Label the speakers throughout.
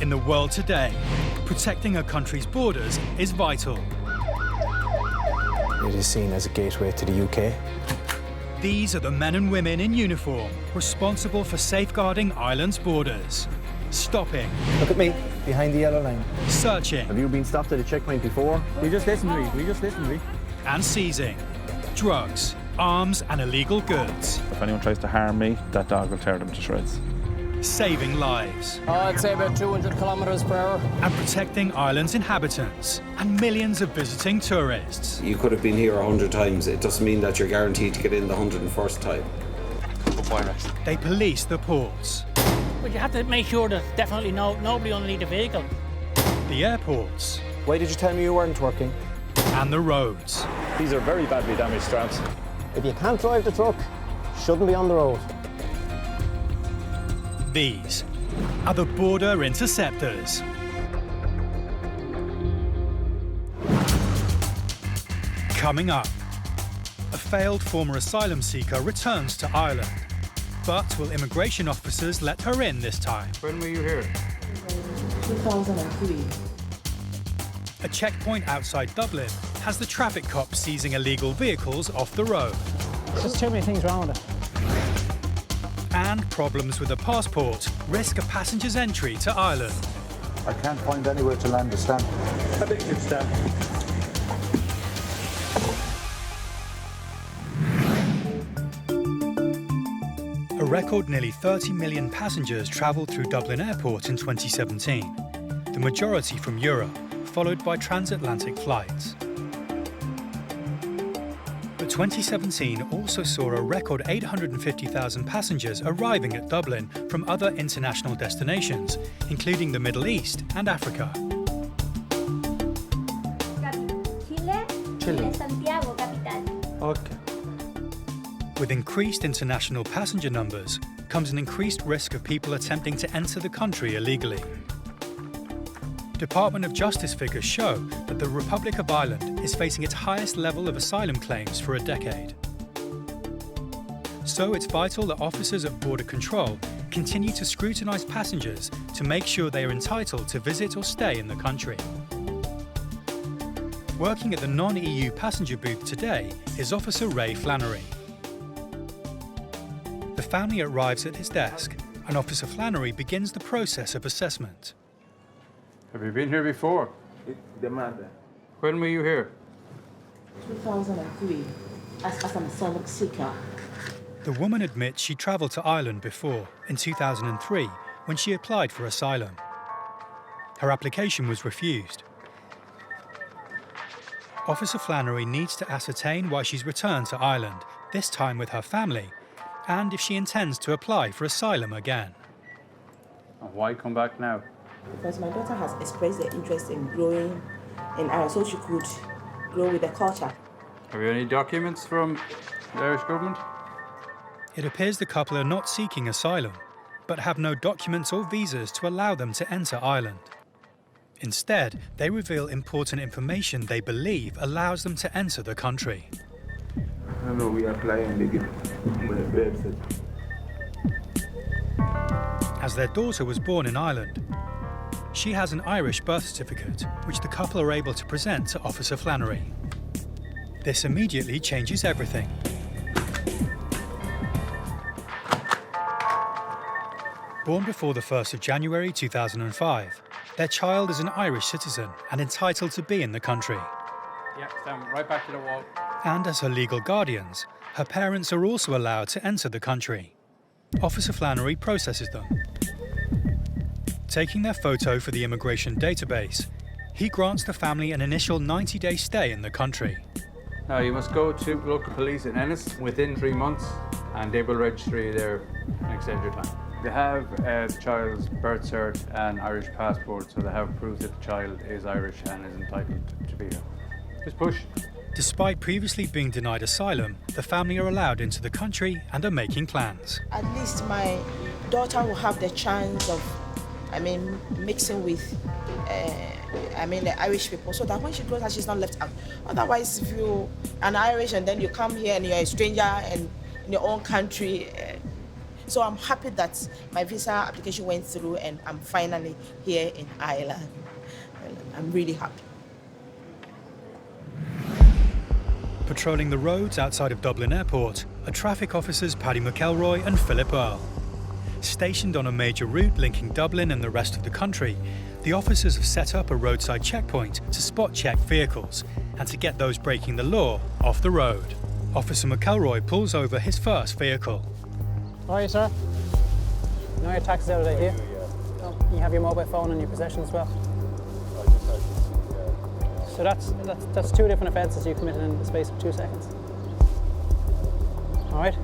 Speaker 1: In the world today, protecting a country's borders is vital.
Speaker 2: It is seen as a gateway to the UK.
Speaker 1: These are the men and women in uniform responsible for safeguarding Ireland's borders. Stopping.
Speaker 2: Look at me, behind the yellow line.
Speaker 1: Searching.
Speaker 3: Have you been stopped at a checkpoint before?
Speaker 4: We just listened to me.
Speaker 1: And seizing drugs, arms and illegal goods.
Speaker 5: If anyone tries to harm me, that dog will tear them to shreds.
Speaker 1: Saving lives.
Speaker 6: I'd say about 200 kilometres per hour.
Speaker 1: And protecting Ireland's inhabitants and millions of visiting tourists.
Speaker 7: You could have been here 100 times. It doesn't mean that you're guaranteed to get in the 101st time.
Speaker 1: They police the ports.
Speaker 8: But you have to make sure there's definitely nobody underneath the vehicle.
Speaker 1: The airports.
Speaker 2: Why did you tell me you weren't working?
Speaker 1: And the roads.
Speaker 5: These are very badly damaged straps.
Speaker 3: If you can't drive the truck, shouldn't be on the road.
Speaker 1: These are the Border Interceptors. Coming up, a failed former asylum seeker returns to Ireland. But will immigration officers let her in this time?
Speaker 4: When were you here?
Speaker 9: 2003.
Speaker 1: A checkpoint outside Dublin has the traffic cops seizing illegal vehicles off the road.
Speaker 6: There's too many things wrong with it.
Speaker 1: And problems with a passport risk a passenger's entry to Ireland.
Speaker 10: I can't find anywhere to land a stamp.
Speaker 4: I think it's stamp.
Speaker 1: A record nearly 30 million passengers travelled through Dublin Airport in 2017, the majority from Europe, followed by transatlantic flights. But 2017 also saw a record 850,000 passengers arriving at Dublin from other international destinations, including the Middle East and Africa.
Speaker 9: Chile, Santiago, capital.
Speaker 2: Okay.
Speaker 1: With increased international passenger numbers comes an increased risk of people attempting to enter the country illegally. Department of Justice figures show that the Republic of Ireland is facing its highest level of asylum claims for a decade. So it's vital that officers at border control continue to scrutinise passengers to make sure they are entitled to visit or stay in the country. Working at the non-EU passenger booth today is Officer Ray Flannery. The family arrives at his desk, and Officer Flannery begins the process of assessment.
Speaker 4: Have you been here before? When were you here?
Speaker 9: 2003, as an asylum seeker.
Speaker 1: The woman admits she travelled to Ireland before, in 2003, when she applied for asylum. Her application was refused. Officer Flannery needs to ascertain why she's returned to Ireland, this time with her family, and if she intends to apply for asylum again.
Speaker 4: And why come back now?
Speaker 9: Because my daughter has expressed the interest in growing in Ireland so she could grow with the culture.
Speaker 4: Have you any documents from the Irish government?
Speaker 1: It appears the couple are not seeking asylum, but have no documents or visas to allow them to enter Ireland. Instead, they reveal important information they believe allows them to enter the country.
Speaker 10: We apply and they get birth.
Speaker 1: As their daughter was born in Ireland, she has an Irish birth certificate, which the couple are able to present to Officer Flannery. This immediately changes everything. Born before the 1st of January 2005, their child is an Irish citizen and entitled to be in the country.
Speaker 4: Yeah, stand right back to the wall.
Speaker 1: And as her legal guardians, her parents are also allowed to enter the country. Officer Flannery processes them. Taking their photo for the immigration database, he grants the family an initial 90-day stay in the country.
Speaker 4: Now you must go to local police in Ennis within 3 months and they will register you there and extend your time. They have the child's birth cert and Irish passport, so they have proof that the child is Irish and is entitled to be here. Just push.
Speaker 1: Despite previously being denied asylum, the family are allowed into the country and are making plans.
Speaker 9: At least my daughter will have the chance of, mixing with, the Irish people, so that when she grows up, she's not left out. Otherwise, if you're an Irish and then you come here and you're a stranger and in your own country, So I'm happy that my visa application went through and I'm finally here in Ireland. I'm really happy.
Speaker 1: Patrolling the roads outside of Dublin Airport are traffic officers Paddy McElroy and Philip Earle. Stationed on a major route linking Dublin and the rest of the country, the officers have set up a roadside checkpoint to spot check vehicles and to get those breaking the law off the road. Officer McElroy pulls over his first vehicle.
Speaker 6: How are you, sir? You know your tax is out of date here? Oh, you have your mobile phone in your possession as well? So that's 2 different offences you committed in the space of 2 seconds. All right?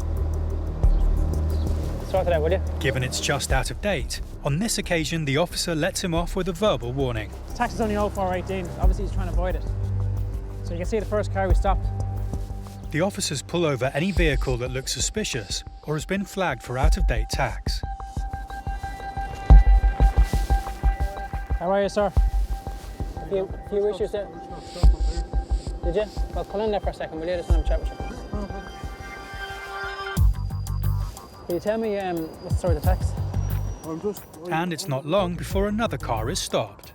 Speaker 6: Sort it out, will you?
Speaker 1: Given it's just out of date, on this occasion the officer lets him off with a verbal warning.
Speaker 6: The tax is only 0418. Obviously he's trying to avoid it. So you can see the first car we stopped.
Speaker 1: The officers pull over any vehicle that looks suspicious or has been flagged for out-of-date tax.
Speaker 6: How are you, sir? A few issues there. Did you? Well, pull in there for a second, will you? Just want to have a chat with you. Can you tell me what's the story of the tax?
Speaker 1: And it's not long before another car is stopped.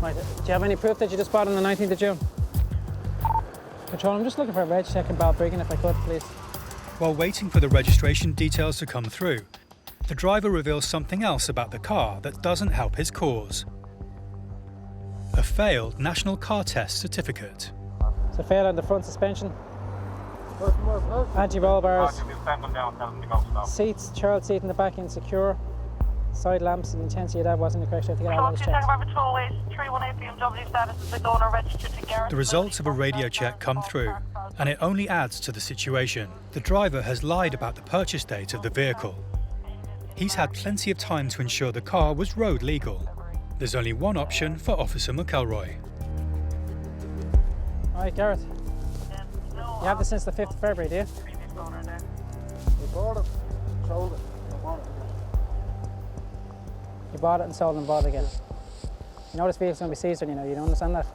Speaker 6: Right, do you have any proof that you just bought on the 19th of June? Patrol, I'm just looking for a reg check in Balbriggan if I could, please.
Speaker 1: While waiting for the registration details to come through, the driver reveals something else about the car that doesn't help his cause. A failed National Car Test certificate.
Speaker 6: So failed on the front suspension, anti-roll bars, seats, child seat in the back insecure, side lamps, and the intensity of that wasn't the correct. I have to get all those checked.
Speaker 1: The results of a radio check come through, and it only adds to the situation. The driver has lied about the purchase date of the vehicle. He's had plenty of time to ensure the car was road legal. There's only one option for Officer McElroy.
Speaker 6: All right, Gareth. You have this since the 5th of February, do you? You bought it and sold it and bought it again. You know this vehicle's going to be seized, you know, you don't understand that?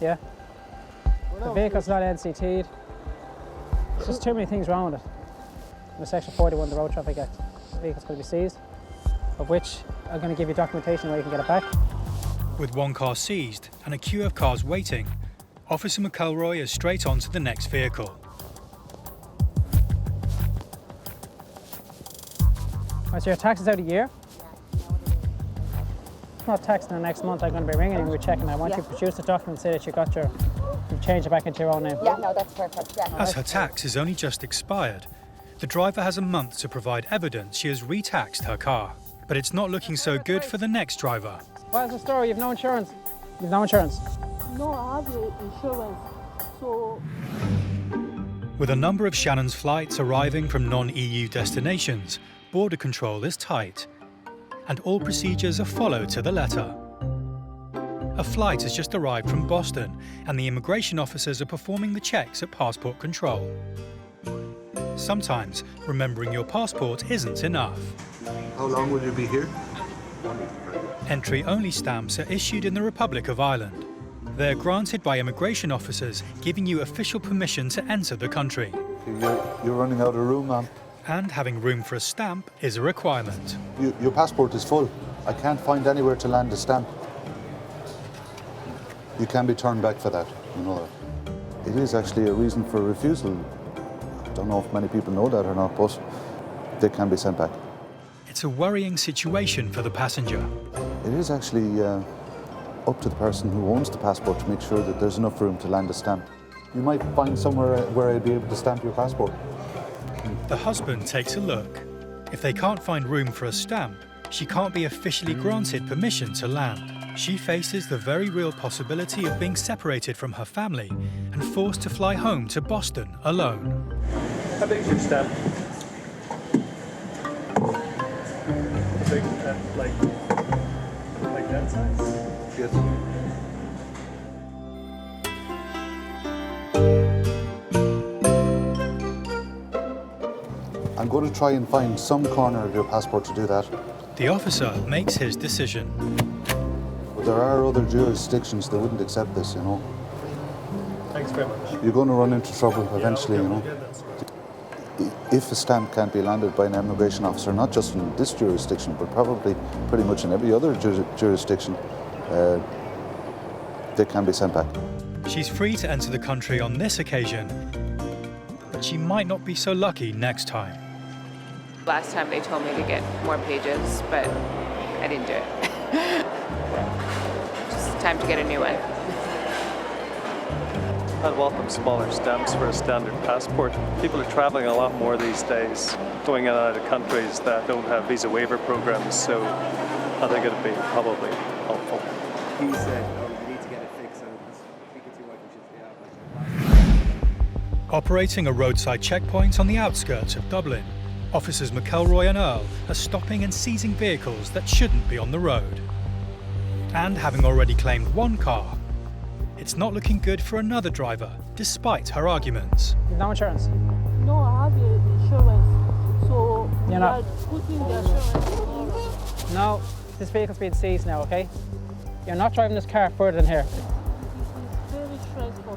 Speaker 6: Yeah? The vehicle's not NCT'd. There's just too many things wrong with it. Under Section 41 of the Road Traffic Act, the vehicle's going to be seized, of which I'm going to give you documentation where you can get it back.
Speaker 1: With one car seized and a queue of cars waiting, Officer McElroy is straight on to the next vehicle.
Speaker 6: Right, so your tax is out a year? It's not taxed in the next month. I'm going to be ringing and we're checking. I want you to produce the document and say that you've changed it back into your own name.
Speaker 11: Yeah, no, that's perfect. Yeah.
Speaker 1: As her tax is only just expired, the driver has a month to provide evidence she has re-taxed her car. But it's not looking so good for the next driver.
Speaker 6: What's the story? You've no insurance? You've no insurance?
Speaker 11: No, I have insurance. So.
Speaker 1: With a number of Shannon's flights arriving from non-EU destinations, border control is tight, and all procedures are followed to the letter. A flight has just arrived from Boston, and the immigration officers are performing the checks at passport control. Sometimes, remembering your passport isn't enough.
Speaker 12: How long will you be here?
Speaker 1: Entry-only stamps are issued in the Republic of Ireland. They're granted by immigration officers, giving you official permission to enter the country.
Speaker 12: You're running out of room, ma'am.
Speaker 1: And having room for a stamp is a requirement.
Speaker 12: Your passport is full. I can't find anywhere to land a stamp. You can be turned back for that, you know that. It is actually a reason for refusal. I don't know if many people know that or not, but they can be sent back.
Speaker 1: It's a worrying situation for the passenger.
Speaker 12: It is actually up to the person who owns the passport to make sure that there's enough room to land a stamp. You might find somewhere where I'd be able to stamp your passport.
Speaker 1: The husband takes a look. If they can't find room for a stamp, she can't be officially granted permission to land. She faces the very real possibility of being separated from her family and forced to fly home to Boston alone.
Speaker 5: How big is your stamp? Like that size?
Speaker 12: Yes. I'm going to try and find some corner of your passport to do that.
Speaker 1: The officer makes his decision.
Speaker 12: But there are other jurisdictions that wouldn't accept this, you know.
Speaker 5: Thanks very much.
Speaker 12: You're going to run into trouble eventually, you know. If a stamp can't be landed by an immigration officer, not just in this jurisdiction, but probably pretty much in every other jurisdiction, they can be sent back.
Speaker 1: She's free to enter the country on this occasion, but she might not be so lucky next time.
Speaker 13: Last time they told me to get more pages, but I didn't do it. Just time to get a new one.
Speaker 5: I'd welcome smaller stamps for a standard passport. People are traveling a lot more these days, going in and out of countries that don't have visa waiver programs, so I think it'd be probably helpful.
Speaker 7: He said, oh, you need to get it fixed, and we can see what we should have.
Speaker 1: Operating a roadside checkpoint on the outskirts of Dublin, officers McElroy and Earl are stopping and seizing vehicles that shouldn't be on the road. And having already claimed one car, it's not looking good for another driver, despite her arguments.
Speaker 6: No insurance?
Speaker 11: No, I have the insurance. So
Speaker 6: You're not
Speaker 11: putting the insurance.
Speaker 6: No, this vehicle's being seized now, okay? You're not driving this car further than here.
Speaker 11: It's very stressful for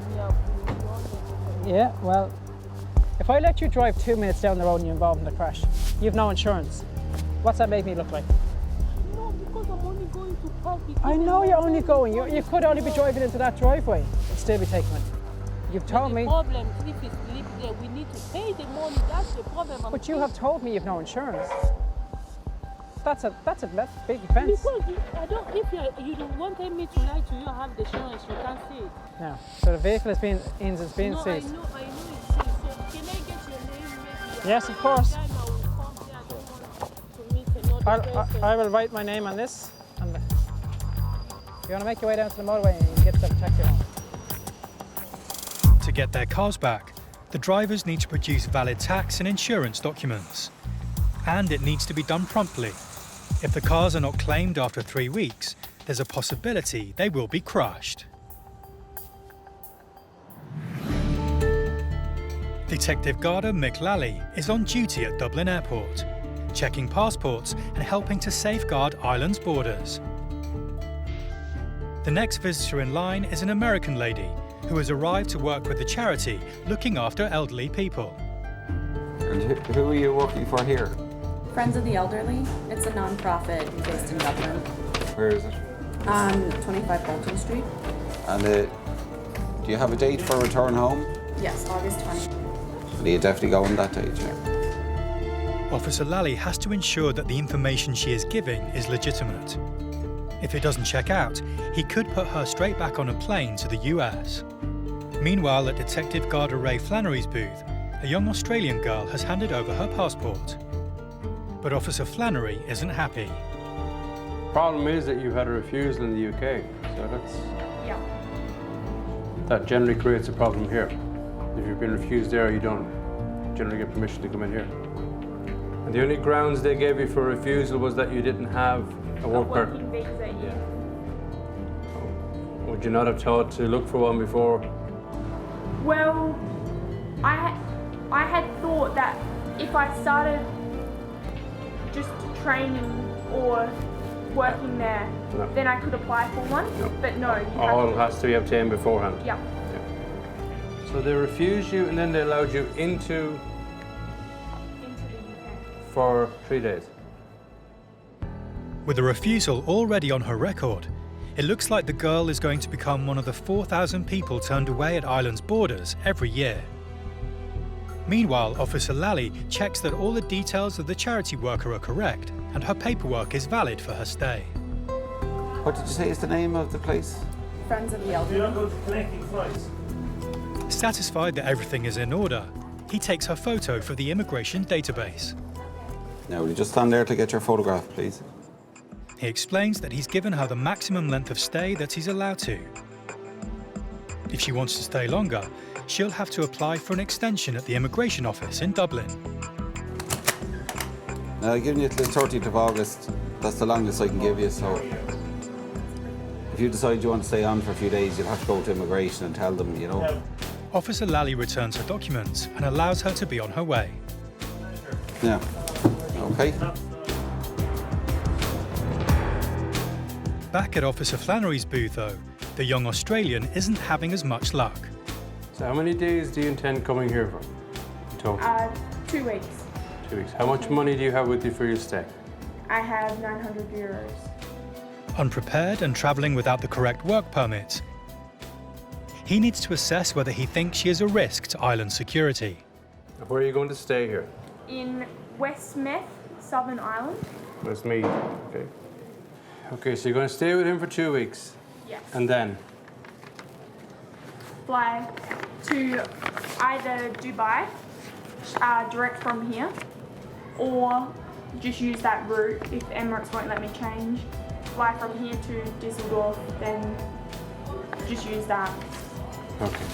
Speaker 11: me.
Speaker 6: Yeah, well, if I let you drive 2 minutes down the road and you're involved in a crash, you've no insurance. What's that make me look like?
Speaker 11: No, because I'm only going to park.
Speaker 6: I know you're only going. You could only be driving into that driveway and still be taking it. You've told me.
Speaker 11: The problem, if it's lived there, we need to pay the money. That's the problem.
Speaker 6: But you have told me you've no insurance. That's a big offence.
Speaker 11: Because if you don't want me to lie to you, have the insurance, you can't see it.
Speaker 6: No. So the vehicle is being seized.
Speaker 11: No, I know it's seized. So can I get your name? Maybe?
Speaker 6: Yes, of course.
Speaker 11: I
Speaker 6: will write my name on this. And you want to make your way down to the motorway and you can get the detective home.
Speaker 1: To get their cars back, the drivers need to produce valid tax and insurance documents. And it needs to be done promptly. If the cars are not claimed after 3 weeks, there's a possibility they will be crushed. Detective Garda Mick Lally is on duty at Dublin Airport, checking passports and helping to safeguard Ireland's borders. The next visitor in line is an American lady who has arrived to work with the charity looking after elderly people.
Speaker 7: And who are you working for here?
Speaker 14: Friends of the Elderly. It's a non-profit based in Dublin.
Speaker 7: Where is it?
Speaker 14: On 25 Bolton Street.
Speaker 7: And do you have a date for return home?
Speaker 14: Yes, August 20th.
Speaker 7: Are you definitely going that date, yeah?
Speaker 1: Officer Lally has to ensure that the information she is giving is legitimate. If it doesn't check out, he could put her straight back on a plane to the US. Meanwhile, at Detective Garda Ray Flannery's booth, a young Australian girl has handed over her passport. But Officer Flannery isn't happy.
Speaker 4: Problem is that you've had a refusal in the UK, so that generally creates a problem here. If you've been refused there, you don't generally get permission to come in here. And the only grounds they gave you for refusal was that you didn't have a work permit. Would you not have thought to look for one before?
Speaker 15: Well, I had thought that if I started just training or working there, then I could apply for one. But no.
Speaker 4: All has to be obtained beforehand.
Speaker 15: Yeah.
Speaker 4: So they refused you and then they allowed you into
Speaker 15: the UK
Speaker 4: for 3 days.
Speaker 1: With a refusal already on her record, it looks like the girl is going to become one of the 4,000 people turned away at Ireland's borders every year. Meanwhile, Officer Lally checks that all the details of the charity worker are correct and her paperwork is valid for her stay.
Speaker 7: What did you say is the name of the place?
Speaker 14: Friends of the Elderly.
Speaker 5: You're not going to collecting flights.
Speaker 1: Satisfied that everything is in order, he takes her photo for the immigration database.
Speaker 7: Now, will you just stand there to get your photograph, please?
Speaker 1: He explains that he's given her the maximum length of stay that he's allowed to. If she wants to stay longer, she'll have to apply for an extension at the immigration office in Dublin.
Speaker 7: Now, I've given you till the 30th of August. That's the longest I can give you, so if you decide you want to stay on for a few days, you'll have to go to immigration and tell them, you know.
Speaker 1: Officer Lally returns her documents and allows her to be on her way.
Speaker 7: Yeah. Okay.
Speaker 1: Back at Officer Flannery's booth, though, the young Australian isn't having as much luck.
Speaker 4: So how many days do you intend coming here for? In total?
Speaker 15: 2 weeks.
Speaker 4: 2 weeks. How much money do you have with you for your stay?
Speaker 15: I have 900 euros.
Speaker 1: Unprepared and travelling without the correct work permit, he needs to assess whether he thinks she is a risk to island security.
Speaker 4: Where are you going to stay here?
Speaker 15: In Westmeath, Southern Ireland.
Speaker 4: Westmeath, okay. Okay, so you're going to stay with him for 2 weeks?
Speaker 15: Yes.
Speaker 4: And then?
Speaker 15: Fly to either Dubai, direct from here, or just use that route if Emirates won't let me change. Fly from here to Düsseldorf, then just use that.
Speaker 4: Okay.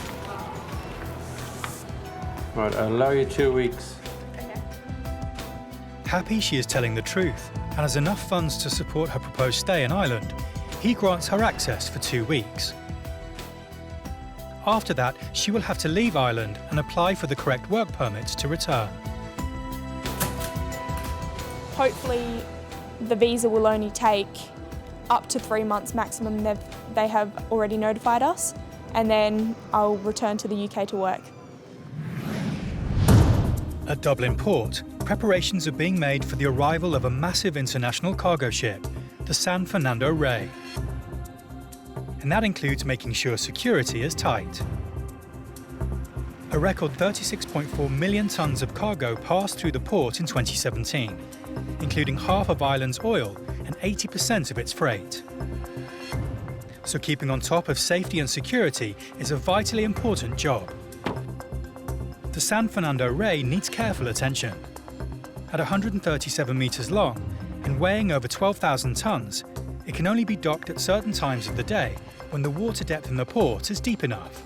Speaker 4: Right, I'll allow you 2 weeks.
Speaker 15: Okay.
Speaker 1: Happy she is telling the truth and has enough funds to support her proposed stay in Ireland, he grants her access for 2 weeks. After that, she will have to leave Ireland and apply for the correct work permits to return.
Speaker 15: Hopefully the visa will only take up to 3 months maximum. They have already notified us, and then I'll return to the UK to work.
Speaker 1: At Dublin Port, preparations are being made for the arrival of a massive international cargo ship, the San Fernando Rey. And that includes making sure security is tight. A record 36.4 million tonnes of cargo passed through the port in 2017, including half of Ireland's oil and 80% of its freight. So keeping on top of safety and security is a vitally important job. The San Fernando Rey needs careful attention. At 137 metres long and weighing over 12,000 tonnes, it can only be docked at certain times of the day when the water depth in the port is deep enough.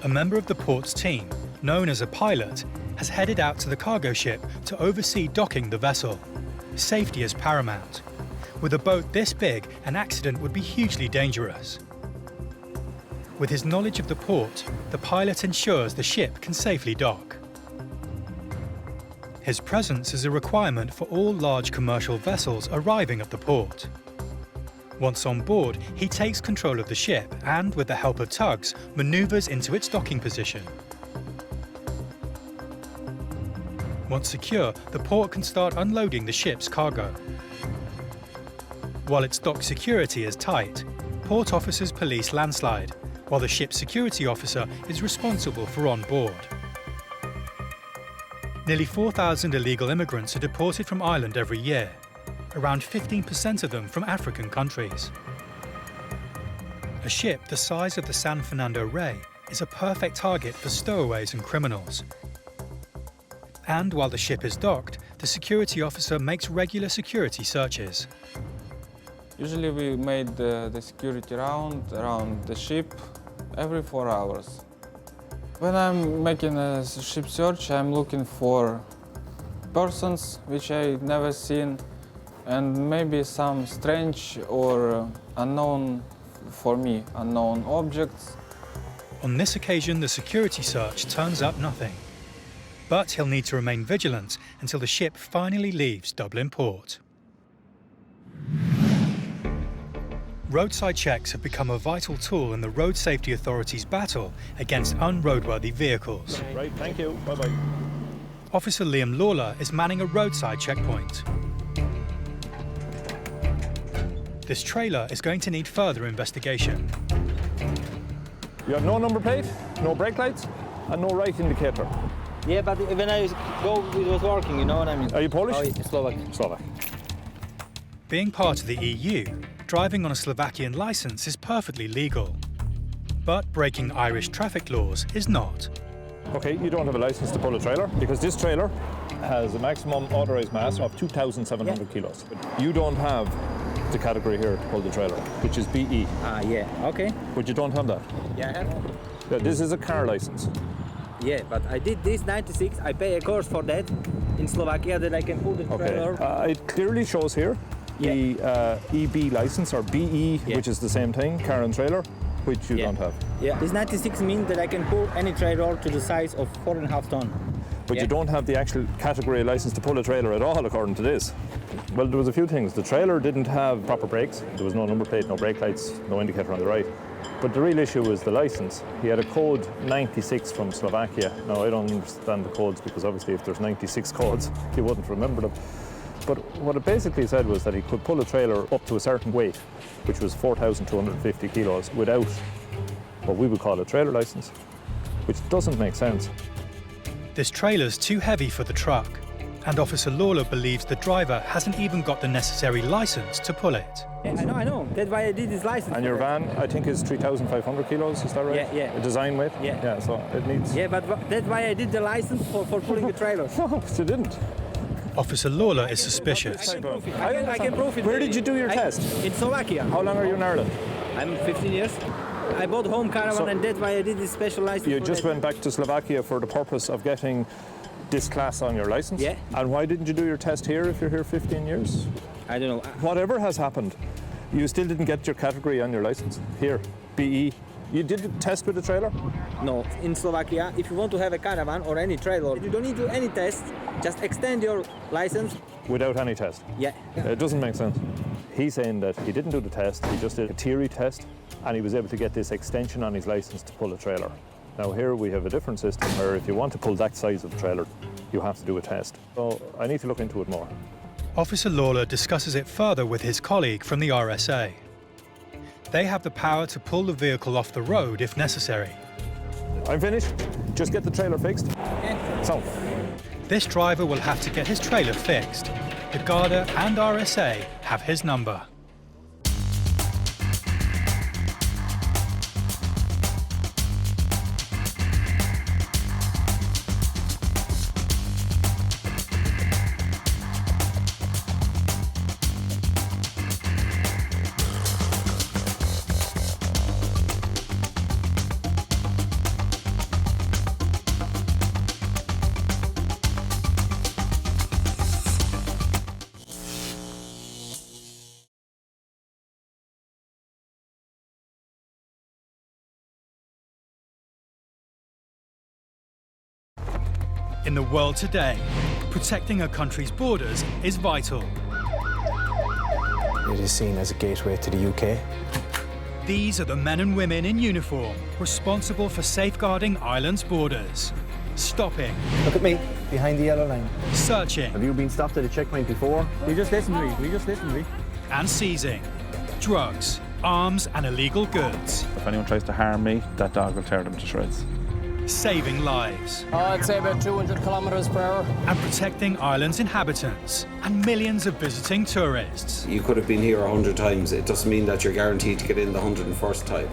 Speaker 1: A member of the port's team, known as a pilot, has headed out to the cargo ship to oversee docking the vessel. Safety is paramount. With a boat this big, an accident would be hugely dangerous. With his knowledge of the port, the pilot ensures the ship can safely dock. His presence is a requirement for all large commercial vessels arriving at the port. Once on board, he takes control of the ship and, with the help of tugs, manoeuvres into its docking position. Once secure, the port can start unloading the ship's cargo. While its dock security is tight, port officers police landslide, while the ship's security officer is responsible for on board. Nearly 4,000 illegal immigrants are deported from Ireland every year, around 15% of them from African countries. A ship the size of the San Fernando Rey is a perfect target for stowaways and criminals. And while the ship is docked, the security officer makes regular security searches.
Speaker 16: Usually we made the security round around the ship every 4 hours. When I'm making a ship search, I'm looking for persons which I've never seen and maybe some strange or unknown, for me, unknown objects.
Speaker 1: On this occasion, the security search turns up nothing. But he'll need to remain vigilant until the ship finally leaves Dublin Port. Roadside checks have become a vital tool in the Road Safety Authority's battle against unroadworthy vehicles.
Speaker 17: Right, thank you. Bye-bye.
Speaker 1: Officer Liam Lawler is manning a roadside checkpoint. This trailer is going to need further investigation.
Speaker 17: You have no number plate, no brake lights, and no right indicator.
Speaker 18: Yeah, but when I go, it was working, you know what I mean?
Speaker 17: Are you Polish?
Speaker 18: Oh, Slovak.
Speaker 17: Slovak.
Speaker 1: Being part of the EU, driving on a Slovakian licence is perfectly legal. But breaking Irish traffic laws is not.
Speaker 17: Okay, you don't have a licence to pull a trailer because this trailer has a maximum authorised mass of 2,700 kilos. You don't have the category here to pull the trailer, which is BE.
Speaker 18: Yeah, okay.
Speaker 17: But you don't have that.
Speaker 18: Yeah, I have.
Speaker 17: Yeah, this is a car licence.
Speaker 18: Yeah, but I did this 96. I pay a course for that in Slovakia that I can pull the trailer.
Speaker 17: It clearly shows here the EB licence, or BE, which is the same thing, car and trailer, which you don't have.
Speaker 18: Yeah, this 96 means that I can pull any trailer to the size of 4.5 tons.
Speaker 17: but you don't have the actual category license to pull a trailer at all, according to this. Well, there was a few things. The trailer didn't have proper brakes. There was no number plate, no brake lights, no indicator on the right. But the real issue was the license. He had a code 96 from Slovakia. Now, I don't understand the codes because obviously if there's 96 codes, he wouldn't remember them. But what it basically said was that he could pull a trailer up to a certain weight, which was 4,250 kilos, without what we would call a trailer license, which doesn't make sense.
Speaker 1: This trailer's too heavy for the truck, and Officer Lawler believes the driver hasn't even got the necessary license to pull it.
Speaker 18: Yeah, I know. That's why I did this license.
Speaker 17: And your van, I think, is 3,500 kilos, is that right?
Speaker 18: Yeah.
Speaker 17: A design weight?
Speaker 18: Yeah.
Speaker 17: So it needs...
Speaker 18: Yeah, but that's why I did the license for pulling the trailer.
Speaker 17: No, you didn't.
Speaker 1: Officer Lawler is suspicious.
Speaker 18: I can prove it.
Speaker 17: Where did you do your test?
Speaker 18: In Slovakia.
Speaker 17: How long are you in Ireland?
Speaker 18: I'm 15 years. I bought home caravan and that's why I did this special license.
Speaker 17: You just went back to Slovakia for the purpose of getting this class on your license?
Speaker 18: Yeah.
Speaker 17: And why didn't you do your test here if you're here 15 years?
Speaker 18: I don't know.
Speaker 17: Whatever has happened, you still didn't get your category on your license here, BE. You did the test with the trailer?
Speaker 18: No. In Slovakia, if you want to have a caravan or any trailer, you don't need to do any test. Just extend your license.
Speaker 17: Without any test?
Speaker 18: Yeah.
Speaker 17: It doesn't make sense. He's saying that he didn't do the test, he just did a theory test, and he was able to get this extension on his license to pull a trailer. Now here we have a different system where if you want to pull that size of trailer, you have to do a test. So I need to look into it more.
Speaker 1: Officer Lawler discusses it further with his colleague from the RSA. They have the power to pull the vehicle off the road if necessary.
Speaker 17: I'm finished. Just get the trailer fixed. So.
Speaker 1: This driver will have to get his trailer fixed. The Garda and RSA have his number. In the world today, protecting a country's borders is vital.
Speaker 2: It is seen as a gateway to the UK.
Speaker 1: These are the men and women in uniform responsible for safeguarding Ireland's borders. Stopping.
Speaker 2: Look at me, behind the yellow line.
Speaker 1: Searching.
Speaker 3: Have you been stopped at a checkpoint before?
Speaker 18: You just listen to me.
Speaker 1: And seizing drugs, arms and illegal goods.
Speaker 10: If anyone tries to harm me, that dog will tear them to shreds.
Speaker 1: Saving lives.
Speaker 19: I'd say about 200 kilometres per hour.
Speaker 1: And protecting Ireland's inhabitants and millions of visiting tourists.
Speaker 7: You could have been here 100 times. It doesn't mean that you're guaranteed to get in the 101st time.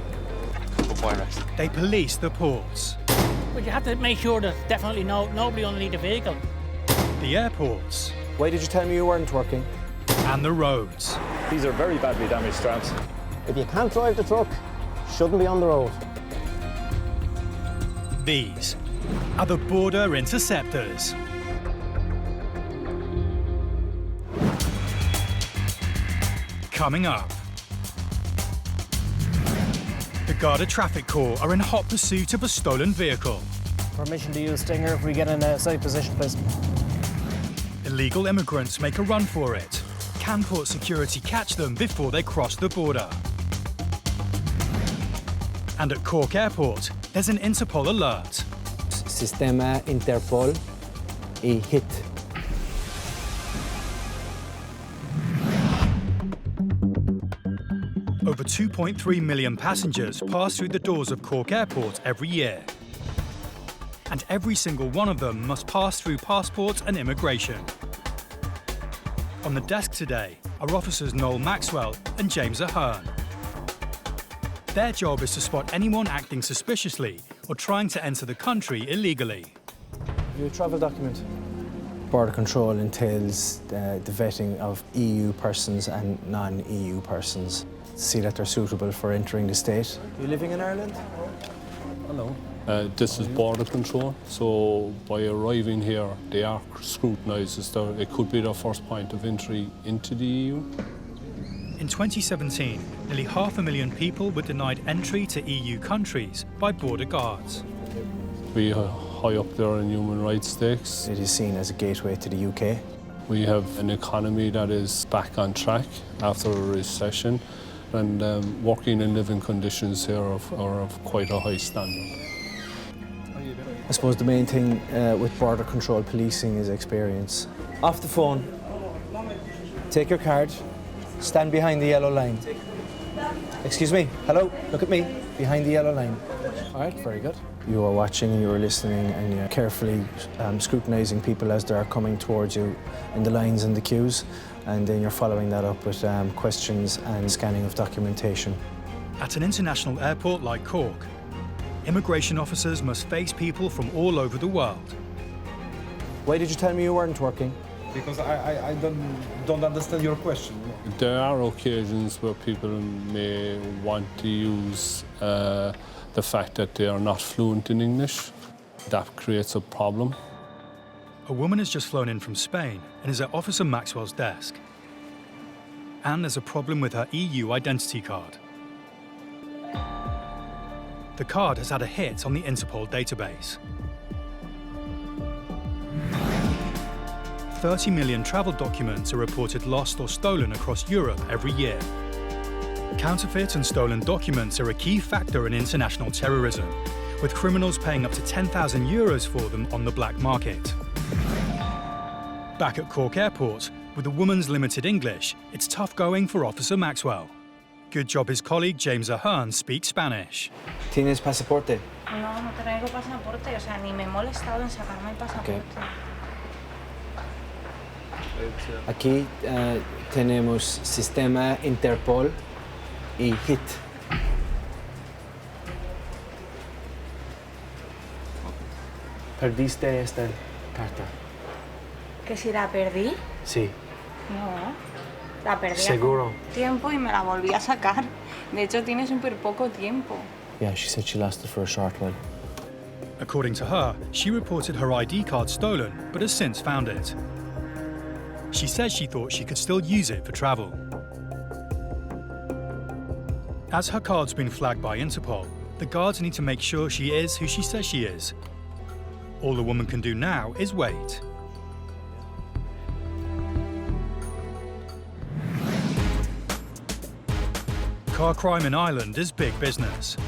Speaker 1: They police the ports.
Speaker 8: But you have to make sure there's definitely nobody underneath the vehicle.
Speaker 1: The airports.
Speaker 2: Why did you tell me you weren't working?
Speaker 1: And the roads.
Speaker 17: These are very badly damaged straps.
Speaker 3: If you can't drive the truck, shouldn't be on the road.
Speaker 1: These are the Border Interceptors. Coming up. The Garda Traffic Corps are in hot pursuit of a stolen vehicle.
Speaker 19: Permission to use Stinger if we get in a safe position, please.
Speaker 1: Illegal immigrants make a run for it. Can port security catch them before they cross the border? And at Cork Airport, there's an Interpol alert.
Speaker 2: Sistema Interpol E08.
Speaker 1: Over 2.3 million passengers pass through the doors of Cork Airport every year. And every single one of them must pass through passport and immigration. On the desk today are officers Noel Maxwell and James Ahern. Their job is to spot anyone acting suspiciously or trying to enter the country illegally.
Speaker 2: Your travel document. Border control entails the vetting of EU persons and non-EU persons. See that they're suitable for entering the state. Are you living in Ireland?
Speaker 20: Hello. This is border control, so by arriving here, they are scrutinised as though it could be their first point of entry into the EU.
Speaker 1: In 2017, nearly 500,000 people were denied entry to EU countries by border guards.
Speaker 20: We high up there in human rights stakes.
Speaker 2: It is seen as a gateway to the UK.
Speaker 20: We have an economy that is back on track after a recession, and working and living conditions here are of quite a high standard.
Speaker 2: I suppose the main thing with border control policing is experience.
Speaker 18: Off the phone, take your card, stand behind the yellow line. Excuse me, hello, look at me, behind the yellow line.
Speaker 2: All right, very good. You are watching, you are listening, and you're carefully scrutinising people as they're coming towards you in the lines and the queues, and then you're following that up with questions and scanning of documentation.
Speaker 1: At an international airport like Cork, immigration officers must face people from all over the world.
Speaker 18: Why did you tell me you weren't working?
Speaker 21: Because I don't understand your question.
Speaker 20: There are occasions where people may want to use the fact that they are not fluent in English. That creates a problem.
Speaker 1: A woman has just flown in from Spain and is at Officer Maxwell's desk. And there's a problem with her EU identity card. The card has had a hit on the Interpol database. 30 million travel documents are reported lost or stolen across Europe every year. Counterfeit and stolen documents are a key factor in international terrorism, with criminals paying up to €10,000 for them on the black market. Back at Cork Airport, with the woman's limited English, it's tough going for Officer Maxwell. Good job his colleague James Ahern speaks Spanish.
Speaker 18: ¿Tienes pasaporte?
Speaker 22: No, no traigo pasaporte, o sea, ni me he molestado en sacarme el pasaporte.
Speaker 2: Aquí tenemos sistema Interpol y HIT. ¿Perdiste esta carta?
Speaker 22: ¿Que si la perdí?
Speaker 2: Sí.
Speaker 22: No, la perdí
Speaker 2: ¿Seguro?
Speaker 22: hace tiempo y me la volví a sacar. De hecho, tiene súper poco tiempo.
Speaker 2: Yeah, she said she lost it for a short while.
Speaker 1: According to her, she reported her ID card stolen, but has since found it. She says she thought she could still use it for travel. As her card's been flagged by Interpol, the guards need to make sure she is who she says she is. All the woman can do now is wait. Car crime in Ireland is big business.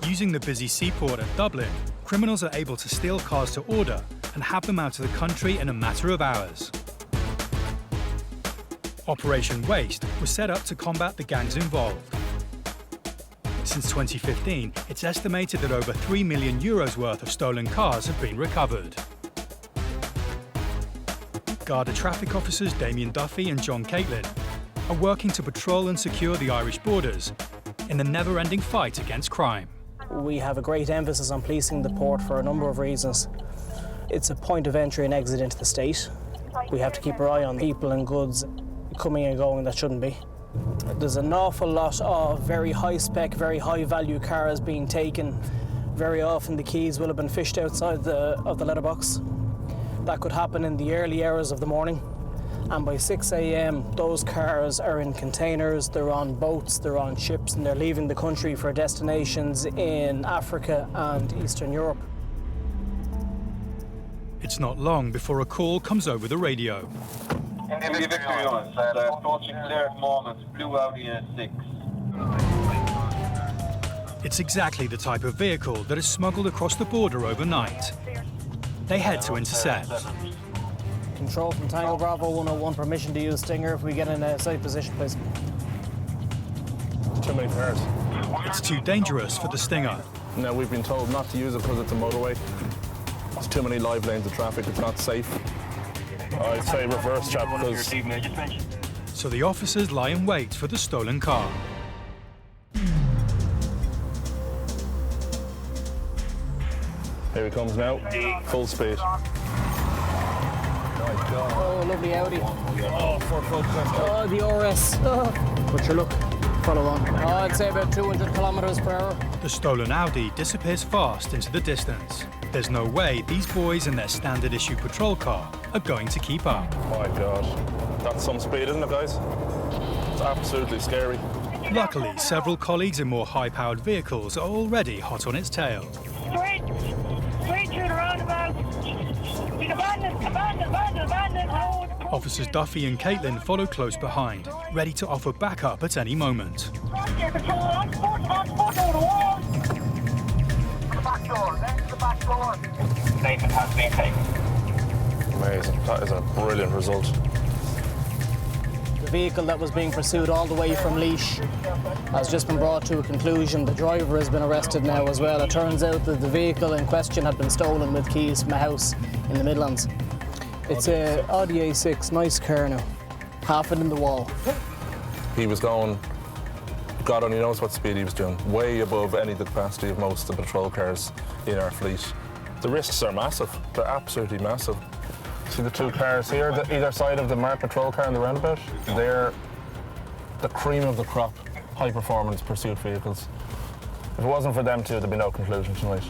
Speaker 1: Using the busy seaport at Dublin, criminals are able to steal cars to order and have them out of the country in a matter of hours. Operation Waste was set up to combat the gangs involved. Since 2015, it's estimated that over €3 million worth of stolen cars have been recovered. Garda traffic officers Damien Duffy and John Caitlin are working to patrol and secure the Irish borders in the never-ending fight against crime.
Speaker 19: We have a great emphasis on policing the port for a number of reasons. It's a point of entry and exit into the state. We have to keep our eye on people and goods coming and going that shouldn't be. There's an awful lot of very high-spec, very high-value cars being taken. Very often the keys will have been fished outside of the letterbox. That could happen in the early hours of the morning. And by 6 a.m, those cars are in containers, they're on boats, they're on ships, and they're leaving the country for destinations in Africa and Eastern Europe.
Speaker 1: It's not long before a call comes over the radio. It's exactly the type of vehicle that is smuggled across the border overnight. They head to intercept.
Speaker 19: Control from Tango Bravo 101, permission to use Stinger if we get in a safe position, please.
Speaker 17: Too many cars.
Speaker 1: It's too dangerous for the Stinger.
Speaker 17: No, we've been told not to use it because it's a motorway. There's too many live lanes of traffic, it's not safe. I'd say reverse, chap, because...
Speaker 1: So the officers lie in wait for the stolen car.
Speaker 17: Here he comes now, full speed.
Speaker 19: Oh, lovely Audi.
Speaker 17: Oh, Ford Focus.
Speaker 19: Oh, the RS. Oh.
Speaker 2: What's your look? Follow on.
Speaker 19: Oh, I'd say about 200 kilometres per hour.
Speaker 1: The stolen Audi disappears fast into the distance. There's no way these boys in their standard issue patrol car are going to keep up.
Speaker 17: My God, that's some speed, isn't it, guys? It's absolutely scary.
Speaker 1: Luckily, several colleagues in more high-powered vehicles are already hot on its tail.
Speaker 23: Straight through the roundabout.
Speaker 1: Officers Duffy and Caitlin follow close behind, ready to offer backup at any moment.
Speaker 9: Nathan has been taken.
Speaker 17: Amazing. That is a brilliant result.
Speaker 19: The vehicle that was being pursued all the way from Laois has just been brought to a conclusion. The driver has been arrested now as well. It turns out that the vehicle in question had been stolen with keys from a house in the Midlands. It's a Audi A6, nice car now. Half it in the wall.
Speaker 12: He was going, God only knows what speed he was doing, way above any of the capacity of most of the patrol cars in our fleet. The risks are massive. They're absolutely massive. See the two cars here, either side of the marked patrol car in the roundabout? They're the cream of the crop, high-performance pursuit vehicles. If it wasn't for them two, there'd be no conclusion tonight.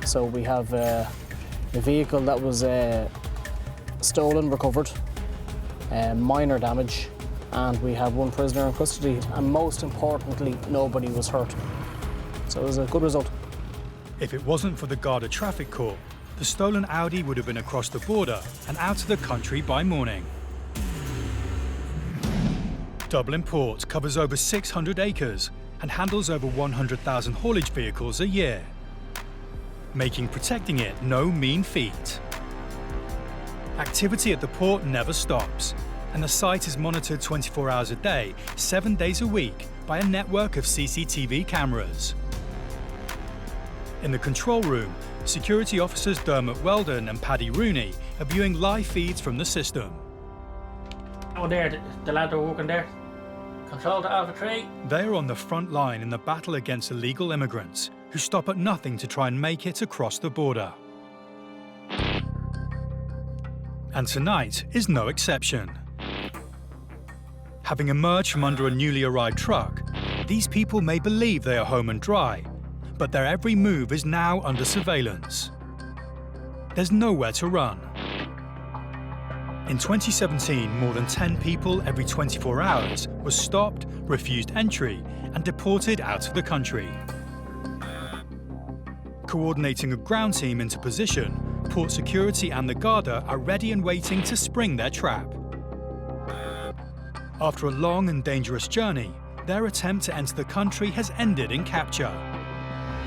Speaker 19: So we have a vehicle that was stolen, recovered, minor damage, and we have one prisoner in custody, and most importantly, nobody was hurt. So it was a good result.
Speaker 1: If it wasn't for the Garda Traffic Corps, the stolen Audi would have been across the border and out of the country by morning. Dublin Port covers over 600 acres and handles over 100,000 haulage vehicles a year, making protecting it no mean feat. Activity at the port never stops, and the site is monitored 24 hours a day, 7 days a week by a network of CCTV cameras. In the control room, security officers Dermot Weldon and Paddy Rooney are viewing live feeds from the system.
Speaker 8: Oh, there, the lad are working there. Control to Alpha 3.
Speaker 1: They are on the front line in the battle against illegal immigrants who stop at nothing to try and make it across the border. And tonight is no exception. Having emerged from under a newly arrived truck, these people may believe they are home and dry, but their every move is now under surveillance. There's nowhere to run. In 2017, more than 10 people every 24 hours were stopped, refused entry, and deported out of the country. Coordinating a ground team into position, Port Security and the Garda are ready and waiting to spring their trap. After a long and dangerous journey, their attempt to enter the country has ended in capture.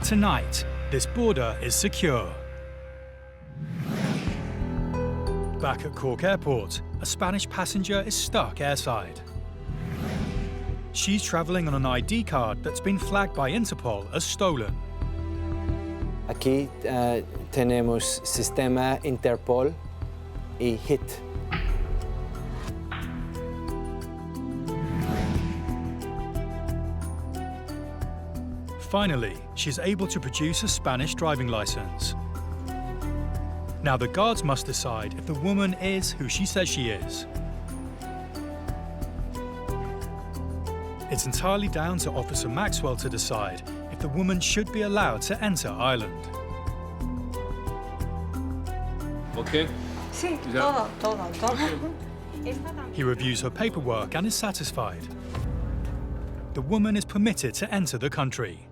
Speaker 1: Tonight, this border is secure. Back at Cork Airport, a Spanish passenger is stuck airside. She's travelling on an ID card that's been flagged by Interpol as stolen.
Speaker 2: Aquí tenemos sistema Interpol y HIT.
Speaker 1: Finally, she's able to produce a Spanish driving license. Now the guards must decide if the woman is who she says she is. It's entirely down to Officer Maxwell to decide if the woman should be allowed to enter Ireland.
Speaker 20: Okay?
Speaker 22: Sí, todo.
Speaker 1: He reviews her paperwork and is satisfied. The woman is permitted to enter the country.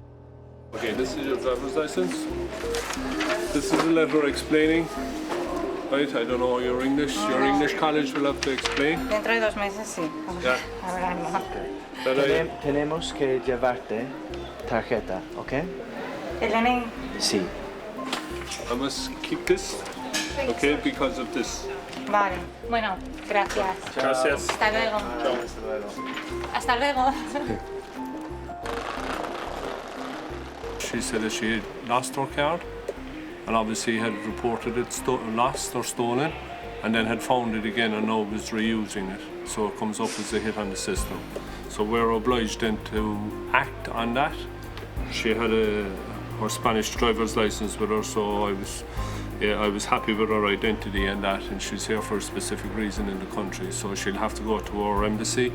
Speaker 20: Okay, this is your driver's license. This is a letter explaining. Right, I don't know your English. Your English college will have to explain.
Speaker 22: Dentro de 2 meses, sí.
Speaker 20: Yeah.
Speaker 2: Tenemos que llevarte tarjeta, ¿ok?
Speaker 22: El DNI.
Speaker 2: Sí.
Speaker 20: I must keep this, okay, because of this.
Speaker 22: Vale. Bueno, gracias.
Speaker 20: Gracias.
Speaker 22: Hasta luego. Hasta luego.
Speaker 20: She said that she had lost her card and obviously had reported it lost or stolen and then had found it again and now was reusing it. So it comes up as a hit on the system. So we're obliged then to act on that. She had her Spanish driver's license with her, so I was happy with her identity and that, and she's here for a specific reason in the country. So she'll have to go to our embassy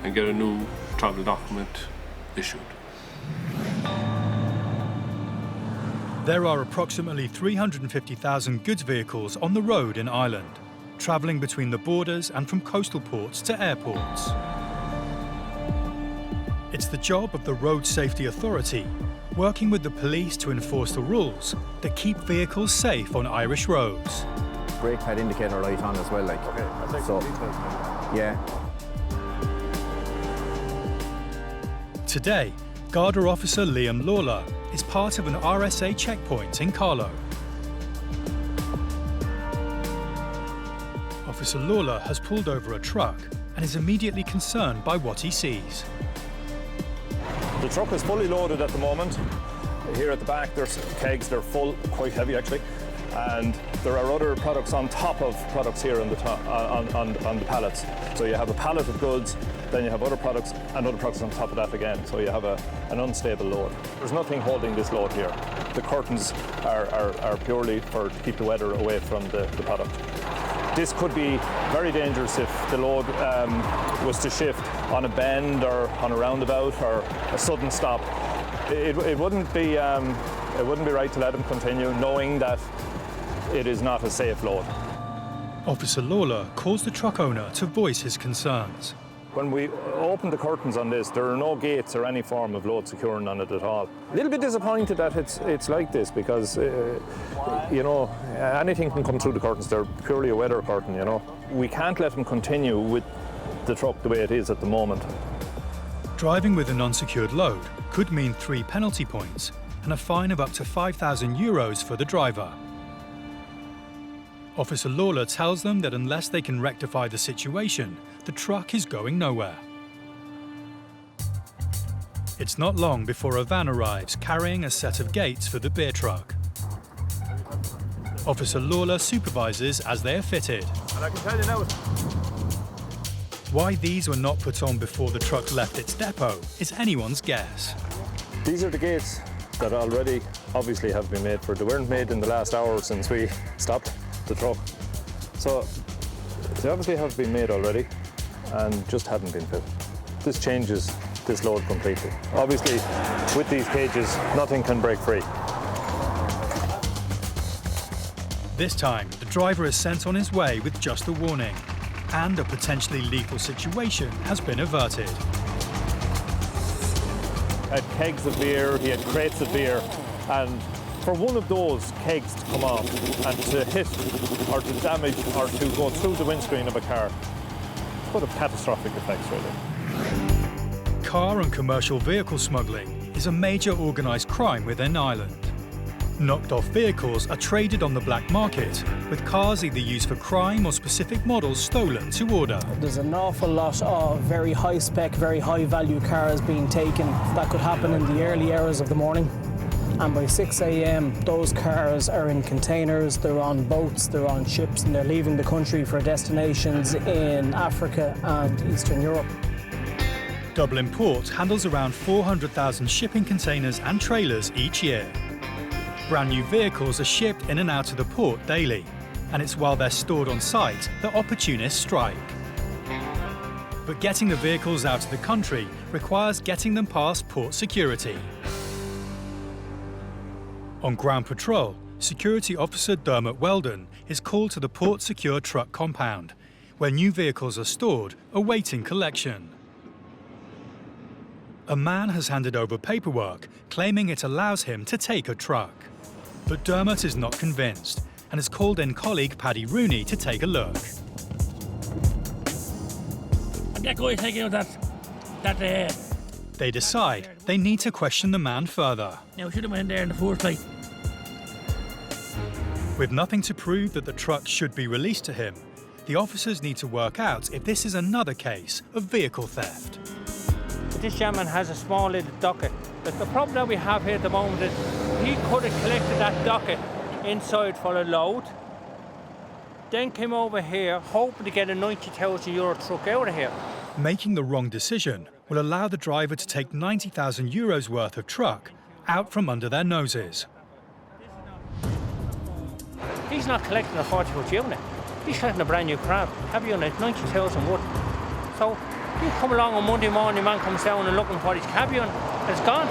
Speaker 20: and get a new travel document issued.
Speaker 1: There are approximately 350,000 goods vehicles on the road in Ireland, travelling between the borders and from coastal ports to airports. It's the job of the Road Safety Authority, working with the police to enforce the rules that keep vehicles safe on Irish roads.
Speaker 11: brake pad indicator light on as well, like.
Speaker 17: Okay, I'll take
Speaker 11: so,
Speaker 17: some details now.
Speaker 11: Yeah.
Speaker 1: Today, Garda officer Liam Lawler is part of an RSA checkpoint in Carlow. Officer Lawler has pulled over a truck and is immediately concerned by what he sees.
Speaker 17: The truck is fully loaded at the moment. Here at the back there's kegs, they're full, quite heavy actually, and there are other products on top of products here on the top, on the pallets. So you have a pallet of goods, then you have other products and other products on top of that again. So you have an unstable load. There's nothing holding this load here. The curtains are purely to keep the weather away from the product. This could be very dangerous if the load was to shift on a bend or on a roundabout or a sudden stop. It wouldn't be right to let them continue knowing that it is not a safe load.
Speaker 1: Officer Lawler calls the truck owner to voice his concerns.
Speaker 17: When we open the curtains on this, there are no gates or any form of load securing on it at all. A little bit disappointed that it's like this because, you know, anything can come through the curtains. They're purely a weather curtain, you know. We can't let them continue with the truck the way it is at the moment.
Speaker 1: Driving with an unsecured load could mean 3 penalty points and a fine of up to €5,000 for the driver. Officer Lawler tells them that unless they can rectify the situation, the truck is going nowhere. It's not long before a van arrives carrying a set of gates for the beer truck. Officer Lawler supervises as they are fitted.
Speaker 17: And I can tell you now.
Speaker 1: Why these were not put on before the truck left its depot is anyone's guess.
Speaker 17: These are the gates that already obviously have been made for. They weren't made in the last hour since we stopped the truck. So they obviously have been made already and just hadn't been fitted. This changes this load completely. Obviously, with these cages, nothing can break free.
Speaker 1: This time, the driver is sent on his way with just a warning, and a potentially lethal situation has been averted.
Speaker 17: Had kegs of beer, he had crates of beer, and for one of those kegs to come off and to hit or to damage or to go through the windscreen of a car could have catastrophic effects, really.
Speaker 1: Car and commercial vehicle smuggling is a major organised crime within Ireland. Knocked-off vehicles are traded on the black market, with cars either used for crime or specific models stolen to order.
Speaker 19: There's an awful lot of very high-spec, very high-value cars being taken. That could happen in the early hours of the morning. And by 6 a.m, those cars are in containers, they're on boats, they're on ships, and they're leaving the country for destinations in Africa and Eastern Europe.
Speaker 1: Dublin Port handles around 400,000 shipping containers and trailers each year. Brand new vehicles are shipped in and out of the port daily, and it's while they're stored on site that opportunists strike. But getting the vehicles out of the country requires getting them past port security. On ground patrol, Security Officer Dermot Weldon is called to the port secure truck compound, where new vehicles are stored, awaiting collection. A man has handed over paperwork claiming it allows him to take a truck. But Dermot is not convinced and has called in colleague Paddy Rooney to take a look.
Speaker 8: I'm that guy taking out that
Speaker 1: They decide they need to question the man further.
Speaker 8: Now, should have been there in the first place.
Speaker 1: With nothing to prove that the truck should be released to him, the officers need to work out if this is another case of vehicle theft.
Speaker 13: This gentleman has a small little docket. But the problem that we have here at the moment is he could have collected that docket inside for a load, then came over here hoping to get a €90,000 truck out of here.
Speaker 1: Making the wrong decision will allow the driver to take €90,000 worth of truck out from under their noses.
Speaker 13: He's not collecting a 40-foot unit. He's collecting a brand new crab. Have you on it, 90,000 worth. So you come along on Monday morning, man comes down and looking for his cabin, and it's gone.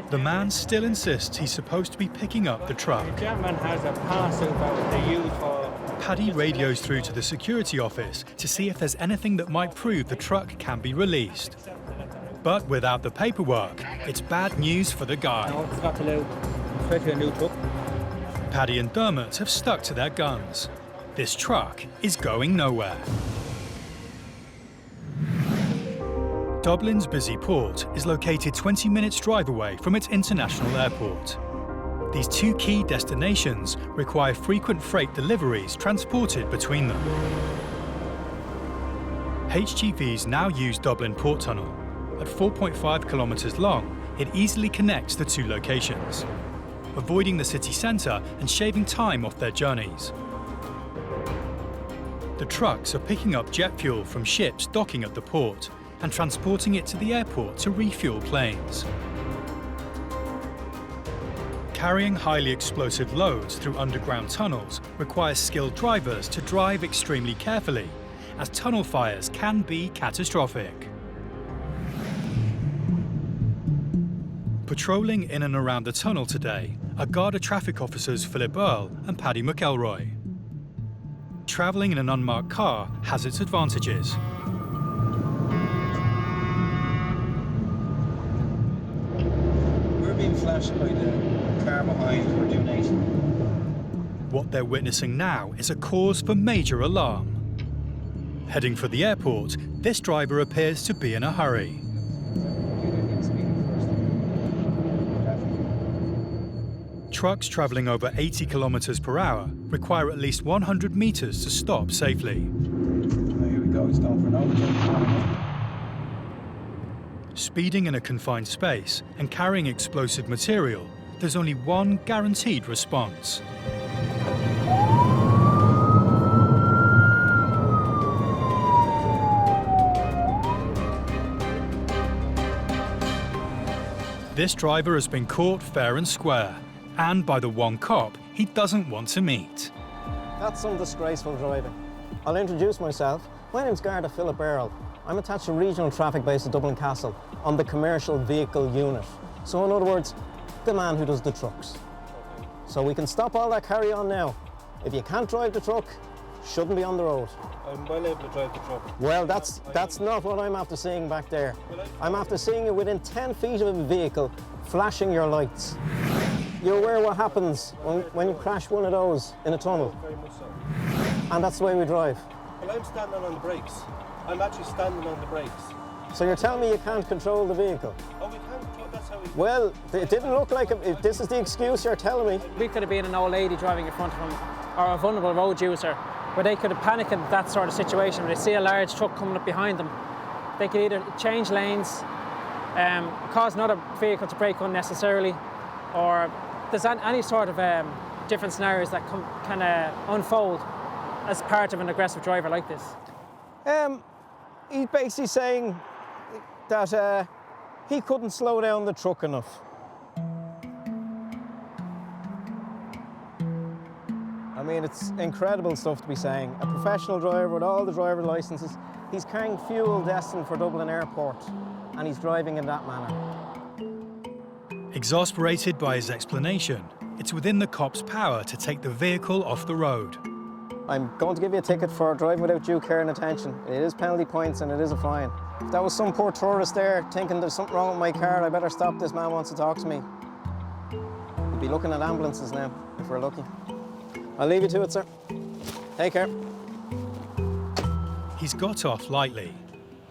Speaker 1: The man still insists he's supposed to be picking up the truck.
Speaker 13: The gentleman has a pass that they use for...
Speaker 1: Paddy radios through to the security office to see if there's anything that might prove the truck can be released. But without the paperwork, it's bad news for the guy.
Speaker 13: No, it's not allowed. Especially a new truck.
Speaker 1: Paddy and Dermot have stuck to their guns. This truck is going nowhere. Dublin's busy port is located 20 minutes drive away from its international airport. These two key destinations require frequent freight deliveries transported between them. HGVs now use Dublin Port Tunnel. At 4.5 kilometres long, it easily connects the two locations, avoiding the city centre and shaving time off their journeys. The trucks are picking up jet fuel from ships docking at the port and transporting it to the airport to refuel planes. Carrying highly explosive loads through underground tunnels requires skilled drivers to drive extremely carefully, as tunnel fires can be catastrophic. Patrolling in and around the tunnel today are Garda traffic officers Philip Earle and Paddy McElroy. Travelling in an unmarked car has its advantages.
Speaker 18: We're being flashed by the car behind. We're doing 80.
Speaker 1: What they're witnessing now is a cause for major alarm. Heading for the airport, this driver appears to be in a hurry. Trucks travelling over 80 kilometres per hour require at least 100 metres to stop safely.
Speaker 18: Here we go, it's going for an overtake.
Speaker 1: Speeding in a confined space and carrying explosive material, there's only one guaranteed response. This driver has been caught fair and square, and by the one cop he doesn't want to meet.
Speaker 3: That's some disgraceful driving. I'll introduce myself. My name's Garda Philip Earle. I'm attached to regional traffic base at Dublin Castle on the commercial vehicle unit. So in other words, the man who does the trucks. So we can stop all that carry on now. If you can't drive the truck, shouldn't be on the road.
Speaker 21: I'm well able to drive the truck.
Speaker 3: Well, that's not what I'm after seeing back there. I'm after seeing you within 10 feet of a vehicle, flashing your lights. You're aware what happens when you crash one of those in a tunnel?
Speaker 21: Very much so.
Speaker 3: And that's the way we drive.
Speaker 21: Well, I'm standing on the brakes. I'm actually standing on the brakes.
Speaker 3: So you're telling me you can't control the vehicle?
Speaker 21: Oh, we can control, that's how we...
Speaker 3: Well, it didn't look like it. This is the excuse you're telling me.
Speaker 19: We could have been an old lady driving in front of him, or a vulnerable road user, where they could have panicked at that sort of situation, where they see a large truck coming up behind them. They could either change lanes, cause another vehicle to brake unnecessarily, or there's any sort of different scenarios that can unfold as part of an aggressive driver like this.
Speaker 3: He's basically saying that he couldn't slow down the truck enough. I mean, it's incredible stuff to be saying. A professional driver with all the driver licenses, he's carrying fuel destined for Dublin Airport, and he's driving in that manner.
Speaker 1: Exasperated by his explanation, it's within the cop's power to take the vehicle off the road.
Speaker 3: I'm going to give you a ticket for driving without due care and attention. It is penalty points and it is a fine. If that was some poor tourist there thinking there's something wrong with my car, I better stop, this man wants to talk to me. We'll be looking at ambulances now, if we're lucky. I'll leave you to it, sir. Take care.
Speaker 1: He's got off lightly,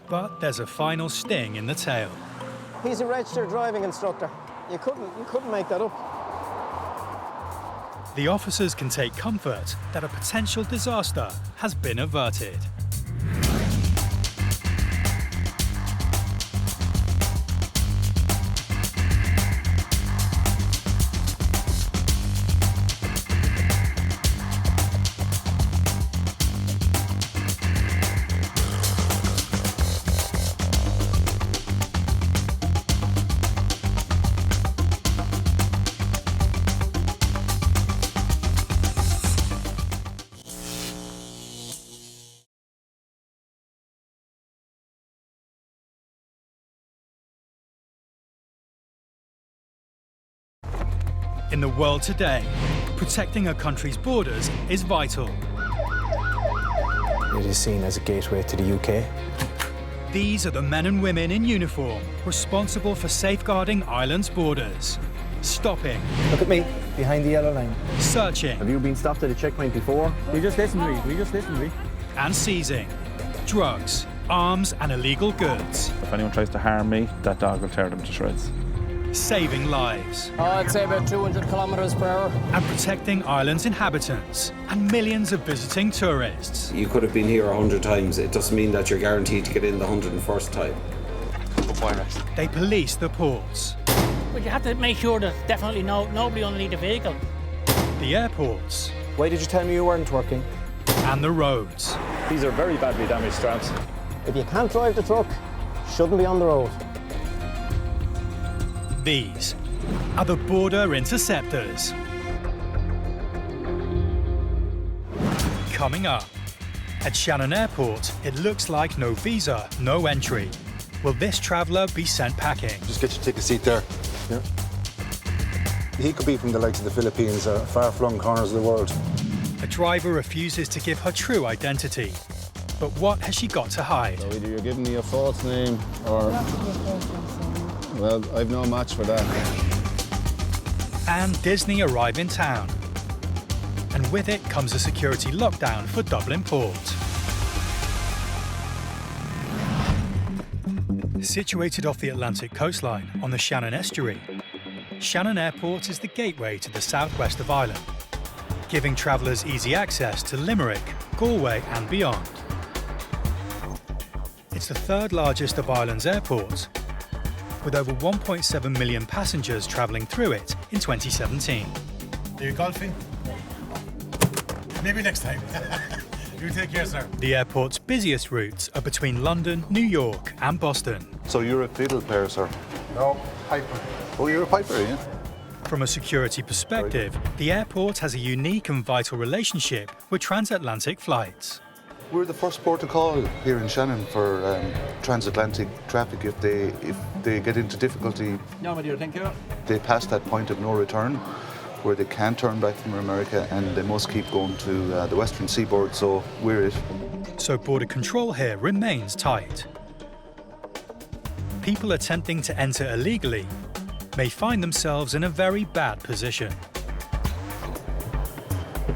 Speaker 1: but there's a final sting in the tail.
Speaker 3: He's a registered driving instructor. You couldn't make that up.
Speaker 1: The officers can take comfort that a potential disaster has been averted. In the world today, protecting a country's borders is vital.
Speaker 2: It is seen as a gateway to the UK.
Speaker 1: These are the men and women in uniform responsible for safeguarding Ireland's borders. stopping.
Speaker 18: Look at me, behind the yellow line.
Speaker 1: Searching.
Speaker 11: Have you been stopped at a checkpoint before?
Speaker 8: We just listened to me.
Speaker 1: And seizing drugs, arms and illegal goods.
Speaker 17: If anyone tries to harm me, that dog will tear them to shreds.
Speaker 1: Saving lives.
Speaker 19: I'd say about 200 kilometres per hour.
Speaker 1: And protecting Ireland's inhabitants and millions of visiting tourists.
Speaker 7: You could have been here 100 times. It doesn't mean that you're guaranteed to get in the 101st time.
Speaker 1: They police the ports.
Speaker 8: But you have to make sure there's definitely nobody underneath the vehicle.
Speaker 1: The airports.
Speaker 18: Why did you tell me you weren't working?
Speaker 1: And the roads.
Speaker 17: These are very badly damaged straps.
Speaker 3: If you can't drive the truck, shouldn't be on the road.
Speaker 1: These are the Border Interceptors. Coming up, at Shannon Airport, it looks like no visa, no entry. Will this traveller be sent packing?
Speaker 21: Just get you to take a seat there. Yeah. He could be from the likes of the Philippines or far-flung corners of the world.
Speaker 1: A driver refuses to give her true identity. But what has she got to hide?
Speaker 6: So either you're giving me a false name or... Well, I've no match for that.
Speaker 1: And Disney arrive in town. And with it comes a security lockdown for Dublin Port. Situated off the Atlantic coastline on the Shannon estuary, Shannon Airport is the gateway to the southwest of Ireland, giving travellers easy access to Limerick, Galway and beyond. It's the third largest of Ireland's airports, with over 1.7 million passengers travelling through it in 2017.
Speaker 21: Are you golfing? Maybe next time. You take care, sir.
Speaker 1: The airport's busiest routes are between London, New York and Boston.
Speaker 6: So you're a fiddle player, sir?
Speaker 21: No, piper.
Speaker 6: Oh, you're a piper, yeah?
Speaker 1: From a security perspective, the airport has a unique and vital relationship with transatlantic flights.
Speaker 6: We're the first port of call here in Shannon for transatlantic traffic. If they get into difficulty,
Speaker 8: No, my dear, thank you.
Speaker 6: they pass that point of no return where they can't turn back from America and they must keep going to the western seaboard, so we're it.
Speaker 1: So border control here remains tight. People attempting to enter illegally may find themselves in a very bad position.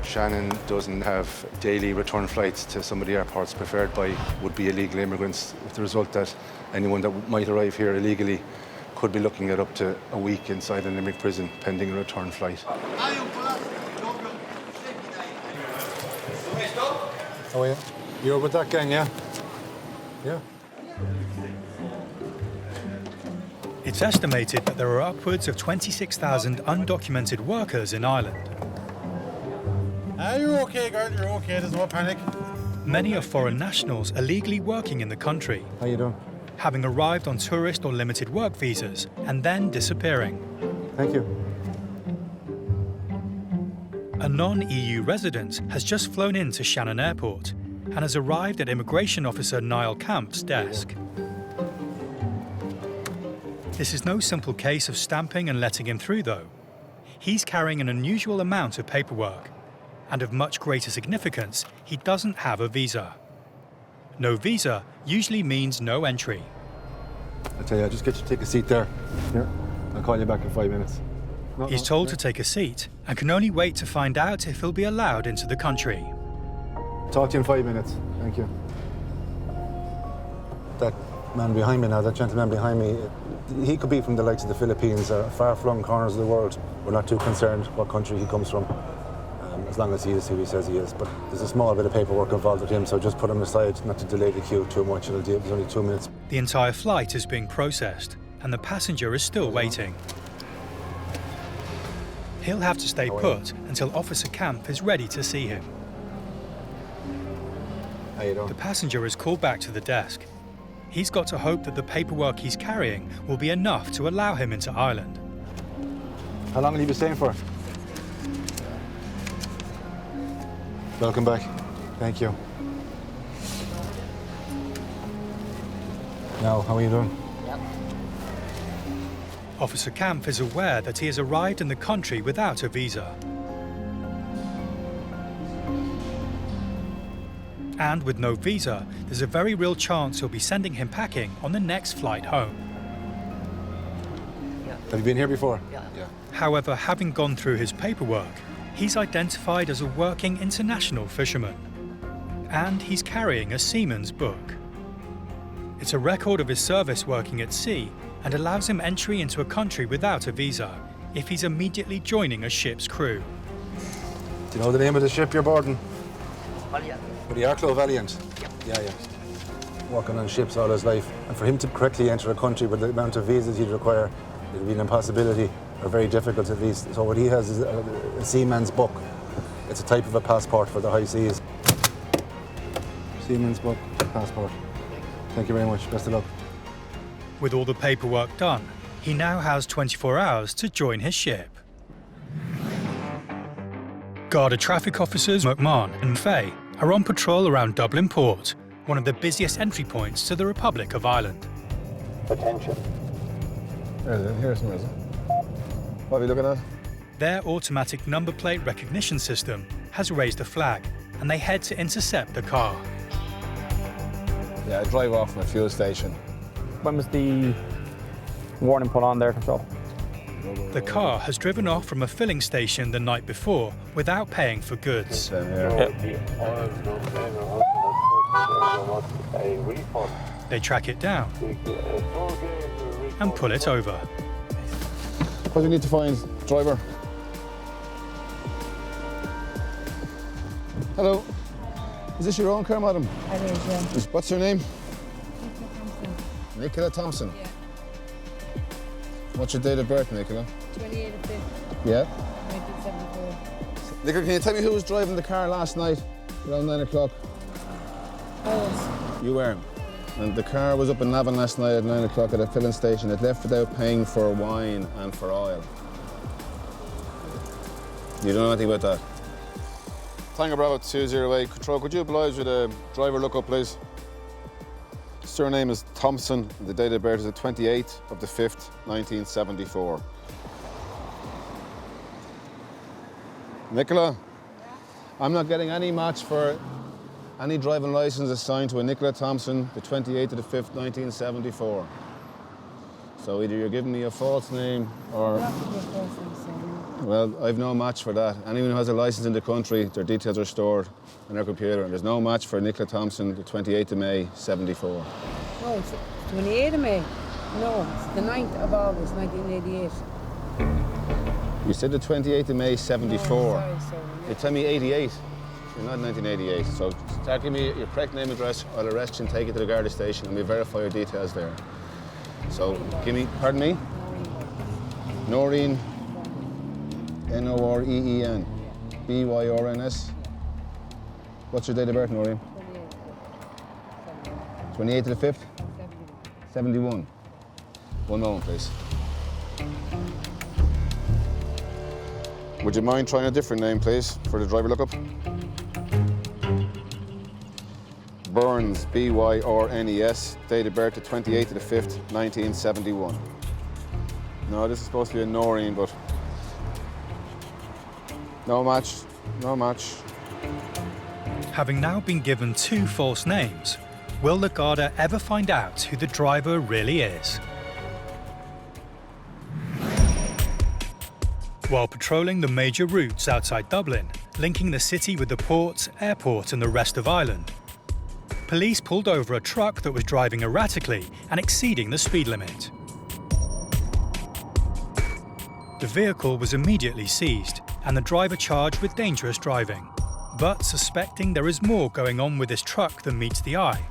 Speaker 14: Shannon doesn't have daily return flights to some of the airports preferred by would-be illegal immigrants, with the result that anyone that might arrive here illegally could be looking at up to a week inside an Limerick prison pending a return flight.
Speaker 21: Oh, yeah? You're with that gang, yeah? Yeah.
Speaker 1: It's estimated that there are upwards of 26,000 undocumented workers in Ireland.
Speaker 21: You're okay, girl, you're okay, there's no panic.
Speaker 1: Many are foreign nationals illegally working in the country,
Speaker 21: How you doing?
Speaker 1: having arrived on tourist or limited work visas and then disappearing.
Speaker 21: Thank you.
Speaker 1: A non-EU resident has just flown into Shannon Airport and has arrived at Immigration Officer Niall Camp's desk. This is no simple case of stamping and letting him through, though. He's carrying an unusual amount of paperwork, and of much greater significance, he doesn't have a visa. No visa usually means no entry.
Speaker 21: I tell you, just get you to take a seat there. Here, I'll call you back in 5 minutes.
Speaker 1: He's told to take a seat and can only wait to find out if he'll be allowed into the country.
Speaker 21: Talk to you in 5 minutes. Thank you. That man behind me now, that gentleman behind me, he could be from the likes of the Philippines or far-flung corners of the world. We're not too concerned what country he comes from, as long as he is who he says he is. But there's a small bit of paperwork involved with him, so just put him aside, not to delay the queue too much. It'll take only 2 minutes.
Speaker 1: The entire flight is being processed, and the passenger is still waiting. He'll have to stay put until Officer Camp is ready to see him.
Speaker 21: How you doing?
Speaker 1: The passenger is called back to the desk. He's got to hope that the paperwork he's carrying will be enough to allow him into Ireland.
Speaker 21: How long will you be staying for? Welcome back. Thank you. Now, how are you doing?
Speaker 1: Officer Camp is aware that he has arrived in the country without a visa. And with no visa, there's a very real chance he'll be sending him packing on the next flight home.
Speaker 21: Have you been here before?
Speaker 9: Yeah.
Speaker 1: However, having gone through his paperwork, he's identified as a working international fisherman. And he's carrying a seaman's book. It's a record of his service working at sea and allows him entry into a country without a visa if he's immediately joining a ship's crew.
Speaker 21: Do you know the name of the ship you're boarding?
Speaker 9: Valiant.
Speaker 21: But the Arklow Valiant? Yeah. Working on ships all his life. And for him to correctly enter a country with the amount of visas he'd require, it would be an impossibility, or very difficult at least. So what he has is a seaman's book. It's a type of a passport for the high seas. Seaman's book, passport. Thank you very much. Best of luck.
Speaker 1: With all the paperwork done, he now has 24 hours to join his ship. Garda traffic officers McMahon and Faye are on patrol around Dublin Port, one of the busiest entry points to the Republic of Ireland.
Speaker 9: Attention.
Speaker 21: Here's some reason. What are you looking at?
Speaker 1: Their automatic number plate recognition system has raised a flag, and they head to intercept the car.
Speaker 21: Yeah, I drive off from a fuel station.
Speaker 11: When was the warning put on there, Control?
Speaker 1: The car has driven off from a filling station the night before without paying for goods. They track it down and pull it over.
Speaker 21: What do you need to find, driver? Hello. Is this your own car, madam?
Speaker 4: It is, yeah.
Speaker 21: What's your name? Nicola Thompson.
Speaker 4: Yeah.
Speaker 21: What's your date of birth, Nicola?
Speaker 4: 28 of 5th,
Speaker 21: Yeah.
Speaker 4: 1974.
Speaker 21: Nicola, can you tell me who was driving the car last night around 9 o'clock?
Speaker 4: I was.
Speaker 21: You were. And the car was up in Navan last night at 9 o'clock at a filling station. It left without paying for wine and for oil. You don't know anything about that? Tango Bravo 208. Control, could you oblige with a driver lookup, please? Surname is Thompson. The date of birth is the 28th of the 5th, 1974. Nicola, I'm not getting any match for any driving licence assigned to a Nicola Thompson, the 28th of the 5th, 1974. So either you're giving me a false name or... Well, I've no match for that. Anyone who has a licence in the country, their details are stored in our computer, and there's no match for Nicola Thompson, the 28th of May, 74.
Speaker 4: No, it's 28th of May. No, it's the 9th of August, 1988.
Speaker 21: You said the 28th of May, 74.
Speaker 4: No, sorry.
Speaker 21: You tell me 88. You're not 1988. So start giving me your correct name, address. I'll arrest you and take you to the Garda station, and we'll verify your details there. So give me, pardon me? Noreen. Noreen. Byrs. What's your date of birth, Noreen? 28th of the 5th? 71. One moment, please. Would you mind trying a different name, please, for the driver lookup? Burns, Byrnes, date of birth the 28th of the 5th, 1971. No, this is supposed to be a Noreen, but no match, no match.
Speaker 1: Having now been given two false names, will the Garda ever find out who the driver really is? While patrolling the major routes outside Dublin, linking the city with the ports, airport and the rest of Ireland, police pulled over a truck that was driving erratically and exceeding the speed limit. The vehicle was immediately seized and the driver charged with dangerous driving. But suspecting there is more going on with this truck than meets the eye,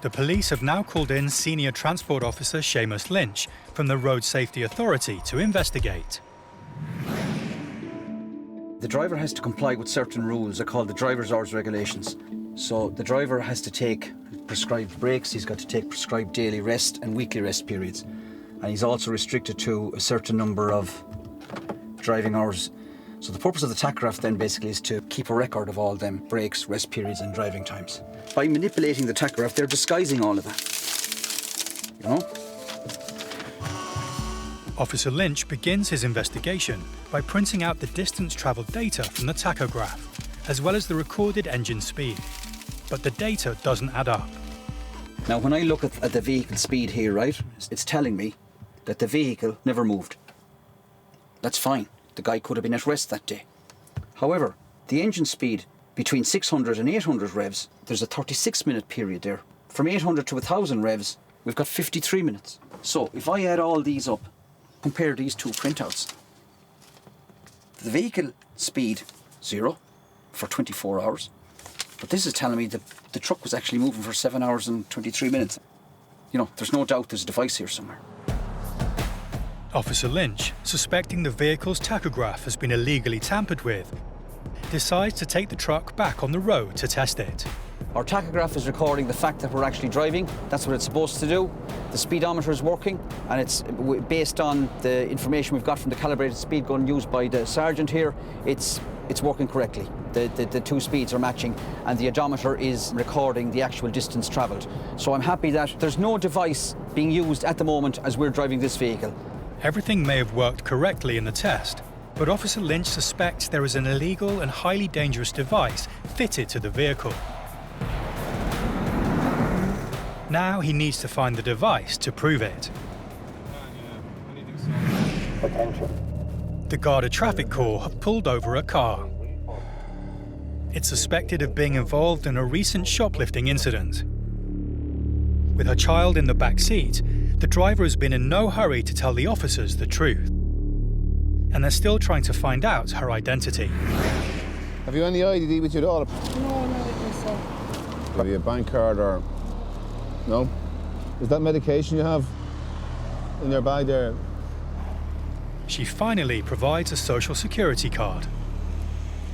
Speaker 1: the police have now called in Senior Transport Officer Seamus Lynch from the Road Safety Authority to investigate.
Speaker 5: The driver has to comply with certain rules. They're called the driver's hours regulations. So the driver has to take prescribed breaks, he's got to take prescribed daily rest and weekly rest periods. And he's also restricted to a certain number of driving hours. So the purpose of the tachograph then basically is to keep a record of all them breaks, rest periods and driving times. By manipulating the tachograph, they're disguising all of that. You know?
Speaker 1: Officer Lynch begins his investigation by printing out the distance travelled data from the tachograph, as well as the recorded engine speed. But the data doesn't add up.
Speaker 5: Now, when I look at the vehicle speed here, right, it's telling me that the vehicle never moved. That's fine. The guy could have been at rest that day. However, the engine speed between 600 and 800 revs, there's a 36-minute period there. From 800 to 1,000 revs, we've got 53 minutes. So if I add all these up, compare these two printouts, the vehicle speed, 0 for 24 hours. But this is telling me that the truck was actually moving for 7 hours and 23 minutes. You know, there's no doubt there's a device here somewhere.
Speaker 1: Officer Lynch, suspecting the vehicle's tachograph has been illegally tampered with, decides to take the truck back on the road to test it.
Speaker 5: Our tachograph is recording the fact that we're actually driving. That's what it's supposed to do. The speedometer is working, and it's based on the information we've got from the calibrated speed gun used by the sergeant here. It's working correctly. The two speeds are matching, and the odometer is recording the actual distance travelled. So I'm happy that there's no device being used at the moment as we're driving this vehicle.
Speaker 1: Everything may have worked correctly in the test, but Officer Lynch suspects there is an illegal and highly dangerous device fitted to the vehicle. Now he needs to find the device to prove it. The Garda Traffic Corps have pulled over a car. It's suspected of being involved in a recent shoplifting incident. With her child in the back seat, the driver has been in no hurry to tell the officers the truth. And they're still trying to find out her identity.
Speaker 15: Have you any ID with you at all?
Speaker 4: No, not with myself.
Speaker 15: Have you a bank card or... No? Is that medication you have in your bag there?
Speaker 1: She finally provides a social security card.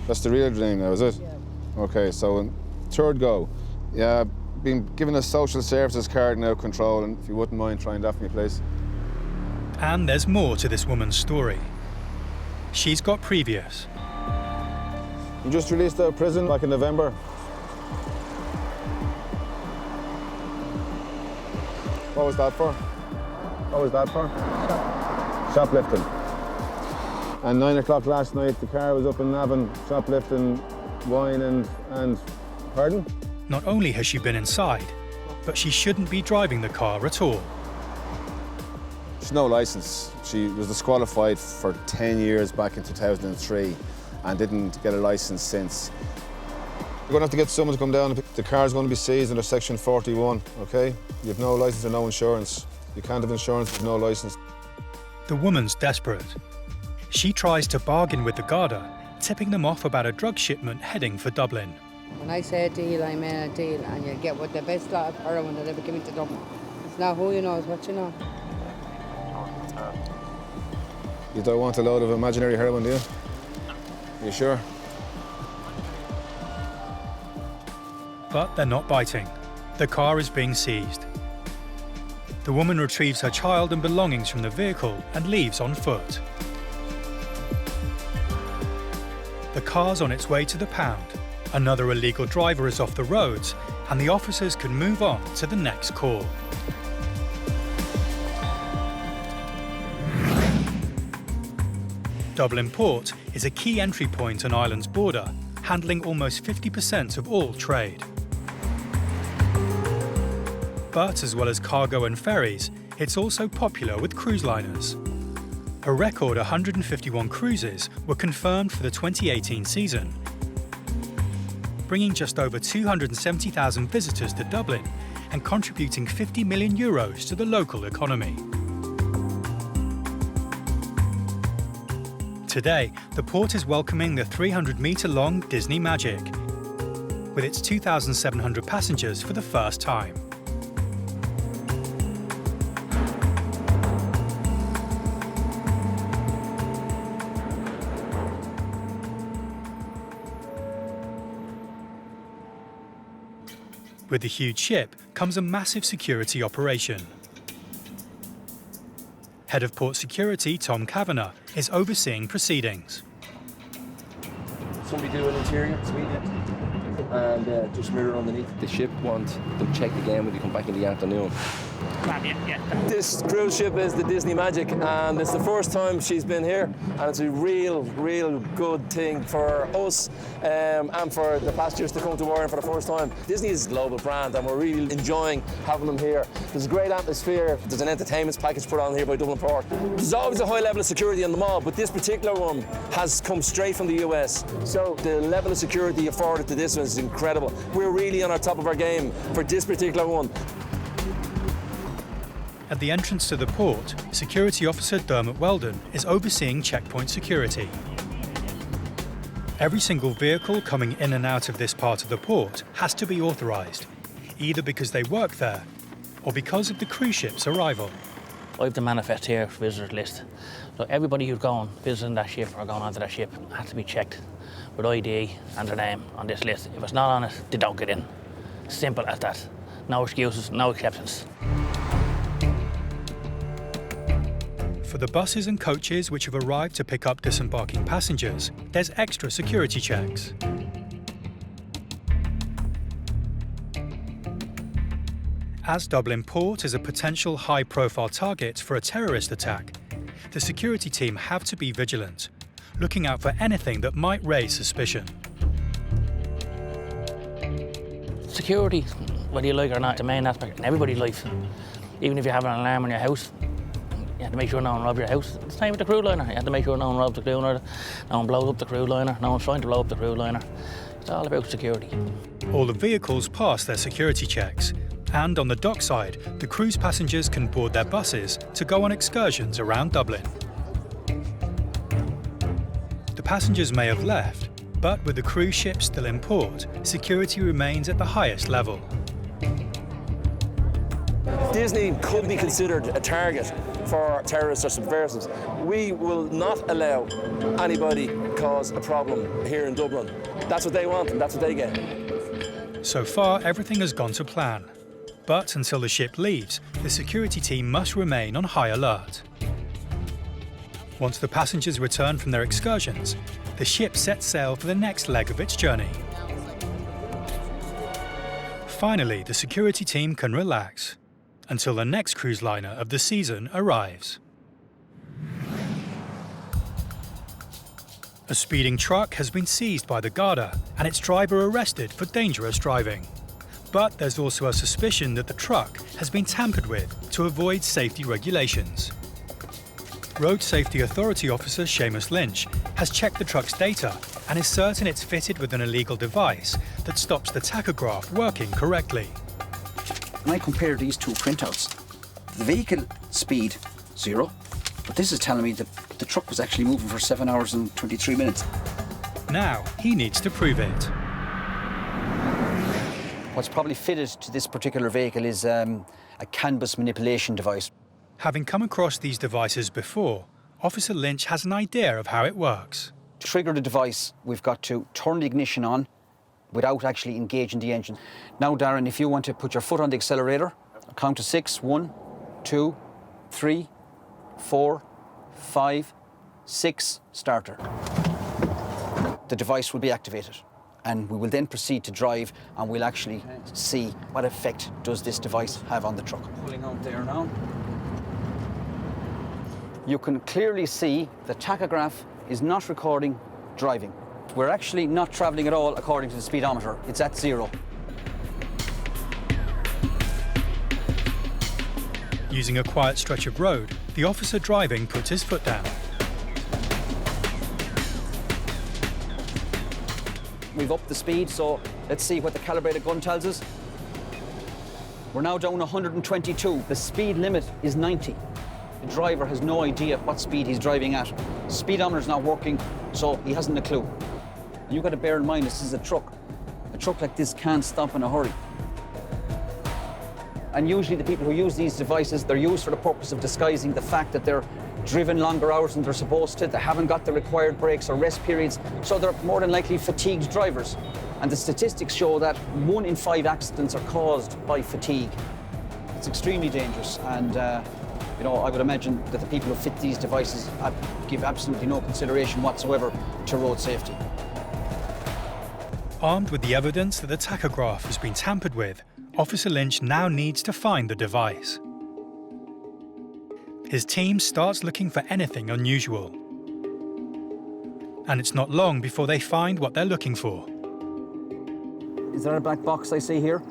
Speaker 15: That's the real name now, is it? Yeah. Okay, so in third go. Yeah, I've been given a social services card now, control, and if you wouldn't mind trying that for me, please.
Speaker 1: And there's more to this woman's story. She's got previous.
Speaker 15: You just released out of prison back in November. What was that for? What was that for? Shoplifting. And 9 o'clock last night, the car was up in Navan, shoplifting wine and... Pardon?
Speaker 1: Not only has she been inside, but she shouldn't be driving the car at all.
Speaker 15: She's no licence. She was disqualified for 10 years back in 2003 and didn't get a licence since. You're going to have to get someone to come down. The car's going to be seized under Section 41, OK? You have no licence or no insurance. You can't have insurance with no licence.
Speaker 1: The woman's desperate. She tries to bargain with the Garda, tipping them off about a drug shipment heading for Dublin.
Speaker 4: When I say a deal, I mean a deal, and you'll get what the best lot of heroin that ever came into Dublin. It's not who you know, it's what you know.
Speaker 15: You don't want a load of imaginary heroin, do you? You sure?
Speaker 1: But they're not biting. The car is being seized. The woman retrieves her child and belongings from the vehicle and leaves on foot. The car's on its way to the pound. Another illegal driver is off the roads, and the officers can move on to the next call. Dublin Port is a key entry point on Ireland's border, handling almost 50% of all trade. But as well as cargo and ferries, it's also popular with cruise liners. A record 151 cruises were confirmed for the 2018 season, bringing just over 270,000 visitors to Dublin and contributing €50 million to the local economy. Today, the port is welcoming the 300-metre-long Disney Magic, with its 2,700 passengers for the first time. With the huge ship comes a massive security operation. Head of Port Security, Tom Kavanagh, is overseeing proceedings.
Speaker 16: Somebody do an interior, and just mirror underneath. The ship want them checked again when they come back in the afternoon.
Speaker 10: This cruise ship is the Disney Magic, and it's the first time she's been here, and it's a real good thing for us and for the passengers to come to Warren for the first time. Disney is a global brand, and we're really enjoying having them here. There's a great atmosphere. There's an entertainment package put on here by Dublin Port. There's always a high level of security on the mall, but this particular one has come straight from the US. So the level of security afforded to this one is incredible. We're really on our top of our game for this particular one.
Speaker 1: At the entrance to the port, Security Officer Dermot Weldon is overseeing checkpoint security. Every single vehicle coming in and out of this part of the port has to be authorised, either because they work there or because of the cruise ship's arrival.
Speaker 8: I have the manifest here, visitors list. So everybody who's going, visiting that ship or going onto that ship has to be checked with ID and their name on this list. If it's not on it, they don't get in. Simple as that. No excuses, no acceptance.
Speaker 1: For the buses and coaches which have arrived to pick up disembarking passengers, there's extra security checks. As Dublin Port is a potential high-profile target for a terrorist attack, the security team have to be vigilant, looking out for anything that might raise suspicion.
Speaker 8: Security, whether you like it or not, is the main aspect in everybody's life. Even if you have an alarm in your house, you have to make sure no one robs your house. It's the same with the crew liner. You have to make sure no one robs the crew liner, no one blows up the crew liner, no one's trying to blow up the crew liner. It's all about security.
Speaker 1: All the vehicles pass their security checks, and on the dockside, the cruise passengers can board their buses to go on excursions around Dublin. The passengers may have left, but with the cruise ship still in port, security remains at the highest level.
Speaker 10: Disney could be considered a target for terrorists or subversives. We will not allow anybody cause a problem here in Dublin. That's what they want and that's what they get.
Speaker 1: So far, everything has gone to plan. But until the ship leaves, the security team must remain on high alert. Once the passengers return from their excursions, the ship sets sail for the next leg of its journey. Finally, the security team can relax until the next cruise liner of the season arrives. A speeding truck has been seized by the Garda and its driver arrested for dangerous driving. But there's also a suspicion that the truck has been tampered with to avoid safety regulations. Road Safety Authority Officer Seamus Lynch has checked the truck's data and is certain it's fitted with an illegal device that stops the tachograph working correctly.
Speaker 5: When I compare these two printouts, the vehicle speed 0, but this is telling me that the truck was actually moving for 7 hours and 23 minutes.
Speaker 1: Now he needs to prove it.
Speaker 5: What's probably fitted to this particular vehicle is a canvas manipulation device.
Speaker 1: Having come across these devices before, Officer Lynch has an idea of how it works.
Speaker 5: To trigger the device, we've got to turn the ignition on without actually engaging the engine. Now, Darren, if you want to put your foot on the accelerator, I'll count to 6, 1, 2, 3, 4, 5, 6, starter. The device will be activated, and we will then proceed to drive, and we'll actually see what effect does this device have on the truck. Pulling out there now. You can clearly see the tachograph is not recording driving. We're actually not travelling at all according to the speedometer. It's at 0.
Speaker 1: Using a quiet stretch of road, the officer driving puts his foot down.
Speaker 5: We've upped the speed, so let's see what the calibrated gun tells us. We're now down 122. The speed limit is 90. The driver has no idea what speed he's driving at. The speedometer's not working, so he hasn't a clue. And you've got to bear in mind, this is a truck. A truck like this can't stop in a hurry. And usually the people who use these devices, they're used for the purpose of disguising the fact that they're driven longer hours than they're supposed to. They haven't got the required breaks or rest periods, so they're more than likely fatigued drivers. And the statistics show that 1 in 5 accidents are caused by fatigue. It's extremely dangerous, and I would imagine that the people who fit these devices give absolutely no consideration whatsoever to road safety.
Speaker 1: Armed with the evidence that the tachograph has been tampered with, Officer Lynch now needs to find the device. His team starts looking for anything unusual. And it's not long before they find what they're looking for.
Speaker 5: Is there a black box I see here?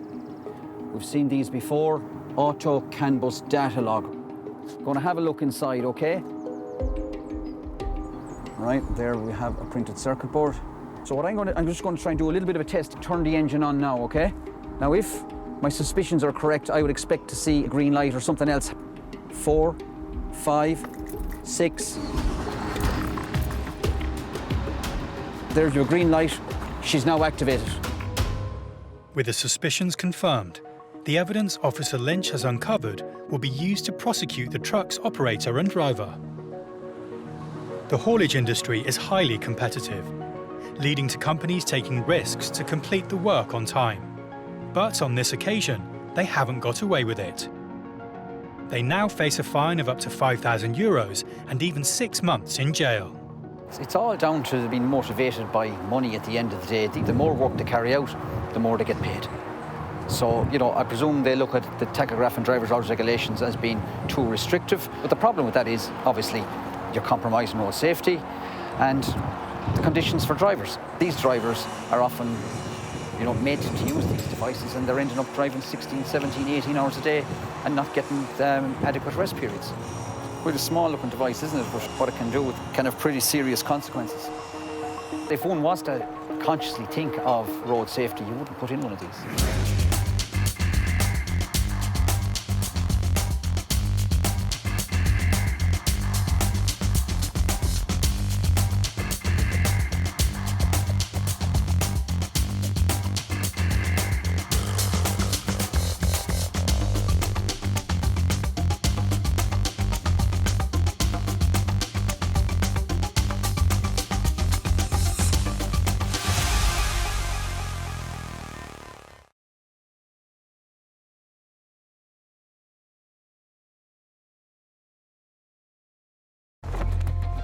Speaker 5: We've seen these before. Auto CAN bus data log. Going to have a look inside, okay? Right, there we have a printed circuit board. So what I'm just going to try and do a little bit of a test. Turn the engine on now, okay? Now if my suspicions are correct, I would expect to see a green light or something else. 4, 5, 6. There's your green light. She's now activated.
Speaker 1: With the suspicions confirmed, the evidence Officer Lynch has uncovered will be used to prosecute the truck's operator and driver. The haulage industry is highly competitive, leading to companies taking risks to complete the work on time. But on this occasion, they haven't got away with it. They now face a fine of up to €5,000 and even 6 months in jail.
Speaker 5: It's all down to being motivated by money at the end of the day. The more work they carry out, the more they get paid. So, you know, I presume they look at the tachograph and driver's hours regulations as being too restrictive. But the problem with that is, obviously, you're compromising road safety and the conditions for drivers. These drivers are often, you know, made to use these devices, and they're ending up driving 16, 17, 18 hours a day and not getting adequate rest periods. Quite a small-looking device, isn't it? But what it can do with kind of pretty serious consequences. If one was to consciously think of road safety, you wouldn't put in one of these.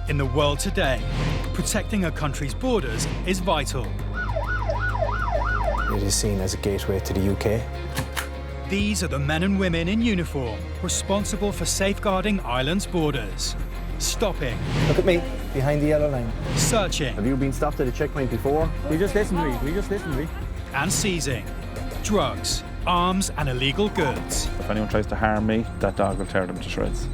Speaker 1: In the world today, protecting a country's borders is vital.
Speaker 2: It is seen as a gateway to the UK.
Speaker 1: These are the men and women in uniform responsible for safeguarding Ireland's borders. Stopping.
Speaker 18: Look at me, behind the yellow line.
Speaker 1: Searching.
Speaker 11: Have you been stopped at a checkpoint before? We just listened to me.
Speaker 1: And seizing drugs, arms and illegal goods.
Speaker 17: If anyone tries to harm me, that dog will tear them to shreds.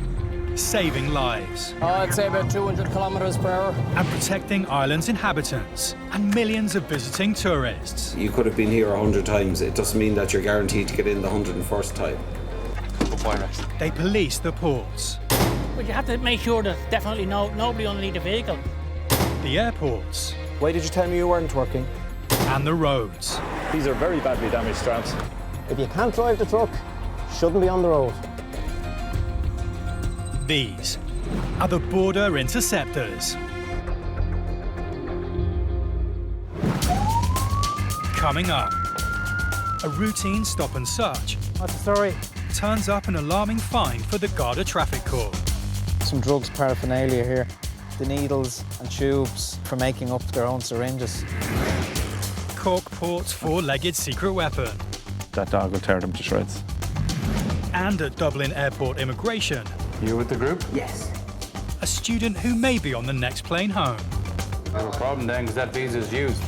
Speaker 1: Saving lives.
Speaker 19: I'd say about 200 kilometres per hour.
Speaker 1: And protecting Ireland's inhabitants and millions of visiting tourists.
Speaker 7: You could have been here 100 times. It doesn't mean that you're guaranteed to get in the 101st time.
Speaker 1: They police the ports.
Speaker 8: But you have to make sure there's definitely nobody underneath the vehicle.
Speaker 1: The airports.
Speaker 18: Why did you tell me you weren't working?
Speaker 1: And the roads.
Speaker 17: These are very badly damaged straps.
Speaker 3: If you can't drive the truck, shouldn't be on the road.
Speaker 1: These are the Border Interceptors. Coming up, a routine stop and search.
Speaker 18: What's the story?
Speaker 1: Turns up an alarming find for the Garda Traffic Corps.
Speaker 18: Some drugs paraphernalia here. The needles and tubes for making up their own syringes.
Speaker 1: Corkport's four-legged secret weapon.
Speaker 17: That dog will tear them to shreds.
Speaker 1: And at Dublin Airport Immigration.
Speaker 14: You with the group?
Speaker 5: Yes.
Speaker 1: A student who may be on the next plane home.
Speaker 14: No problem then, because that visa is used.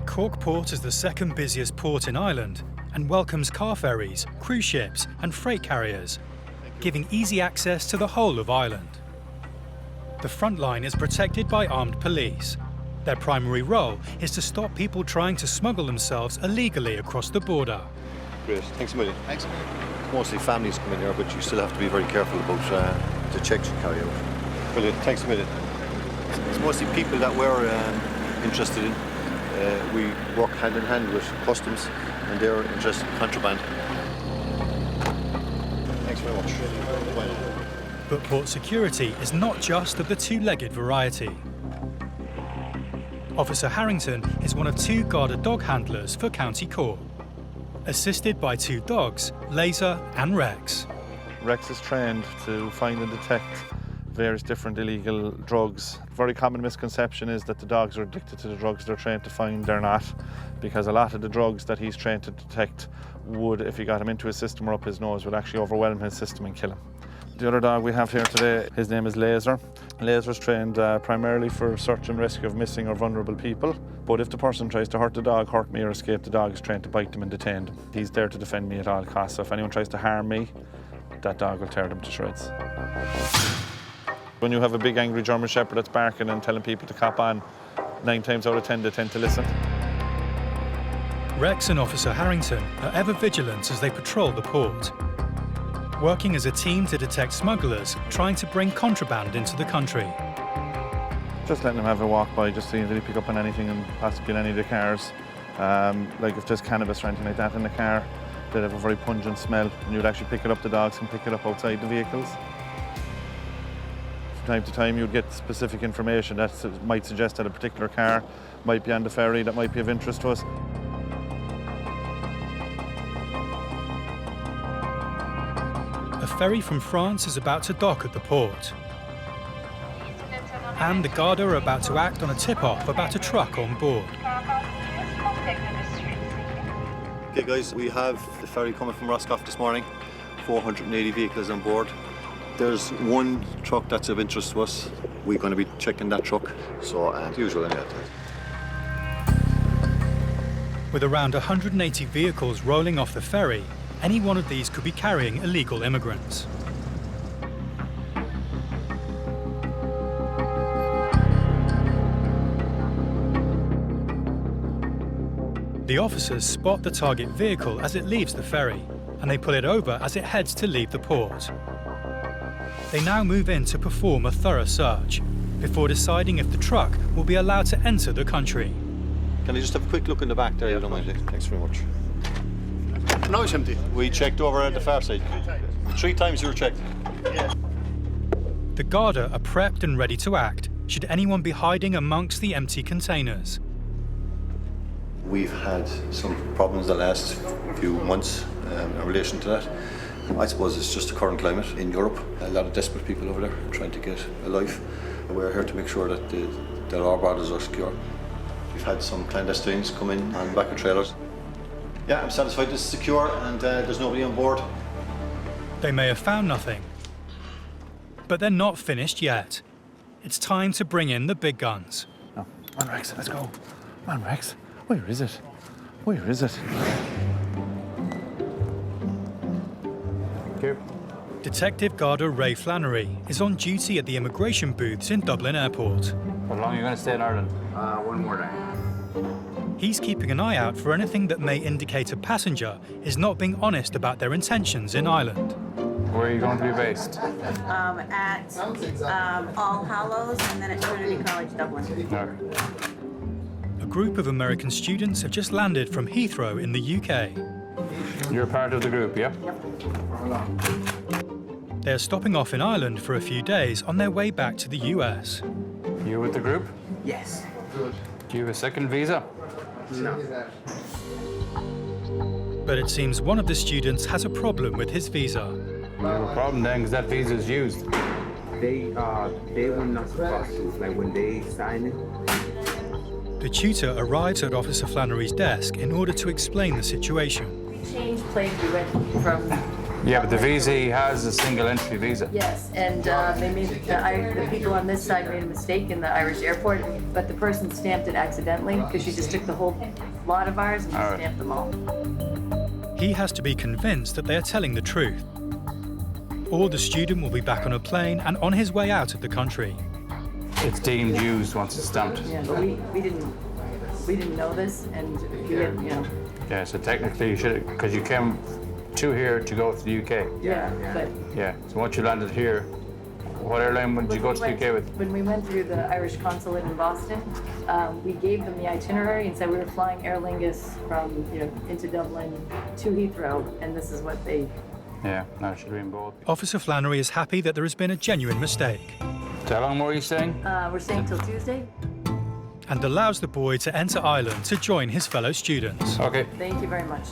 Speaker 1: Corkport is the second busiest port in Ireland and welcomes car ferries, cruise ships and freight carriers, giving easy access to the whole of Ireland. The front line is protected by armed police. Their primary role is to stop people trying to smuggle themselves illegally across the border.
Speaker 12: Great, thanks a million. Thanks. Mostly families come in here, but you still have to be very careful about the checks you carry out. Brilliant, thanks a million. It's mostly people that we're interested in. We work hand in hand with customs, and they're interested in contraband. Thanks very much. Bye.
Speaker 1: But port security is not just of the two-legged variety. Officer Harrington is one of 2 Garda dog handlers for County Cork, assisted by 2 dogs, Laser and Rex.
Speaker 16: Rex is trained to find and detect
Speaker 14: various different illegal drugs. Very common misconception is that the dogs are addicted to the drugs they're trained to find. They're not, because a lot of the drugs that he's trained to detect would, if you got him into his system or up his nose, would actually overwhelm his system and kill him. The other dog we have here today, his name is Laser. Laser's trained primarily for search and rescue of missing or vulnerable people. But if the person tries to hurt the dog, hurt me or escape, the dog is trained to bite them and detain them. He's there to defend me at all costs, so if anyone tries to harm me, that dog will tear them to shreds. When you have a big angry German Shepherd that's barking and telling people to cop on, 9 times out of 10 they tend to listen.
Speaker 1: Rex and Officer Harrington are ever vigilant as they patrol the port, working as a team to detect smugglers trying to bring contraband into the country.
Speaker 14: Just letting them have a walk by, just seeing if they pick up on anything and possibly in any of the cars. Like if there's cannabis or anything like that in the car, they'd have a very pungent smell, and you'd actually pick it up, the dogs can pick it up outside the vehicles. From time to time you'd get specific information that might suggest that a particular car might be on the ferry that might be of interest to us.
Speaker 1: A ferry from France is about to dock at the port. And the Garda are about to act on a tip-off about a truck on board.
Speaker 12: Okay guys, we have the ferry coming from Roscoff this morning, 480 vehicles on board. There's one truck that's of interest to us. We're going to be checking that truck, so as usual anyway.
Speaker 1: With around 180 vehicles rolling off the ferry, any one of these could be carrying illegal immigrants. The officers spot the target vehicle as it leaves the ferry, and they pull it over as it heads to leave the port. They now move in to perform a thorough search, before deciding if the truck will be allowed to enter the country.
Speaker 12: Can I just have a quick look in the back there? I don't mind. Thanks very much. No, it's empty. We checked over at the far side. 3 times you were checked. Yeah.
Speaker 1: The Garda are prepped and ready to act, should anyone be hiding amongst the empty containers.
Speaker 12: We've had some problems the last few months in relation to that. I suppose it's just the current climate in Europe. A lot of desperate people over there trying to get a life. We're here to make sure that our borders are secure. We've had some clandestines come in on back of trailers. Yeah, I'm satisfied this is secure and there's nobody on board.
Speaker 1: They may have found nothing, but they're not finished yet. It's time to bring in the big guns.
Speaker 14: Oh. Come on, Rex, let's go. Come on, Rex. Where is it? Where is it?
Speaker 1: Here. Detective Garda Ray Flannery is on duty at the immigration booths in Dublin Airport.
Speaker 16: How long are you going to stay in Ireland? One more day.
Speaker 1: He's keeping an eye out for anything that may indicate a passenger is not being honest about their intentions in Ireland.
Speaker 16: Where are you going to be based?
Speaker 22: At All Hallows and then at Trinity College, Dublin.
Speaker 1: A group of American students have just landed from Heathrow in the UK.
Speaker 16: You're part of the group, yeah?
Speaker 22: Yep.
Speaker 1: They're stopping off in Ireland for a few days on their way back to the US.
Speaker 16: You with the group?
Speaker 22: Yes.
Speaker 16: Do you have a second visa?
Speaker 22: No.
Speaker 1: But it seems one of the students has a problem with his visa.
Speaker 16: You have a problem then, because that visa is used.
Speaker 23: They were not supposed to, like when they sign it.
Speaker 1: The tutor arrives at Officer Flannery's desk in order to explain the situation.
Speaker 22: We changed place, we went from...
Speaker 16: Yeah, but the visa he has is a single entry visa.
Speaker 22: Yes, and they made the people on this side made a mistake in the Irish airport, but the person stamped it accidentally because she just took the whole lot of ours and stamped them all.
Speaker 1: He has to be convinced that they are telling the truth, or the student will be back on a plane and on his way out of the country.
Speaker 16: It's deemed used once it's stamped.
Speaker 22: Yeah, but we didn't know this, and we had, you know.
Speaker 16: Yeah, so technically you should, because you came to here to go to the UK.
Speaker 22: Yeah, but...
Speaker 16: Yeah, so once you landed here, what airline would you go to the UK with?
Speaker 22: When we went through the Irish consulate in Boston, we gave them the itinerary and said we were flying Aer Lingus from, into Dublin to Heathrow, and this is what they...
Speaker 16: Yeah, no, it should be in both.
Speaker 1: Officer Flannery is happy that there has been a genuine mistake.
Speaker 16: So how long more are you staying?
Speaker 22: We're staying till Tuesday.
Speaker 1: And allows the boy to enter Ireland to join his fellow students.
Speaker 16: Okay.
Speaker 22: Thank you very much.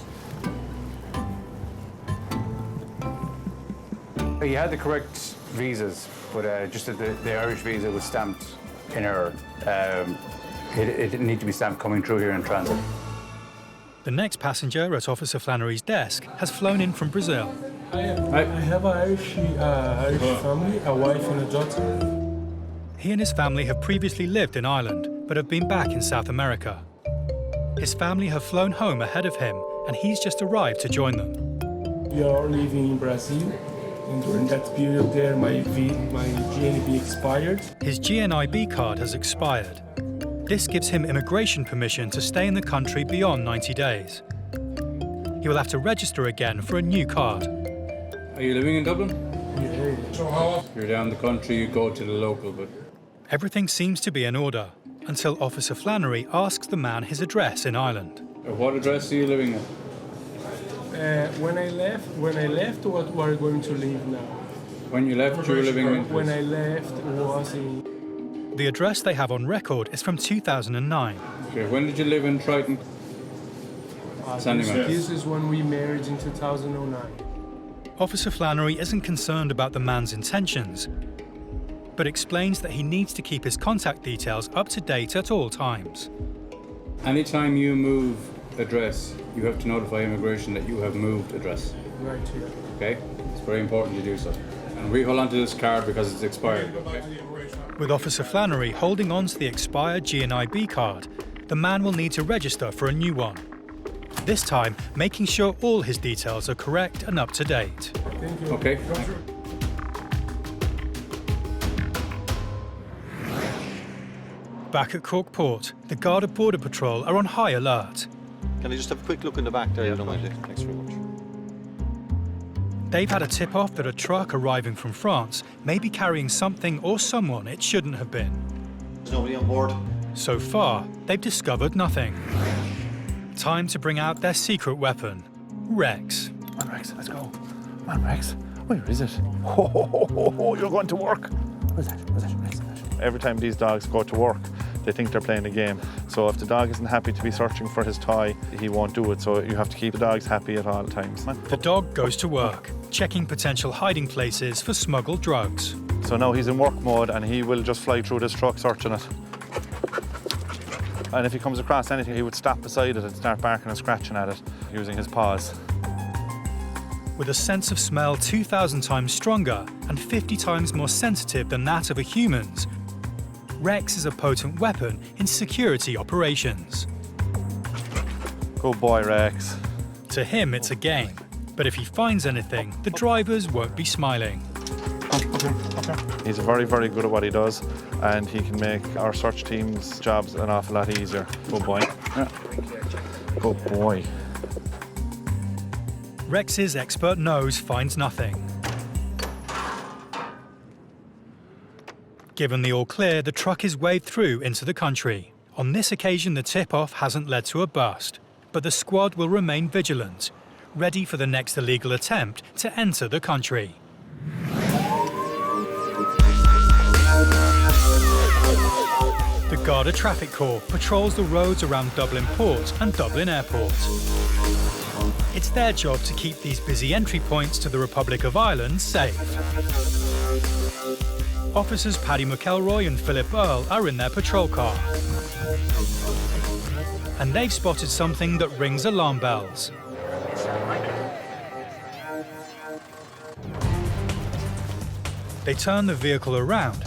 Speaker 16: You had the correct visas, but just that the Irish visa was stamped in error. It didn't need to be stamped coming through here in transit.
Speaker 1: The next passenger at Officer Flannery's desk has flown in from Brazil.
Speaker 6: I have an Irish family, a wife and a daughter.
Speaker 1: He and his family have previously lived in Ireland, but have been back in South America. His family have flown home ahead of him, and he's just arrived to join them.
Speaker 6: We are living in Brazil, and during that period there, my GNIB expired.
Speaker 1: His GNIB card has expired. This gives him immigration permission to stay in the country beyond 90 days. He will have to register again for a new card.
Speaker 16: Are you living in Dublin? Yeah. You're down the country, you go to the local, but...
Speaker 1: Everything seems to be in order, until Officer Flannery asks the man his address in Ireland.
Speaker 16: What address are you living at?
Speaker 6: When I left, what we're going to live now.
Speaker 16: When you left, you were living in...
Speaker 6: When I left, was in...
Speaker 1: The address they have on record is from 2009.
Speaker 16: Okay, when did you live in Triton?
Speaker 6: This is when we married in 2009.
Speaker 1: Officer Flannery isn't concerned about the man's intentions, but explains that he needs to keep his contact details up to date at all times.
Speaker 16: Anytime you move address, you have to notify immigration that you have moved address.
Speaker 6: Right here.
Speaker 16: Okay? It's very important you do so. And we hold on to this card because it's expired. Okay?
Speaker 1: With Officer Flannery holding on to the expired GNIB card, the man will need to register for a new one. This time, making sure all his details are correct and up to date.
Speaker 6: Thank you.
Speaker 16: Okay.
Speaker 1: Back at Cork Port, the Garda Border Patrol are on high alert.
Speaker 12: Can I just have a quick look in the back there? Thanks very much.
Speaker 1: They've had a tip-off that a truck arriving from France may be carrying something or someone it shouldn't have been.
Speaker 12: There's nobody on board.
Speaker 1: So far, they've discovered nothing. Time to bring out their secret weapon, Rex.
Speaker 17: Come on, Rex, let's go. Come on, Rex. Where is it? Oh, you're going to work. Where's that? Rex. Every time these dogs go to work, they think they're playing a game. So if the dog isn't happy to be searching for his toy, he won't do it. So you have to keep the dogs happy at all times.
Speaker 1: The dog goes to work, checking potential hiding places for smuggled drugs.
Speaker 17: So now he's in work mode and he will just fly through this truck searching it. And if he comes across anything, he would stop beside it and start barking and scratching at it using his paws.
Speaker 1: With a sense of smell 2,000 times stronger and 50 times more sensitive than that of a human's, Rex is a potent weapon in security operations.
Speaker 17: Good boy, Rex.
Speaker 1: To him, it's a game. But if he finds anything, the drivers won't be smiling.
Speaker 17: Okay. He's very, very good at what he does, and he can make our search team's jobs an awful lot easier. Good boy. Yeah. Good boy.
Speaker 1: Rex's expert nose finds nothing. Given the all clear, the truck is waved through into the country. On this occasion, the tip-off hasn't led to a bust, but the squad will remain vigilant, ready for the next illegal attempt to enter the country. The Garda Traffic Corps patrols the roads around Dublin Port and Dublin Airport. It's their job to keep these busy entry points to the Republic of Ireland safe. Officers Paddy McElroy and Philip Earle are in their patrol car. And they've spotted something that rings alarm bells. They turn the vehicle around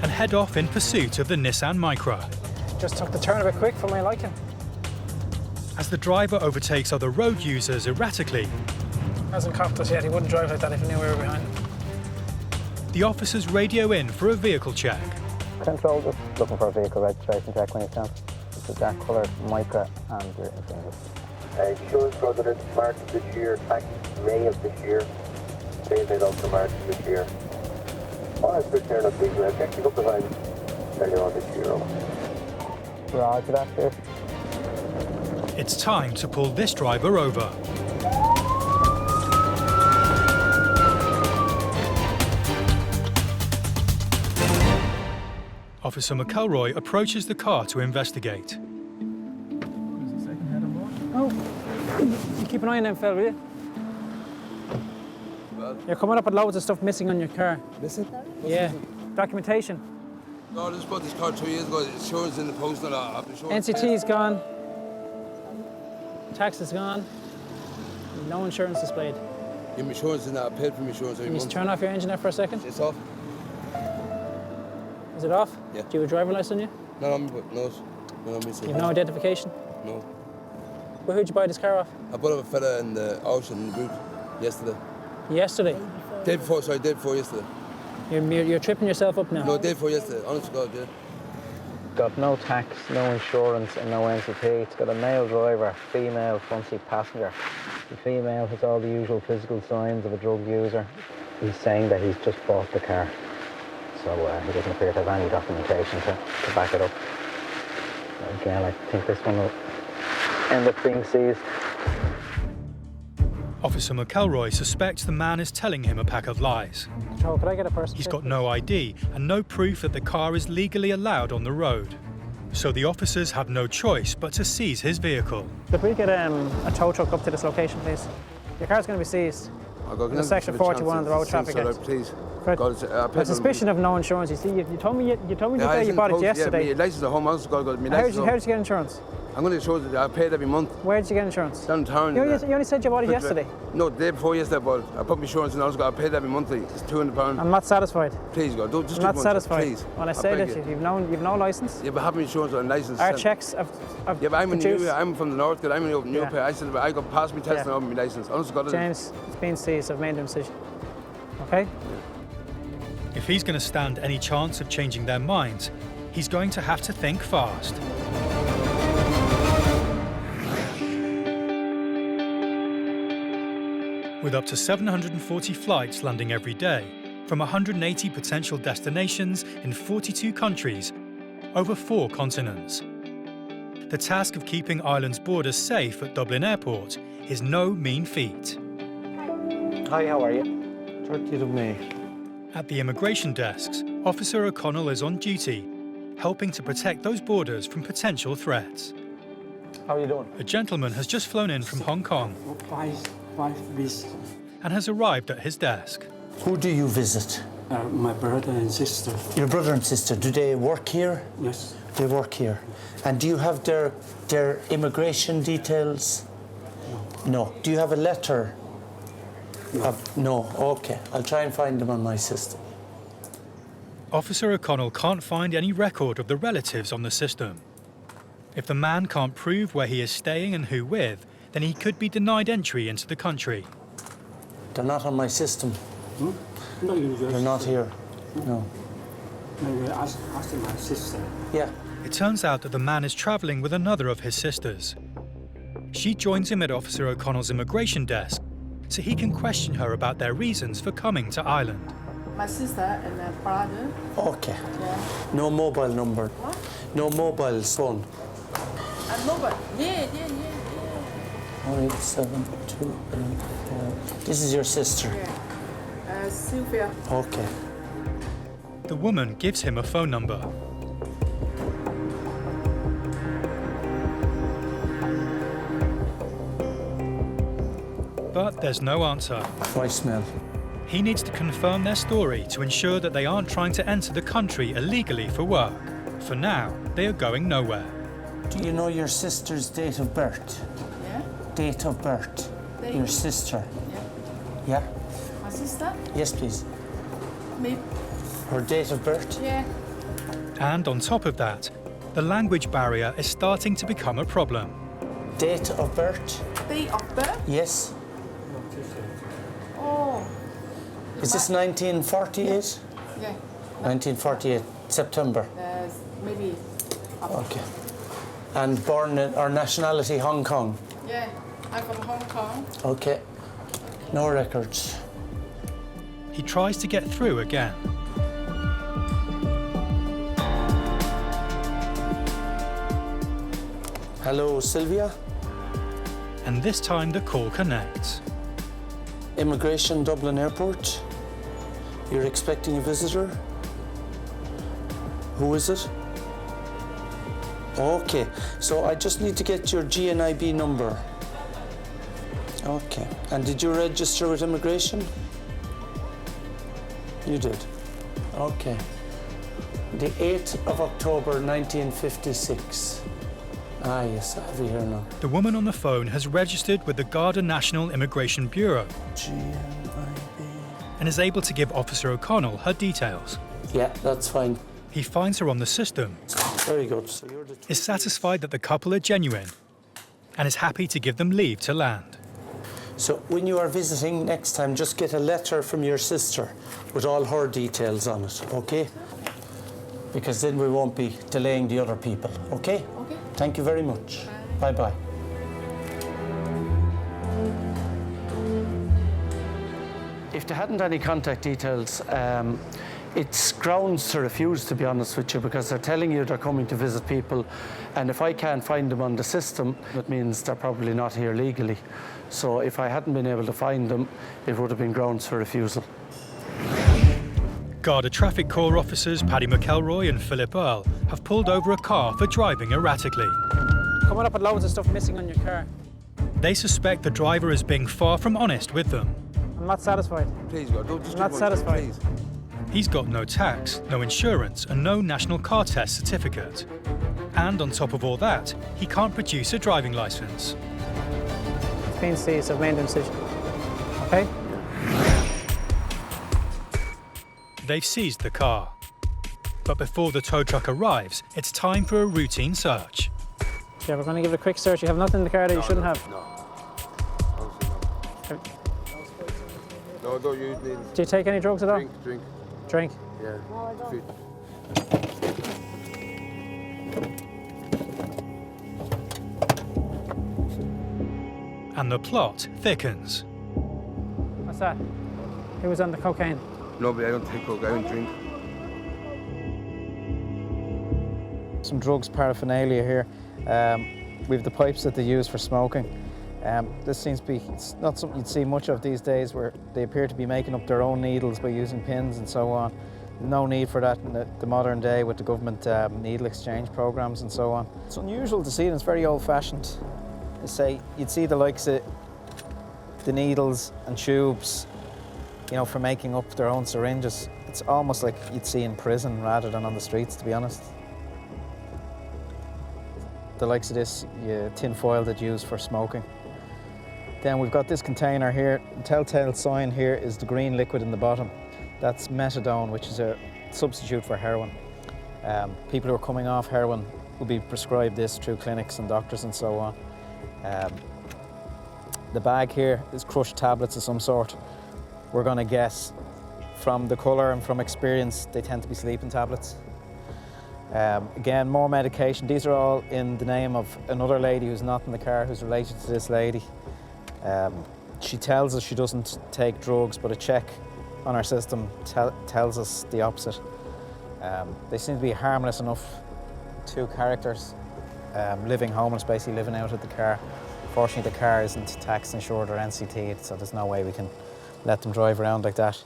Speaker 1: and head off in pursuit of the Nissan Micra.
Speaker 19: Just took the turn a bit quick for my liking.
Speaker 1: As the driver overtakes other road users erratically,
Speaker 19: Hasn't copped us yet. He wouldn't drive like that if he knew we were behind him.
Speaker 1: the officers radio in for a vehicle check.
Speaker 13: Control, just looking for a vehicle registration check when you can. It's a dark coloured Micra and your insurance.
Speaker 9: Insurance rather than March of this year, tax May of this year, sales made up to March of this year. All I put there not legal, I checked a couple of times earlier on this year.
Speaker 13: Roger that, sir.
Speaker 1: It's time to pull this driver over. Officer McElroy approaches the car to investigate.
Speaker 19: Oh, you keep an eye on them, fella, will you?
Speaker 4: You're coming up with loads of stuff missing on your car.
Speaker 20: Missing?
Speaker 4: Yeah. Documentation.
Speaker 20: No, I just bought this car 2 years ago. Insurance in the post and I have insurance.
Speaker 4: NCT's gone. Tax is gone. No insurance displayed.
Speaker 20: Your insurance in that. I paid for my insurance every
Speaker 4: Can you
Speaker 20: month.
Speaker 4: turn off your engine there for a second?
Speaker 20: It's off.
Speaker 4: Is it off?
Speaker 20: Yeah.
Speaker 4: Do you have a driver license on you?
Speaker 20: No, no. I'm missing.
Speaker 4: You have no identification?
Speaker 20: No.
Speaker 4: Well, who'd you buy this car off?
Speaker 20: I bought it a fella in the ocean in the boot yesterday.
Speaker 4: Yesterday?
Speaker 20: Day before yesterday.
Speaker 4: You're tripping yourself up now?
Speaker 20: No, day before yesterday. Honest to God, yeah.
Speaker 13: Got no tax, no insurance and no NCT. It's got a male driver, female front seat passenger. The female has all the usual physical signs of a drug user. He's saying that he's just bought the car. So he doesn't appear to have any documentation to back it up. Again, I think this one will end up being seized.
Speaker 1: Officer McElroy suspects the man is telling him a pack of lies.
Speaker 4: Control, could I get a person?
Speaker 1: He's got no ID and no proof that the car is legally allowed on the road. So the officers have no choice but to seize his vehicle.
Speaker 4: Could we get a tow truck up to this location, please? Your car's going to be seized. Under Section 41 of the Road Traffic Act.
Speaker 20: Please.
Speaker 4: A suspicion of no insurance. You see, you told me you bought it yesterday.
Speaker 20: Yeah, my license at home. I also got my
Speaker 4: How
Speaker 20: license.
Speaker 4: did you get insurance?
Speaker 20: I'm going to show you. I paid every month.
Speaker 4: Where did you get insurance?
Speaker 20: Downtown.
Speaker 4: You only said you bought it yesterday.
Speaker 20: No, the day before yesterday, but I put my insurance in. I paid every monthly. It's £200.
Speaker 4: I'm not satisfied.
Speaker 20: Please, God, don't just.
Speaker 4: I'm not satisfied.
Speaker 20: Please.
Speaker 4: When I say that you've no license.
Speaker 20: Yeah, but have my insurance and license.
Speaker 4: Our checks have
Speaker 20: yeah, but I'm
Speaker 4: produced.
Speaker 20: I'm from the north. I'm in New York. I got past my test and I have my license. Honestly, God.
Speaker 4: James, it's been seized. I've made a decision. Okay.
Speaker 1: If he's going to stand any chance of changing their minds, he's going to have to think fast. With up to 740 flights landing every day, from 180 potential destinations in 42 countries, over 4 continents. The task of keeping Ireland's borders safe at Dublin Airport is no mean feat.
Speaker 18: Hi, how are you?
Speaker 2: 30th of May.
Speaker 1: At the immigration desks, Officer O'Connell is on duty, helping to protect those borders from potential threats.
Speaker 18: How are you doing?
Speaker 1: A gentleman has just flown in from Hong Kong and has arrived at his desk.
Speaker 21: Who do you visit?
Speaker 24: My brother and sister.
Speaker 21: Your brother and sister, do they work here?
Speaker 24: Yes.
Speaker 21: They work here. And do you have their immigration details? No. Do you have a letter? No. Okay. I'll try and find them on my system.
Speaker 1: Officer O'Connell can't find any record of the relatives on the system. If the man can't prove where he is staying and who with, then he could be denied entry into the country.
Speaker 21: They're not on my system.
Speaker 24: Hmm? No,
Speaker 21: they're not here. No.
Speaker 24: Maybe ask my sister.
Speaker 21: Yeah.
Speaker 1: It turns out that the man is travelling with another of his sisters. She joins him at Officer O'Connell's immigration desk so he can question her about their reasons for coming to Ireland.
Speaker 25: My sister and my brother.
Speaker 21: Okay.
Speaker 25: Yeah.
Speaker 21: No mobile number.
Speaker 25: What?
Speaker 21: No mobile phone.
Speaker 25: Mobile. Yeah.
Speaker 21: 0872. This is your sister.
Speaker 25: Yeah. Sylvia.
Speaker 21: Okay.
Speaker 1: The woman gives him a phone number. But there's no answer.
Speaker 21: Voicemail.
Speaker 1: He needs to confirm their story to ensure that they aren't trying to enter the country illegally for work. For now, they are going nowhere.
Speaker 21: Do you know your sister's date of birth?
Speaker 25: Yeah.
Speaker 21: Date of birth. Your sister.
Speaker 25: Yeah.
Speaker 21: Yeah?
Speaker 25: My sister?
Speaker 21: Yes, please.
Speaker 25: Me.
Speaker 21: Her date of birth?
Speaker 25: Yeah.
Speaker 1: And on top of that, the language barrier is starting to become a problem.
Speaker 21: Date of birth?
Speaker 25: Date of birth?
Speaker 21: Yes.
Speaker 25: Oh.
Speaker 21: Is this 1948?
Speaker 25: Yeah.
Speaker 21: 1948, September.
Speaker 25: Maybe.
Speaker 21: Okay. And born in, or nationality Hong Kong?
Speaker 25: Yeah, I'm from Hong Kong.
Speaker 21: Okay. No records.
Speaker 1: He tries to get through again.
Speaker 21: Hello, Sylvia?
Speaker 1: And this time the call connects.
Speaker 21: Immigration, Dublin Airport. You're expecting a visitor? Who is it? Okay, so I just need to get your GNIB number. Okay, and did you register with immigration? You did. Okay. The 8th of October 1956. Ah, yes, I have it here now.
Speaker 1: The woman on the phone has registered with the Garda National Immigration Bureau and is able to give Officer O'Connell her details.
Speaker 21: Yeah, that's fine.
Speaker 1: He finds her on the system,
Speaker 21: Very good. So you're the
Speaker 1: is satisfied that the couple are genuine, and is happy to give them leave to land.
Speaker 21: So when you are visiting next time, just get a letter from your sister with all her details on it, okay? Because then we won't be delaying the other people, okay?
Speaker 25: Okay.
Speaker 21: Thank you very much. Bye-bye. If they hadn't any contact details, it's grounds to refuse, to be honest with you, because they're telling you they're coming to visit people, and if I can't find them on the system, it means they're probably not here legally. So if I hadn't been able to find them, it would have been grounds for refusal.
Speaker 1: Garda Traffic Corps officers Paddy McElroy and Philip Earle have pulled over a car for driving erratically.
Speaker 4: Coming up with loads of stuff missing on your car.
Speaker 1: They suspect the driver is being far from honest with them.
Speaker 4: I'm not satisfied.
Speaker 20: Please, God, don't just
Speaker 4: I'm not satisfied.
Speaker 20: Please.
Speaker 1: He's got no tax, no insurance, and no national car test certificate. And on top of all that, he can't produce a driving licence.
Speaker 4: It's been seized, I've made a decision. Okay?
Speaker 1: They've seized the car. But before the tow truck arrives, it's time for a routine search.
Speaker 4: Yeah, we're going to give it a quick search. You have nothing in the car that you shouldn't have.
Speaker 20: No, don't use me.
Speaker 4: Do you take any drugs at all?
Speaker 20: Drink.
Speaker 4: Drink?
Speaker 20: Yeah. Fit.
Speaker 1: And the plot thickens.
Speaker 4: What's that? Who was on the cocaine?
Speaker 20: No, but I don't take coke, I don't drink.
Speaker 13: Some drugs paraphernalia here. We have the pipes that they use for smoking. This seems to be, it's not something you'd see much of these days, where they appear to be making up their own needles by using pins and so on. No need for that in the modern day with the government needle exchange programs and so on. It's unusual to see, and it's very old-fashioned. You'd see the likes of the needles and tubes, you know, for making up their own syringes. It's almost like you'd see in prison rather than on the streets, to be honest. The likes of this tin foil that you use for smoking. Then we've got this container here. The telltale sign here is the green liquid in the bottom. That's methadone, which is a substitute for heroin. People who are coming off heroin will be prescribed this through clinics and doctors and so on. The bag here is crushed tablets of some sort. We're going to guess from the colour and from experience they tend to be sleeping tablets. Again, more medication. These are all in the name of another lady who's not in the car, who's related to this lady. She tells us she doesn't take drugs, but a check on our system tells us the opposite. They seem to be harmless enough, two characters, living homeless, basically living out of the car. Fortunately, the car isn't tax insured or NCT'd, so there's no way we can let them drive around like that.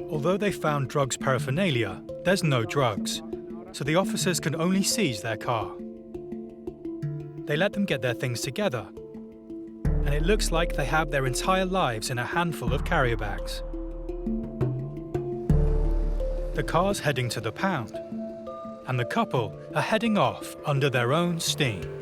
Speaker 1: Although they found drugs paraphernalia, there's no drugs, so the officers can only seize their car. They let them get their things together, and it looks like they have their entire lives in a handful of carrier bags. The car's heading to the pound, and the couple are heading off under their own steam.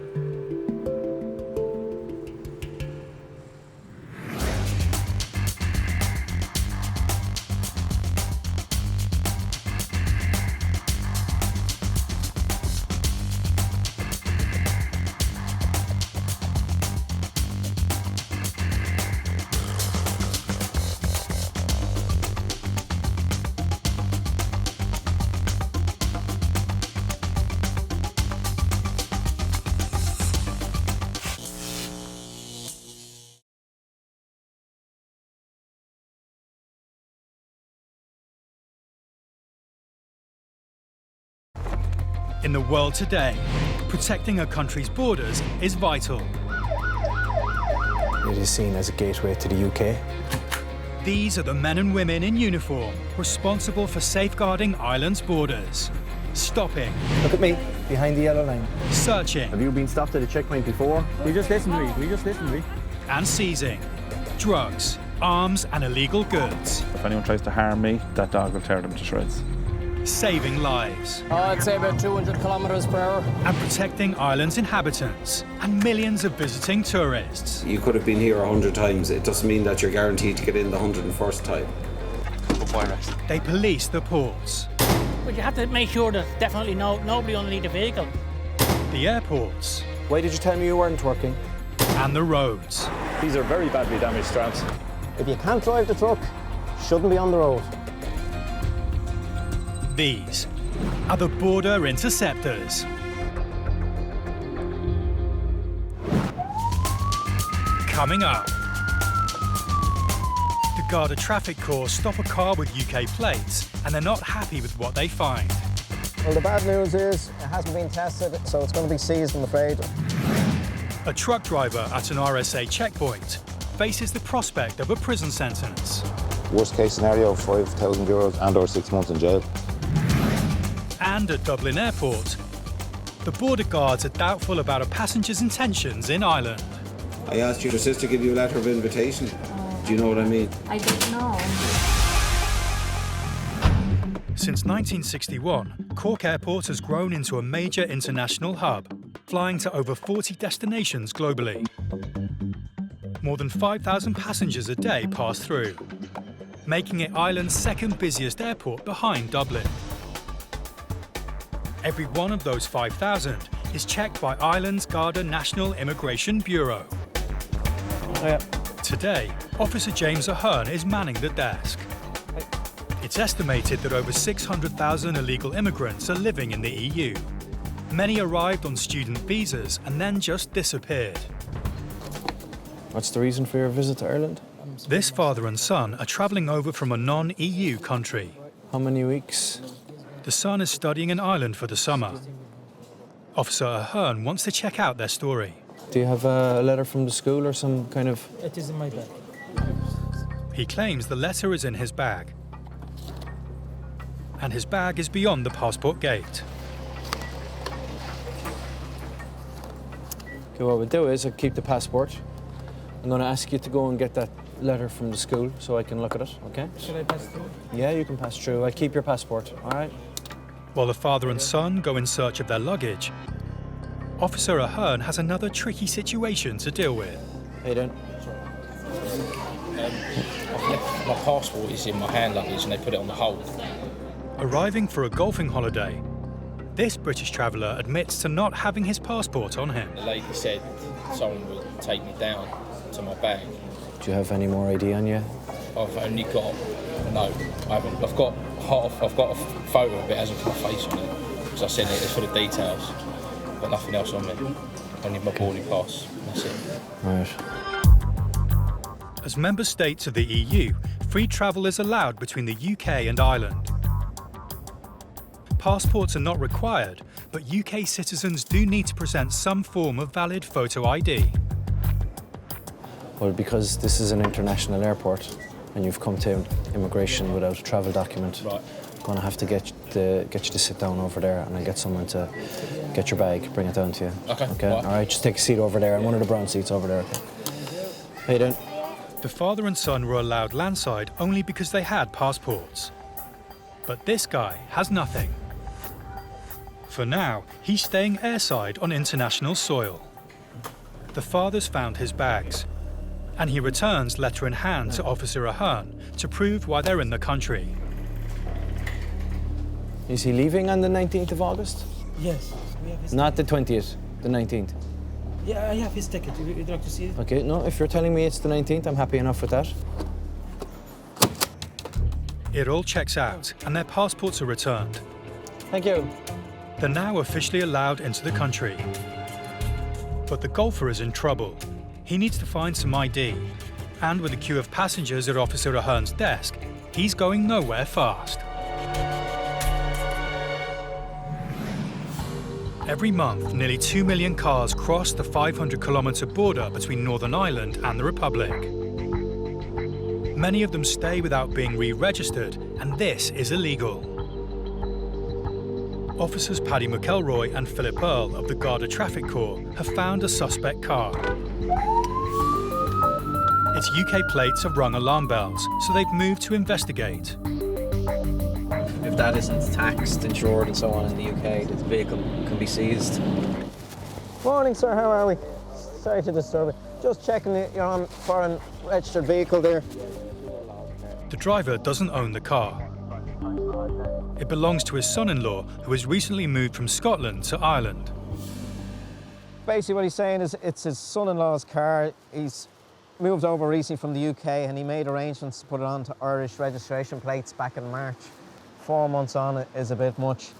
Speaker 1: In the world today, protecting a country's borders is vital.
Speaker 2: It is seen as a gateway to the UK.
Speaker 1: These are the men and women in uniform responsible for safeguarding Ireland's borders. Stopping.
Speaker 18: Look at me, behind the yellow line.
Speaker 1: Searching.
Speaker 18: Have you been stopped at a checkpoint before?
Speaker 7: You just listen to me.
Speaker 1: And seizing drugs, arms and illegal goods.
Speaker 17: If anyone tries to harm me, that dog will tear them to shreds.
Speaker 1: Saving lives.
Speaker 19: I'd say about 200 kilometres per hour.
Speaker 1: And protecting Ireland's inhabitants and millions of visiting tourists.
Speaker 7: You could have been here 100 times. It doesn't mean that you're guaranteed to get in the 101st time.
Speaker 1: They police the ports.
Speaker 8: But you have to make sure that definitely nobody underneath the vehicle.
Speaker 1: The airports.
Speaker 2: Why did you tell me you weren't working?
Speaker 1: And the roads.
Speaker 17: These are very badly damaged straps.
Speaker 3: If you can't drive the truck, shouldn't be on the road.
Speaker 1: These are the Border Interceptors. Coming up, the Garda Traffic Corps stop a car with UK plates and they're not happy with what they find.
Speaker 3: Well, the bad news is it hasn't been tested, so it's going to be seized, I'm afraid.
Speaker 1: A truck driver at an RSA checkpoint faces the prospect of a prison sentence.
Speaker 10: Worst case scenario, €5,000 and/or 6 months in jail.
Speaker 1: And at Dublin Airport, the border guards are doubtful about a passenger's intentions in Ireland.
Speaker 7: I asked your sister to give you a letter of invitation. Do you know what I mean?
Speaker 22: I don't know.
Speaker 1: Since 1961, Cork Airport has grown into a major international hub, flying to over 40 destinations globally. More than 5,000 passengers a day pass through, making it Ireland's second busiest airport behind Dublin. Every one of those 5,000 is checked by Ireland's Garda National Immigration Bureau. Today, Officer James Ahern is manning the desk. It's estimated that over 600,000 illegal immigrants are living in the EU. Many arrived on student visas and then just disappeared.
Speaker 2: What's the reason for your visit to Ireland?
Speaker 1: This father and son are travelling over from a non-EU country.
Speaker 2: How many weeks?
Speaker 1: The son is studying in Ireland for the summer. Officer Ahern wants to check out their story.
Speaker 2: Do you have a letter from the school or some kind of...
Speaker 19: It is in my bag.
Speaker 1: He claims the letter is in his bag. And his bag is beyond the passport gate.
Speaker 2: Okay, what we'll do is I'll keep the passport. I'm going to ask you to go and get that letter from the school so I can look at it, okay?
Speaker 19: Should I pass through?
Speaker 2: Yeah, you can pass through. I'll keep your passport, all right?
Speaker 1: While the father and son go in search of their luggage, Officer Ahern has another tricky situation to deal with.
Speaker 2: How you doing?
Speaker 11: My passport is in my hand luggage and they put it on the hold.
Speaker 1: Arriving for a golfing holiday, this British traveller admits to not having his passport on him.
Speaker 11: The lady said someone would take me down to my bag.
Speaker 2: Do you have any more ID on you?
Speaker 11: I've only got, no, I haven't. I've got a photo of it, hasn't got my face on it, because I sent it for the details. Got nothing else on me. Only my boarding pass. That's it.
Speaker 2: Right.
Speaker 1: As member states of the EU, free travel is allowed between the UK and Ireland. Passports are not required, but UK citizens do need to present some form of valid photo ID.
Speaker 2: Well, because this is an international airport and you've come to immigration without a travel document,
Speaker 11: right.
Speaker 2: I'm going to have to get you to sit down over there and I'll get someone to get your bag, bring it down to you.
Speaker 11: Okay.
Speaker 2: All right, just take a seat over there and one of the brown seats over there. How you doing?
Speaker 1: The father and son were allowed landside only because they had passports. But this guy has nothing. For now, he's staying airside on international soil. The father's found his bags, and he returns letter in hand to Officer Ahern to prove why they're in the country.
Speaker 2: Is he leaving on the 19th of August?
Speaker 19: Yes. We have his
Speaker 2: Not the 20th, the 19th.
Speaker 19: Yeah, I have his ticket. Would you like to see it?
Speaker 2: Okay, no, if you're telling me it's the 19th, I'm happy enough with that.
Speaker 1: It all checks out, and their passports are returned.
Speaker 2: Thank you.
Speaker 1: They're now officially allowed into the country. But the golfer is in trouble. He needs to find some ID. And with a queue of passengers at Officer Ahern's desk, he's going nowhere fast. Every month, nearly 2 million cars cross the 500-kilometre border between Northern Ireland and the Republic. Many of them stay without being re-registered, and this is illegal. Officers Paddy McElroy and Philip Earle of the Garda Traffic Corps have found a suspect car. Its UK plates have rung alarm bells, so they've moved to investigate.
Speaker 5: If that isn't taxed, insured and so on in the UK, the vehicle can be seized.
Speaker 3: Morning, sir. How are we? Sorry to disturb you. Just checking that you're on foreign registered vehicle there.
Speaker 1: The driver doesn't own the car. It belongs to his son-in-law, who has recently moved from Scotland to Ireland.
Speaker 3: Basically what he's saying is it's his son-in-law's car. He's moved over recently from the UK and he made arrangements to put it onto Irish registration plates back in March. 4 months on it is a bit much.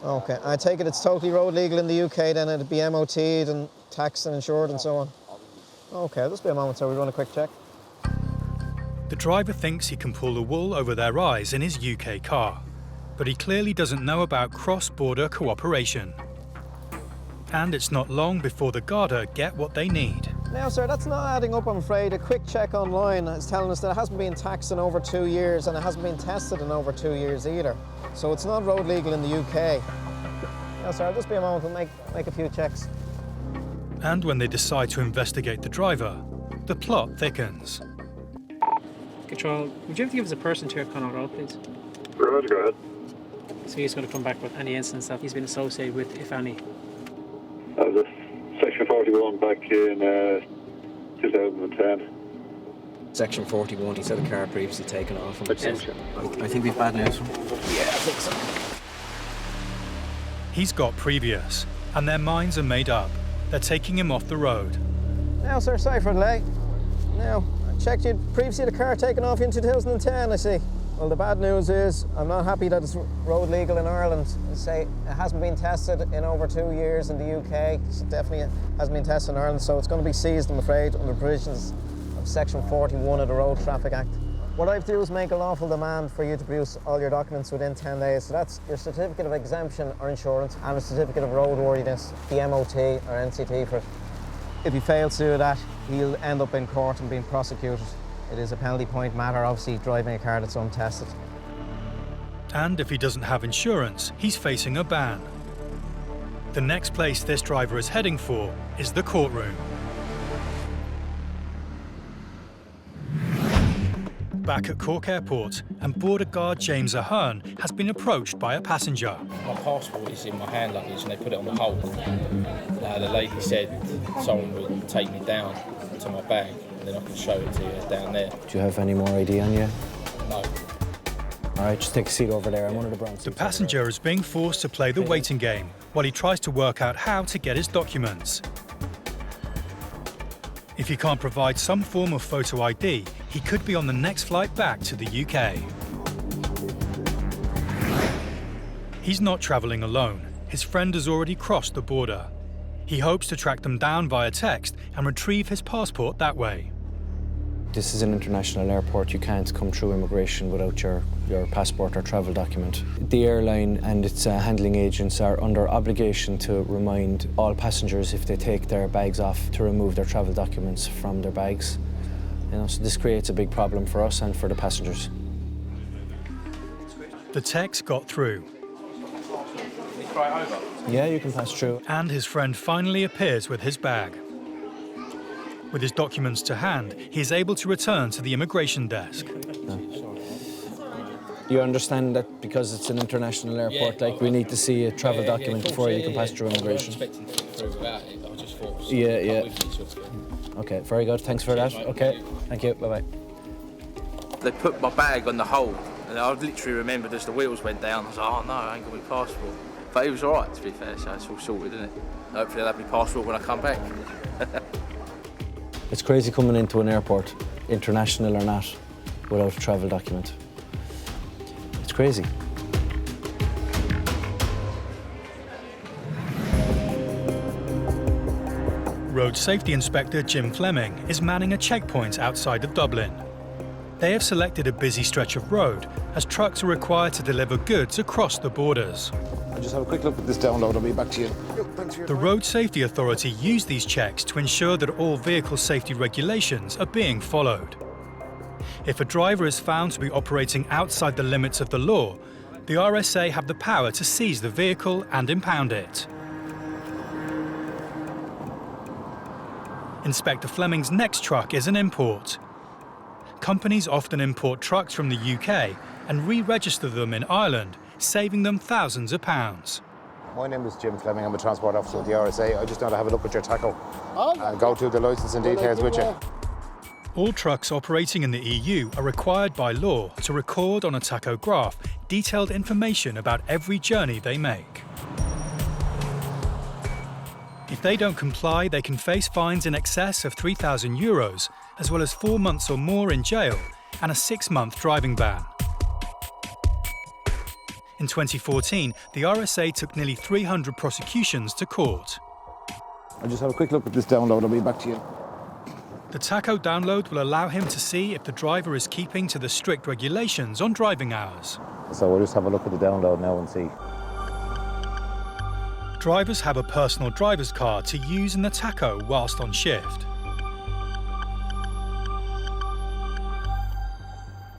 Speaker 3: Okay, I take it it's totally road legal in the UK, then it'd be MOT'd and taxed and insured and so on. Okay, just be a moment, so we run a quick check.
Speaker 1: The driver thinks he can pull the wool over their eyes in his UK car, but he clearly doesn't know about cross-border cooperation. And it's not long before the Garda get what they need.
Speaker 3: Now, sir, that's not adding up, I'm afraid. A quick check online is telling us that it hasn't been taxed in over 2 years and it hasn't been tested in over 2 years either. So it's not road legal in the UK. Now, sir, just be a moment, we'll make a few checks.
Speaker 1: And when they decide to investigate the driver, the plot thickens.
Speaker 4: Control, would you have to give us a person to your Connaught Road, please?
Speaker 9: Roger, go ahead.
Speaker 4: So he's going to come back with any incidents that he's been associated with, if any.
Speaker 9: That was Section 41 back in 2010.
Speaker 5: Section 41, he said the car previously taken off him.
Speaker 9: Attention.
Speaker 5: I think we've bad news from him.
Speaker 3: Yeah, I think so.
Speaker 1: He's got previous, and their minds are made up. They're taking him off the road.
Speaker 3: Now, sir, sorry for the delay. Now, I checked you previously the car taken off in 2010, I see. Well, the bad news is I'm not happy that it's road legal in Ireland. I say it hasn't been tested in over 2 years in the UK. So definitely hasn't been tested in Ireland, so it's going to be seized, I'm afraid, under provisions of Section 41 of the Road Traffic Act. What I have to do is make a lawful demand for you to produce all your documents within 10 days. So that's your certificate of exemption or insurance and a certificate of roadworthiness, the MOT or NCT for it. If he fails to do that, he'll end up in court and being prosecuted. It is a penalty point matter, obviously, driving a car that's untested.
Speaker 1: And if he doesn't have insurance, he's facing a ban. The next place this driver is heading for is the courtroom. Back at Cork Airport, and border guard James Ahern has been approached by a passenger.
Speaker 11: My passport is in my hand luggage and they put it on the hold. The lady said someone would take me down to my bag and then I can show it to you down there.
Speaker 2: Do you have any more ID on you?
Speaker 11: No.
Speaker 2: All right, just take a seat over there. I'm one of the brown seats.
Speaker 1: The passenger is being forced to play the waiting game while he tries to work out how to get his documents. If he can't provide some form of photo ID, he could be on the next flight back to the UK. He's not travelling alone. His friend has already crossed the border. He hopes to track them down via text and retrieve his passport that way.
Speaker 2: This is an international airport. You can't come through immigration without your passport or travel document. The airline and its handling agents are under obligation to remind all passengers if they take their bags off to remove their travel documents from their bags. So this creates a big problem for us and for the passengers.
Speaker 1: The text got through.
Speaker 2: Yeah, you can pass through.
Speaker 1: And his friend finally appears with his bag. With his documents to hand, he is able to return to the immigration desk.
Speaker 2: You understand that because it's an international airport, we need to see a travel document before you can pass through immigration?
Speaker 11: I wasn't expecting to get through without it. I just thought...
Speaker 2: Yeah. Okay, very good. Thanks for that. Okay, thank you. Bye-bye.
Speaker 11: They put my bag on the hold, and I literally remembered as the wheels went down, I was like, oh no, I ain't got my passport. But it was all right, to be fair, so it's all sorted, isn't it? Hopefully I'll have my passport when I come back.
Speaker 2: It's crazy coming into an airport, international or not, without a travel document. It's crazy.
Speaker 1: Road Safety Inspector Jim Fleming is manning a checkpoint outside of Dublin. They have selected a busy stretch of road as trucks are required to deliver goods across the borders.
Speaker 10: I'll just have a quick look at this download. I'll be back to you.
Speaker 1: The Road Safety Authority use these checks to ensure that all vehicle safety regulations are being followed. If a driver is found to be operating outside the limits of the law, the RSA have the power to seize the vehicle and impound it. Inspector Fleming's next truck is an import. companies often import trucks from the UK and re-register them in Ireland, saving them thousands of pounds.
Speaker 10: My name is Jim Fleming. I'm a transport officer at the RSA. I just want to have a look at your tacho and go through the licensing details with you.
Speaker 1: All trucks operating in the EU are required by law to record on a tachograph detailed information about every journey they make. If they don't comply, they can face fines in excess of €3,000, as well as 4 months or more in jail and a 6-month driving ban. In 2014, the RSA took nearly 300 prosecutions to court.
Speaker 10: I'll just have a quick look at this download. I'll be back to you.
Speaker 1: The tacho download will allow him to see if the driver is keeping to the strict regulations on driving hours.
Speaker 10: So we'll just have a look at the download now and see.
Speaker 1: Drivers have a personal driver's card to use in the tacho whilst on shift.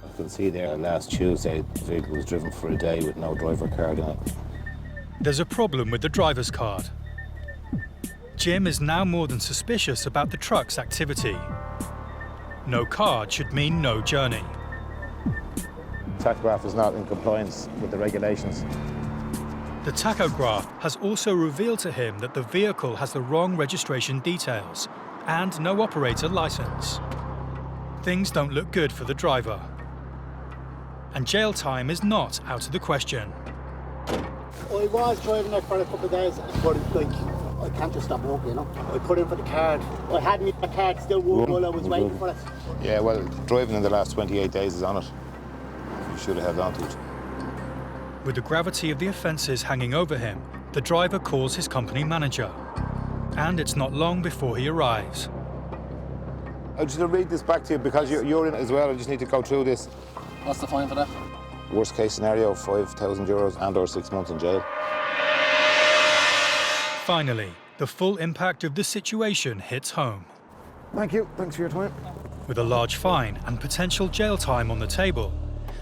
Speaker 10: You can see there last Tuesday the vehicle was driven for a day with no driver card in it.
Speaker 1: There's a problem with the driver's card. Jim is now more than suspicious about the truck's activity. No card should mean no journey.
Speaker 10: Tachograph is not in compliance with the regulations.
Speaker 1: The tachograph has also revealed to him that the vehicle has the wrong registration details and no operator license. Things don't look good for the driver. And jail time is not out of the question.
Speaker 6: I was driving there for a couple of days, but I can't just stop walking, you know. I put in for the card. I had my card still working while I was waiting for it.
Speaker 10: Yeah, well, driving in the last 28 days is on it. You should have held on to it.
Speaker 1: With the gravity of the offences hanging over him, the driver calls his company manager. And it's not long before he arrives.
Speaker 10: I'm just going to read this back to you because you're in it as well. I just need to go through this.
Speaker 5: What's the fine for that?
Speaker 10: Worst case scenario, €5,000 and or 6 months in jail.
Speaker 1: Finally, the full impact of the situation hits home.
Speaker 10: Thank you. Thanks for your time.
Speaker 1: With a large fine and potential jail time on the table,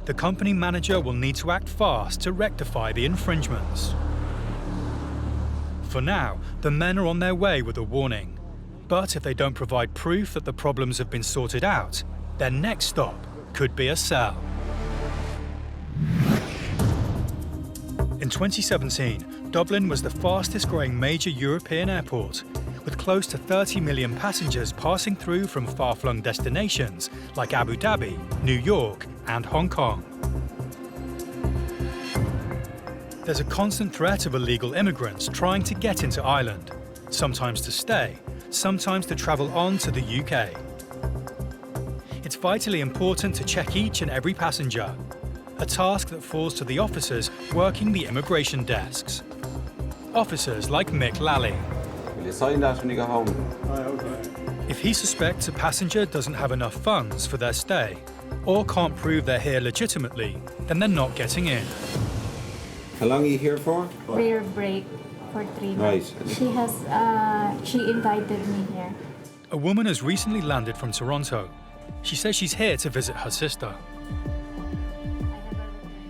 Speaker 1: the company manager will need to act fast to rectify the infringements. For now, the men are on their way with a warning. But if they don't provide proof that the problems have been sorted out, their next stop could be a cell. In 2017, Dublin was the fastest growing major European airport, with close to 30 million passengers passing through from far-flung destinations like Abu Dhabi, New York, and Hong Kong. There's a constant threat of illegal immigrants trying to get into Ireland, sometimes to stay, sometimes to travel on to the UK. It's vitally important to check each and every passenger, a task that falls to the officers working the immigration desks. Officers like Mick Lally.
Speaker 7: Will you sign that when you go home?
Speaker 1: If he suspects a passenger doesn't have enough funds for their stay, or can't prove they're here legitimately, then they're not getting in.
Speaker 7: How long are you here for?
Speaker 14: Rare break for 3 months.
Speaker 7: Right.
Speaker 14: She invited me here.
Speaker 1: A woman has recently landed from Toronto. She says she's here to visit her sister.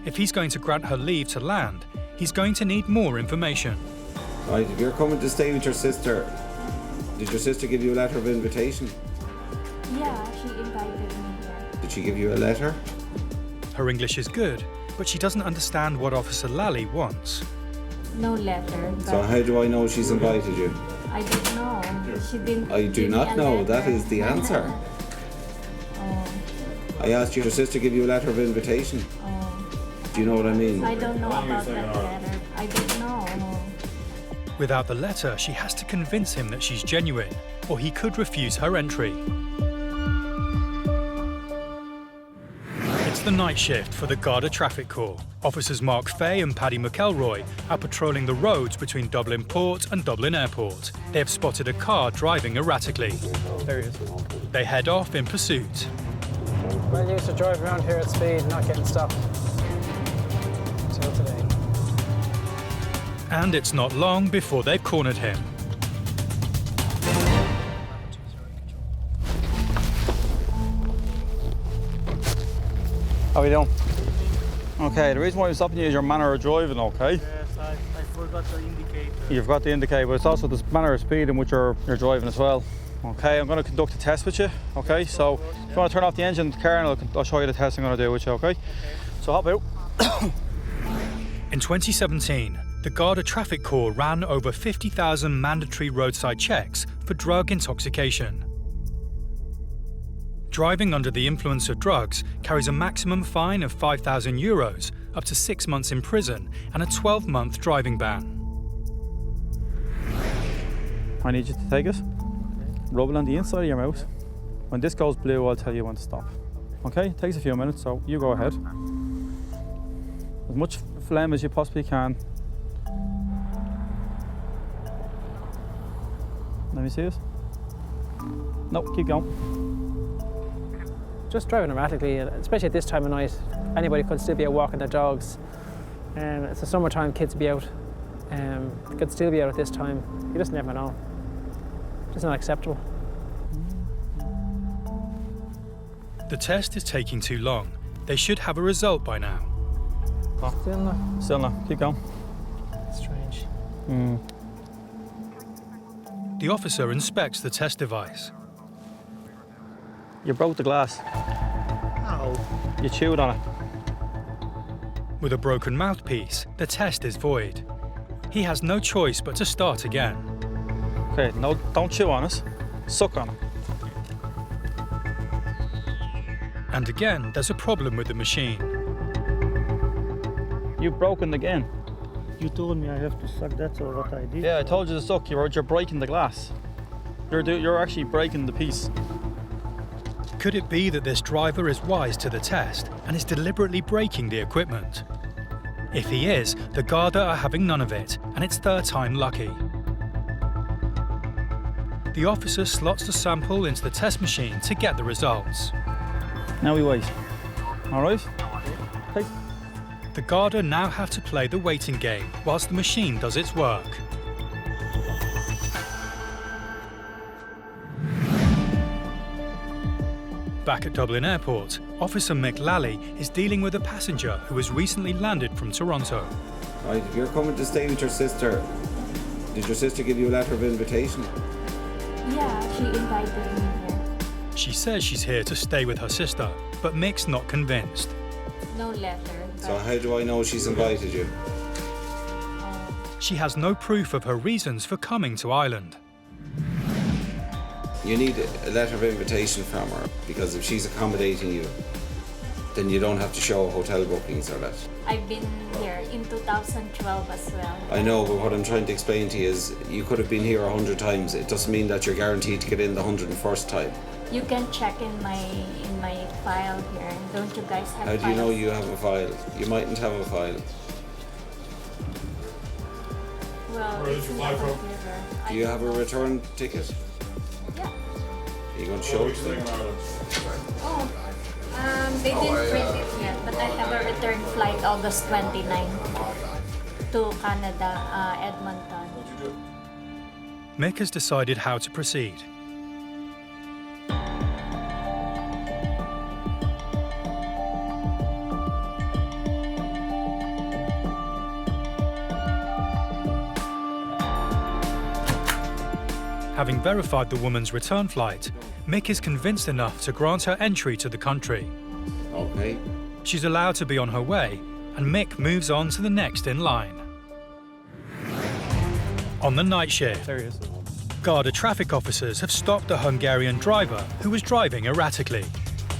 Speaker 1: If he's going to grant her leave to land, he's going to need more information.
Speaker 7: Right, if you're coming to stay with your sister, did your sister give you a letter of invitation?
Speaker 14: Yeah, she invited me here.
Speaker 7: Did she give you a letter?
Speaker 1: Her English is good, but she doesn't understand what Officer Lally wants.
Speaker 14: No letter.
Speaker 7: So how do I know she's invited you?
Speaker 14: I don't know. She didn't.
Speaker 7: I do not know. That is the answer. I asked your sister to give you a letter of invitation. Do you know what I mean?
Speaker 14: I don't know about that letter. I don't know.
Speaker 1: Without the letter, she has to convince him that she's genuine, or he could refuse her entry. It's the night shift for the Garda Traffic Corps. Officers Mark Fay and Paddy McElroy are patrolling the roads between Dublin Port and Dublin Airport. They have spotted a car driving erratically.
Speaker 4: There he is.
Speaker 1: They head off in pursuit.
Speaker 4: Well used to drive around here at speed, not getting stopped. Until today.
Speaker 1: And it's not long before they've cornered him.
Speaker 15: How are you doing? Okay, the reason why I'm stopping you is your manner of driving, okay?
Speaker 16: Yes, I forgot to indicate.
Speaker 15: You've got to indicate, but it's also the manner of speed in which you're driving as well. Okay, I'm going to conduct a test with you. Okay, so if you want to turn off the engine of the car, and I'll show you the test I'm going to do with you. Okay, so hop out.
Speaker 1: In 2017, the Garda Traffic Corps ran over 50,000 mandatory roadside checks for drug intoxication. Driving under the influence of drugs carries a maximum fine of €5,000, up to 6 months in prison, and a 12-month driving ban.
Speaker 15: I need you to take it, rub it on the inside of your mouth. When this goes blue, I'll tell you when to stop. Okay, it takes a few minutes, so you go ahead. As much phlegm as you possibly can. Let me see it. No, keep going.
Speaker 4: Just driving erratically, especially at this time of night, anybody could still be out walking their dogs. It's the summertime, kids be out. They could still be out at this time. You just never know. It's not acceptable.
Speaker 1: The test is taking too long. They should have a result by now.
Speaker 15: Still no. Keep going.
Speaker 4: Strange.
Speaker 1: The officer inspects the test device.
Speaker 15: You broke the glass.
Speaker 4: Ow.
Speaker 15: You chewed on it.
Speaker 1: With a broken mouthpiece, the test is void. He has no choice but to start again.
Speaker 15: Okay, no, don't chew on it. Suck on it.
Speaker 1: And again, there's a problem with the machine.
Speaker 15: You've broken again.
Speaker 12: You told me I have to suck, that's all what I did.
Speaker 15: Yeah, I told you to suck. You're breaking the glass. You're actually breaking the piece.
Speaker 1: Could it be that this driver is wise to the test and is deliberately breaking the equipment? If he is, the Garda are having none of it, and it's third time lucky. The officer slots the sample into the test machine to get the results.
Speaker 15: Now we wait. All right? Take.
Speaker 1: The Garda now have to play the waiting game whilst the machine does its work. Back at Dublin Airport, Officer Mick Lally is dealing with a passenger who has recently landed from Toronto.
Speaker 7: Right, if you're coming to stay with your sister, did your sister give you a letter of invitation?
Speaker 14: Yeah, she invited me here.
Speaker 1: She says she's here to stay with her sister, but Mick's not convinced.
Speaker 14: No letter.
Speaker 7: So how do I know she's invited you?
Speaker 1: She has no proof of her reasons for coming to Ireland.
Speaker 7: You need a letter of invitation from her, because if she's accommodating you, then you don't have to show hotel bookings or that.
Speaker 14: I've been here in 2012 as well.
Speaker 7: I know, but what I'm trying to explain to you is you could have been here 100 times. It doesn't mean that you're guaranteed to get in the 101st time.
Speaker 14: You can check in my file here. Don't you guys have
Speaker 7: How do you know you have a file? You mightn't have a file.
Speaker 14: Well,
Speaker 7: Where did you fly from? Do you have a return ticket?
Speaker 14: Yeah.
Speaker 7: Are you going to show it to them?
Speaker 14: Oh, they didn't print it yet, but I have a return flight August 29 to Canada, Edmonton.
Speaker 1: Mick has decided how to proceed. Having verified the woman's return flight, Mick is convinced enough to grant her entry to the country.
Speaker 7: Okay.
Speaker 1: She's allowed to be on her way, and Mick moves on to the next in line. On the night shift,
Speaker 15: there he is.
Speaker 1: Garda traffic officers have stopped the Hungarian driver who was driving erratically.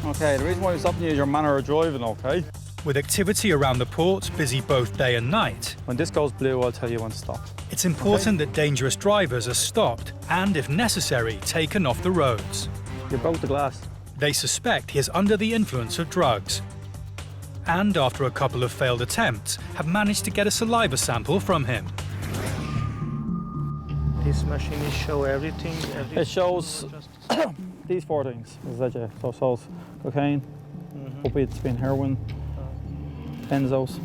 Speaker 15: Okay, the reason why I'm stopping you is your manner of driving, okay?
Speaker 1: With activity around the port busy both day and night,
Speaker 15: when this goes blue, I'll tell you when to stop.
Speaker 1: It's important that dangerous drivers are stopped and, if necessary, taken off the roads.
Speaker 15: You broke the glass.
Speaker 1: They suspect he is under the influence of drugs. And after a couple of failed attempts, have managed to get a saliva sample from him.
Speaker 12: This machine show everything.
Speaker 15: It shows these four things. So it shows cocaine, opiates being heroin, benzos,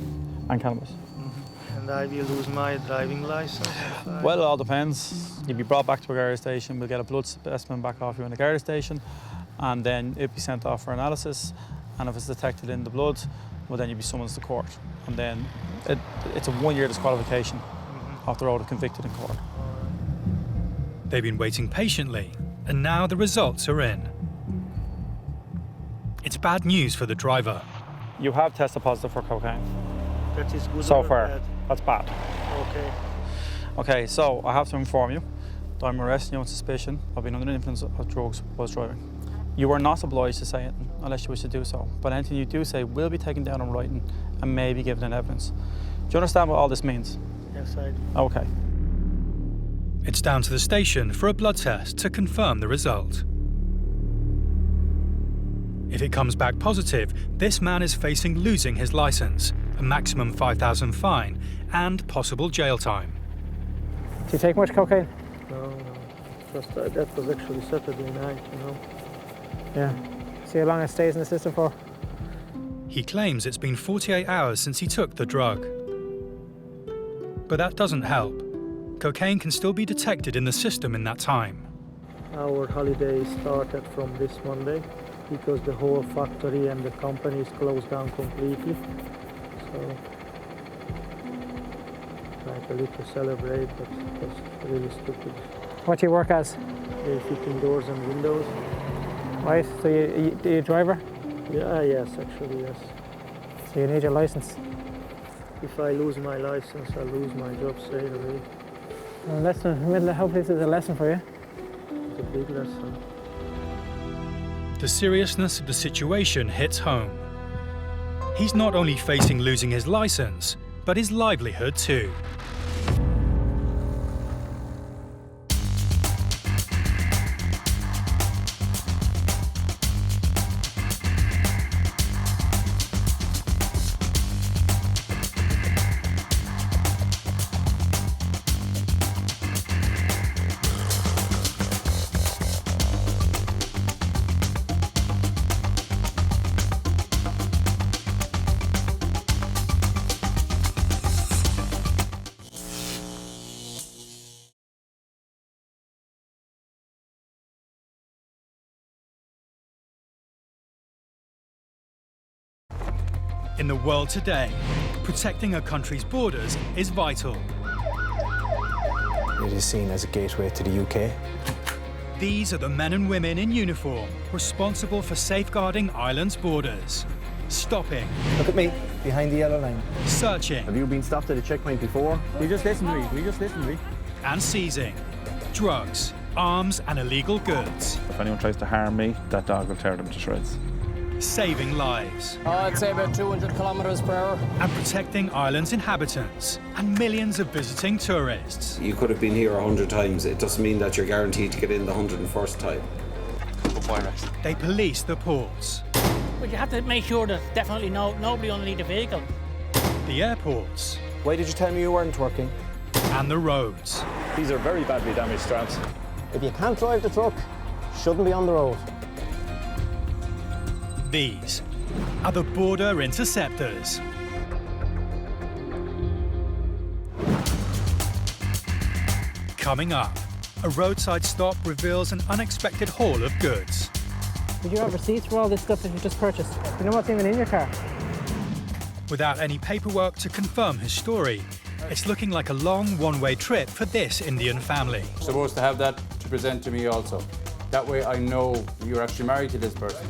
Speaker 15: and cannabis.
Speaker 12: And I will lose my driving license?
Speaker 15: Well, it all depends. You'll be brought back to a Garda station, we'll get a blood specimen back off you in the Garda station, and then it'll be sent off for analysis, and if it's detected in the blood, well then you'll be summoned to court. And then it's a 1-year disqualification off the road if convicted in court.
Speaker 1: They've been waiting patiently and now the results are in. It's bad news for the driver.
Speaker 15: You have tested positive for cocaine.
Speaker 12: That is good
Speaker 15: So
Speaker 12: or
Speaker 15: far,
Speaker 12: bad?
Speaker 15: that's bad.
Speaker 12: Okay.
Speaker 15: Okay, so I have to inform you that I'm arresting you on suspicion of being under the influence of drugs whilst driving. You are not obliged to say anything unless you wish to do so, but anything you do say will be taken down in writing and may be given in evidence. Do you understand what all this means?
Speaker 12: Yes, I do.
Speaker 15: Okay.
Speaker 1: It's down to the station for a blood test to confirm the result. If it comes back positive, this man is facing losing his licence, a maximum £5,000 fine, and possible jail time.
Speaker 4: Do you take much cocaine?
Speaker 12: No. Just, that was actually Saturday night, you know.
Speaker 4: Yeah. See how long it stays in the system for?
Speaker 1: He claims it's been 48 hours since he took the drug. But that doesn't help. Cocaine can still be detected in the system in that time.
Speaker 12: Our holiday started from this Monday because the whole factory and the company is closed down completely. So, like a little celebrate, but it was really stupid.
Speaker 4: What do you work as?
Speaker 12: Fitting doors and windows.
Speaker 4: Right, so you a driver?
Speaker 12: Yeah, yes, actually, yes.
Speaker 4: So you need your licence?
Speaker 12: If I lose my license, I lose my job straight away.
Speaker 4: Hopefully this is a lesson for you.
Speaker 12: It's a big lesson.
Speaker 1: The seriousness of the situation hits home. He's not only facing losing his licence, but his livelihood too. In the world today, protecting a country's borders is vital.
Speaker 2: It is seen as a gateway to the UK.
Speaker 1: These are the men and women in uniform responsible for safeguarding Ireland's borders. Stopping.
Speaker 18: Look at me, behind the yellow line.
Speaker 1: Searching.
Speaker 18: Have you been stopped at a checkpoint before?
Speaker 15: We just listened to me.
Speaker 1: And seizing. Drugs, arms and illegal goods.
Speaker 17: If anyone tries to harm me, that dog will tear them to shreds.
Speaker 1: Saving lives.
Speaker 16: I'd say about 200 kilometres per hour.
Speaker 1: And protecting Ireland's inhabitants and millions of visiting tourists.
Speaker 7: You could have been here 100 times. It doesn't mean that you're guaranteed to get in the 101st time.
Speaker 1: They police the ports.
Speaker 8: But you have to make sure there's definitely nobody underneath the vehicle.
Speaker 1: The airports.
Speaker 18: Why did you tell me you weren't working?
Speaker 1: And the roads.
Speaker 17: These are very badly damaged straps.
Speaker 3: If you can't drive the truck, shouldn't be on the road.
Speaker 1: These are the Border Interceptors. Coming up, a roadside stop reveals an unexpected haul of goods.
Speaker 4: Did you have receipts for all this stuff that you just purchased? Do you know what's even in your car?
Speaker 1: Without any paperwork to confirm his story, it's looking like a long one-way trip for this Indian family.
Speaker 21: You're supposed to have that to present to me also. That way I know you're actually married to this person.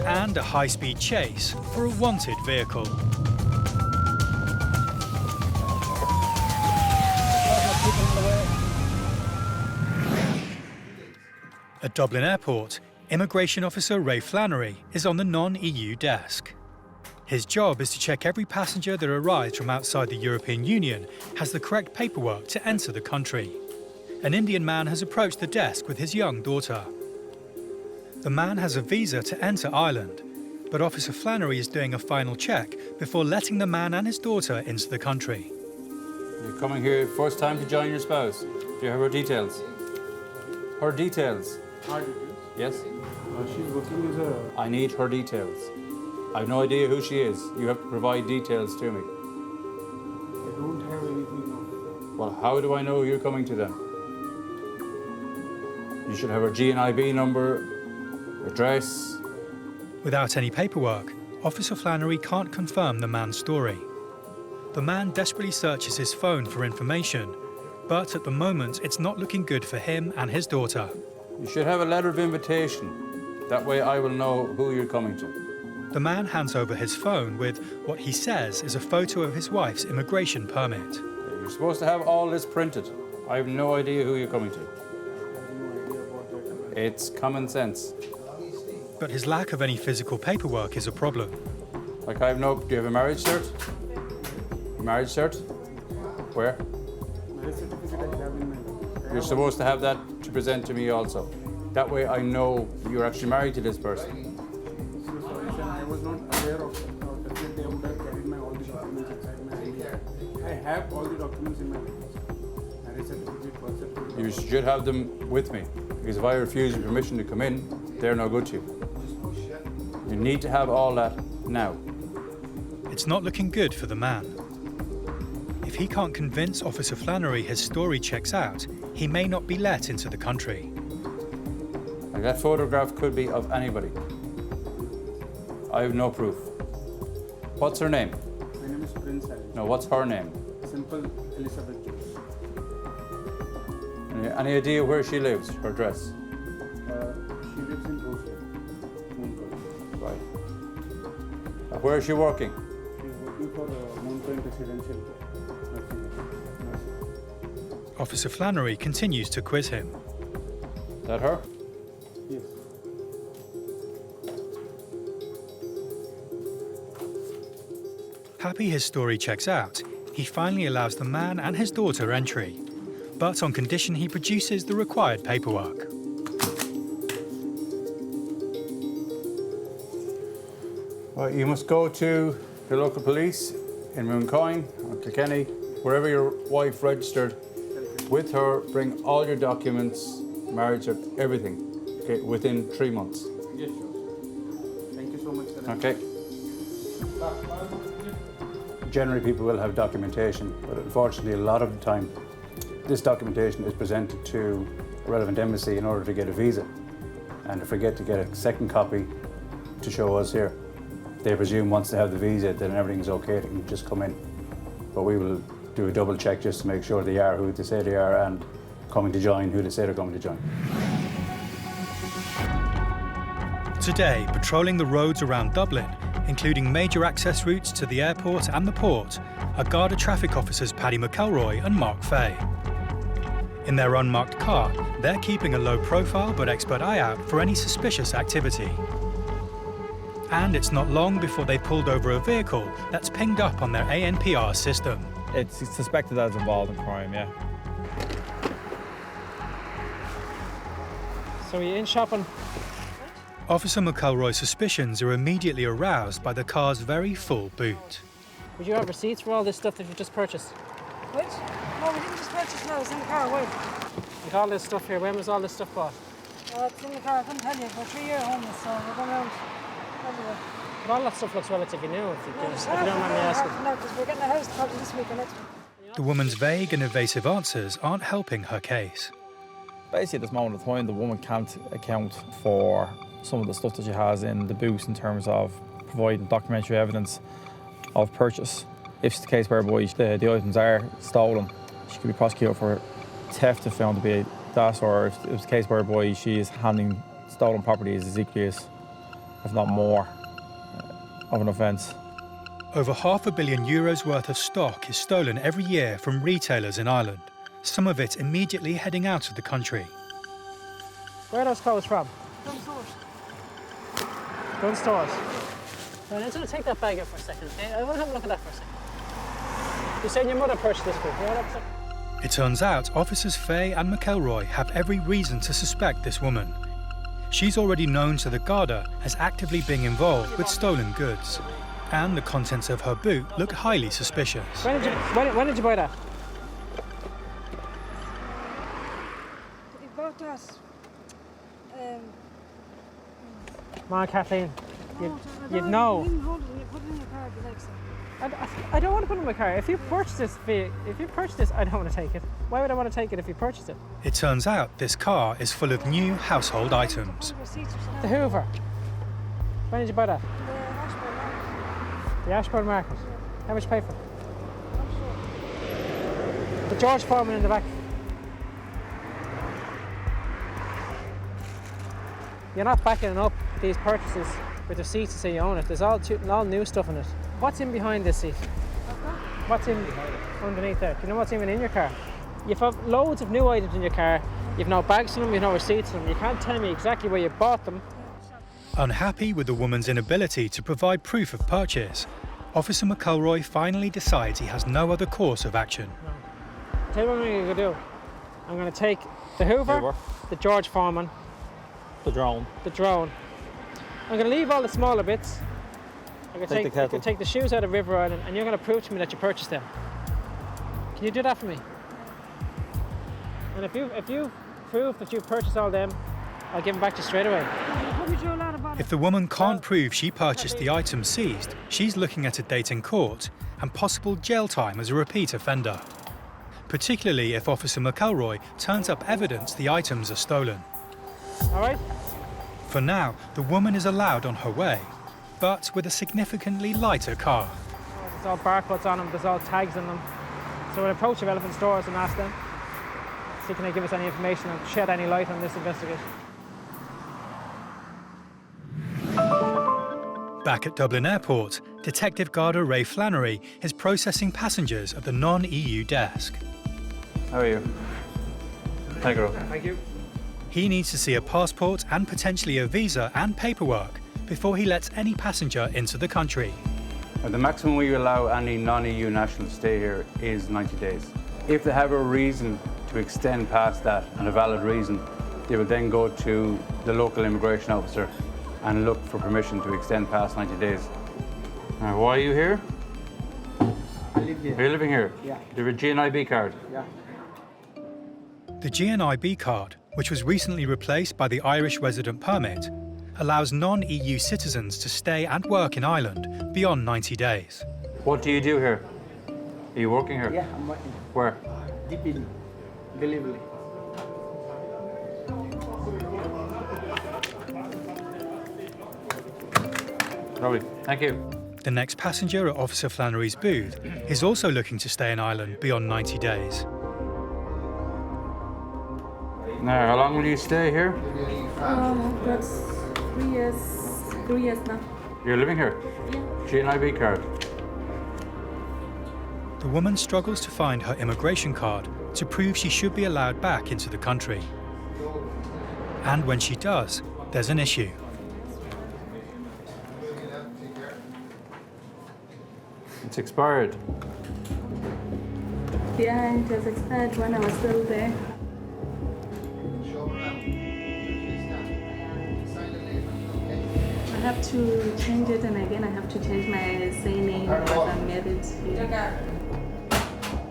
Speaker 1: And a high-speed chase for a wanted vehicle. At Dublin Airport, Immigration Officer Ray Flannery is on the non-EU desk. His job is to check every passenger that arrives from outside the European Union has the correct paperwork to enter the country. An Indian man has approached the desk with his young daughter. The man has a visa to enter Ireland, but Officer Flannery is doing a final check before letting the man and his daughter into the country.
Speaker 21: You're coming here first time to join your spouse. Do you have her details? Her details? Yes?
Speaker 12: She's working as a...
Speaker 21: I need her details. I have no idea who she is. You have to provide details to me.
Speaker 12: I don't have anything.
Speaker 21: Well, how do I know you're coming to them? You should have her G&IB number, address.
Speaker 1: Without any paperwork, Officer Flannery can't confirm the man's story. The man desperately searches his phone for information, but at the moment it's not looking good for him and his daughter.
Speaker 21: You should have a letter of invitation. That way I will know who you're coming to.
Speaker 1: The man hands over his phone with what he says is a photo of his wife's immigration permit.
Speaker 21: You're supposed to have all this printed. I have no idea who you're coming to. It's common sense.
Speaker 1: But his lack of any physical paperwork is a problem.
Speaker 21: Like do you have a marriage cert? Marriage cert? Where? You're supposed to have that to present to me also. That way I know you're actually married to this person.
Speaker 13: I was not aware of the fact they would have carried all the documents inside my ID. I have all the documents in my marriage certificate, birth certificate.
Speaker 21: You should have them with me, because if I refuse you permission to come in, they're no good to you. You need to have all that now.
Speaker 1: It's not looking good for the man. If he can't convince Officer Flannery his story checks out, he may not be let into the country.
Speaker 21: Like that photograph could be of anybody. I have no proof. What's her name?
Speaker 13: My name is Prince Ali.
Speaker 21: No, what's her name?
Speaker 13: Simple Elizabeth Jones.
Speaker 21: Any idea where she lives, her address?
Speaker 13: She lives in Roadside.
Speaker 21: Right. Where is she working?
Speaker 13: She's working for Motorway residential.
Speaker 1: Officer Flannery continues to quiz him.
Speaker 21: Is that her?
Speaker 13: Yes.
Speaker 1: Happy his story checks out, he finally allows the man and his daughter entry, but on condition he produces the required paperwork.
Speaker 21: Well, you must go to the local police in Mooncoin or Kilkenny, wherever your wife registered. With her, bring all your documents, marriage, everything, okay, within 3 months.
Speaker 13: Yes, sure. Thank you so much, sir.
Speaker 21: Okay. Generally, people will have documentation, but unfortunately, a lot of the time, this documentation is presented to a relevant embassy in order to get a visa, and they forget to get a second copy to show us here. They presume once they have the visa, then everything's okay, they can just come in. But we will do a double check just to make sure they are who they say they are and coming to join who they say they're coming to join.
Speaker 1: Today, patrolling the roads around Dublin, including major access routes to the airport and the port, are Garda traffic officers Paddy McElroy and Mark Fay. In their unmarked car, they're keeping a low profile but expert eye out for any suspicious activity. And it's not long before they pulled over a vehicle that's pinged up on their ANPR system.
Speaker 15: It's suspected that it's involved in crime, yeah.
Speaker 4: So are you in shopping?
Speaker 1: Officer McElroy's suspicions are immediately aroused by the car's very full boot.
Speaker 4: Would you have receipts for all this stuff that you just purchased?
Speaker 20: What? No, we didn't just purchase now, it's in the car, wait.
Speaker 4: With all this stuff here, when was all this stuff bought?
Speaker 20: It's in the car, I couldn't tell you, we're 3 years homeless, so we're going around everywhere.
Speaker 4: But all that stuff looks relatively new, if you don't mind me asking.
Speaker 20: No, because we're getting a house probably this week or next week.
Speaker 1: The woman's vague and evasive answers aren't helping her case.
Speaker 15: Basically, at this moment of time, the woman can't account for some of the stuff that she has in the boot in terms of providing documentary evidence of purchase. If it's the case whereby the items are stolen, she could be prosecuted for theft if found to be that, or if it's the case whereby she is handling stolen property as equally as, if not more, of an offence.
Speaker 1: Over €500 million worth of stock is stolen every year from retailers in Ireland, some of it immediately heading out of the country.
Speaker 4: Where are those clothes from?
Speaker 20: Gun stores.
Speaker 4: Gun stores. Right, I'm just going to take that bag out for a second. I want to have a look at that for a second. You're saying your mother purchased this book, right?
Speaker 1: It turns out officers Fay and McElroy have every reason to suspect this woman. She's already known to the Garda as actively being involved with stolen goods, and the contents of her boot look highly suspicious.
Speaker 4: When did you buy that?
Speaker 20: He bought that.
Speaker 4: Come on, Kathleen. You'd know.
Speaker 20: You didn't hold it and you put it in your car if you like so.
Speaker 4: I don't want to put it in my car. If you purchase this, I don't want to take it. Why would I want to take it if you purchased it?
Speaker 1: It turns out this car is full of new household items.
Speaker 4: The Hoover. When did you buy that? The Ashbourne Market. How much you pay for it? The George Foreman in the back. You're not backing up these purchases with receipts to say you own it. There's all new stuff in it. What's in behind this seat? What's in underneath there? Do you know what's even in your car? You've got loads of new items in your car. You've no bags in them, you've no receipts in them. You can't tell me exactly where you bought them.
Speaker 1: Unhappy with the woman's inability to provide proof of purchase, Officer McElroy finally decides he has no other course of action.
Speaker 4: Tell you what I'm going to do. I'm going to take the Hoover, the George Foreman,
Speaker 15: the drone.
Speaker 4: I'm going to leave all the smaller bits. I can take the shoes out of River Island, and you're going to prove to me that you purchased them. Can you do that for me? And if you prove that you purchased all them, I'll give them back to you straight away.
Speaker 1: If the woman can't prove she purchased the items seized, she's looking at a date in court and possible jail time as a repeat offender. Particularly if Officer McElroy turns up evidence the items are stolen.
Speaker 4: All right.
Speaker 1: For now, the woman is allowed on her way, but with a significantly lighter car.
Speaker 4: There's all barcodes on them, there's all tags on them. So we'll approach the relevant stores and ask them, see can they give us any information and shed any light on this investigation.
Speaker 1: Back at Dublin Airport, Detective Garda Ray Flannery is processing passengers at the non-EU desk.
Speaker 21: How are you? Thank you.
Speaker 4: Thank you.
Speaker 1: He needs to see a passport and potentially a visa and paperwork before he lets any passenger into the country.
Speaker 21: The maximum we allow any non-EU national to stay here is 90 days. If they have a reason to extend past that, and a valid reason, they will then go to the local immigration officer and look for permission to extend past 90 days. Now, why are you here?
Speaker 12: I live here.
Speaker 21: Are you living here?
Speaker 12: Yeah.
Speaker 21: Do you have a GNIB card?
Speaker 12: Yeah.
Speaker 1: The GNIB card, which was recently replaced by the Irish resident permit, allows non-EU citizens to stay and work in Ireland beyond 90 days.
Speaker 21: What do you do here? Are you working here?
Speaker 12: Yeah, I'm working.
Speaker 21: Where?
Speaker 12: DPD. Delivery.
Speaker 21: Lovely. Thank you.
Speaker 1: The next passenger at Officer Flannery's booth is also looking to stay in Ireland beyond 90 days.
Speaker 21: Now, how long will you stay here?
Speaker 19: That's 3 years. 3 years now.
Speaker 21: You're living here?
Speaker 19: Yeah.
Speaker 21: GNIB card.
Speaker 1: The woman struggles to find her immigration card to prove she should be allowed back into the country. And when she does, there's an issue.
Speaker 21: It's expired.
Speaker 19: Yeah, it was expired when I was still there. I have to change it, and again I have to change my surname because I'm married here.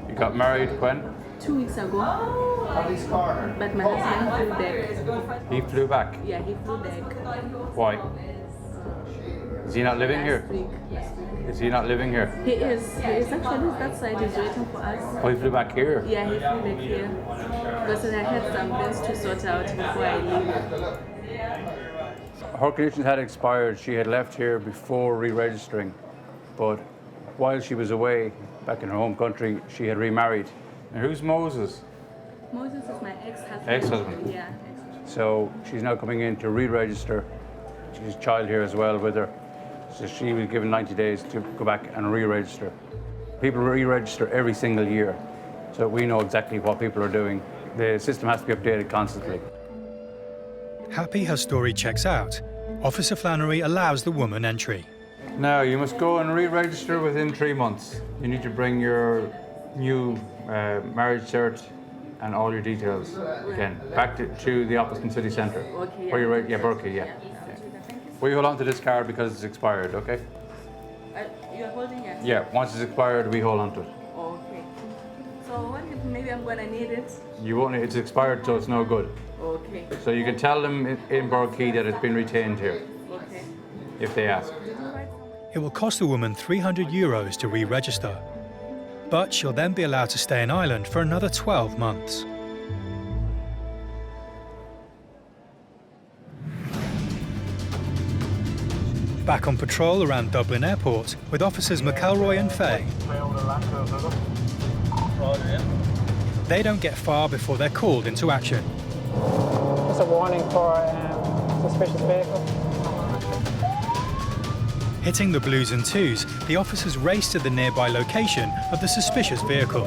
Speaker 21: You got married when?
Speaker 19: 2 weeks ago. But my husband flew back.
Speaker 21: He flew back?
Speaker 19: Yeah, he flew back.
Speaker 21: Why? Is he not living here? Is he not living here?
Speaker 19: He is. He is actually that side. He's waiting for us.
Speaker 21: Oh, he flew back here?
Speaker 19: Yeah, he flew back here. Because I had some things to sort out before I leave.
Speaker 21: Her conditions had expired. She had left here before re-registering, but while she was away back in her home country, she had remarried. And who's Moses?
Speaker 19: Moses is my ex-husband.
Speaker 21: Ex-husband?
Speaker 19: Yeah.
Speaker 21: So she's now coming in to re-register. She's a child here as well with her. So she was given 90 days to go back and re-register. People re-register every single year, so we know exactly what people are doing. The system has to be updated constantly.
Speaker 1: Happy her story checks out, Officer Flannery allows the woman entry.
Speaker 21: Now, you must go and re-register within 3 months. You need to bring your new marriage cert and all your details again back to the office in City Centre.
Speaker 19: Okay.
Speaker 21: Where you're yeah, Berkeley, yeah. Will you hold on to this card because it's expired, okay?
Speaker 19: You're holding it?
Speaker 21: Yeah, once it's expired, we hold on to it.
Speaker 19: Okay. So what if maybe I'm gonna need it?
Speaker 21: You won't. It's expired, so it's no good.
Speaker 19: Okay.
Speaker 21: So you can tell them in Berkeley that it's been retained here.
Speaker 19: Okay.
Speaker 21: If they ask.
Speaker 1: It will cost the woman €300 to re-register, but she'll then be allowed to stay in Ireland for another 12 months. Back on patrol around Dublin Airport with officers McElroy and Fay. They don't get far before they're called into action.
Speaker 4: Just a warning for Suspicious vehicle.
Speaker 1: Hitting the blues and twos, the officers race to the nearby location of the suspicious vehicle.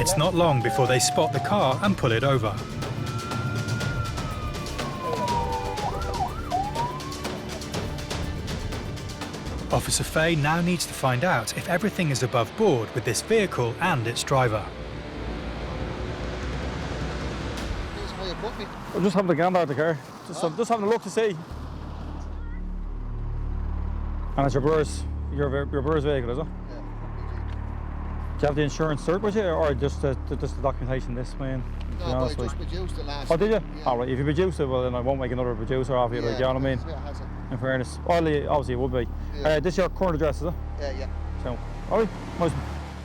Speaker 1: It's not long before they spot the car and pull it over. Officer Fay now needs to find out if everything is above board with this vehicle and its driver.
Speaker 15: I'm just having a gander at the car. Just having a look to see. And it's your brother's vehicle, is it?
Speaker 6: Yeah.
Speaker 15: Do you have the insurance cert with you, or just the documentation this man?
Speaker 6: No, but I just produced it last
Speaker 15: week. Oh, did you?
Speaker 6: Yeah.
Speaker 15: All right, if you produce it, well then I won't make another producer off you, like, you know what I mean?
Speaker 6: Yeah, has it.
Speaker 15: In fairness. Obviously it would be.
Speaker 6: Yeah.
Speaker 15: This is your current address, is it?
Speaker 6: Yeah.
Speaker 15: So, all right, nice.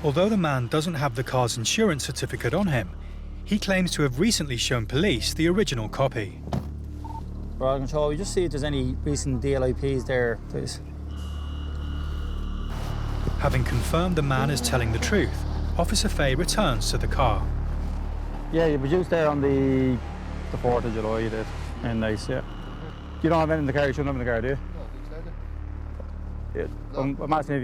Speaker 1: Although the man doesn't have the car's insurance certificate on him, he claims to have recently shown police the original copy.
Speaker 15: Border Control, we just see if there's any recent DLIPs there, please.
Speaker 1: Having confirmed the man is telling the truth, Officer Fay returns to the car.
Speaker 15: Yeah, you produced there on the 4th of July, you did. And nice, yeah. You don't have anything in the car, you shouldn't have in the car, do you?
Speaker 6: No,
Speaker 15: Yeah. I'm asking if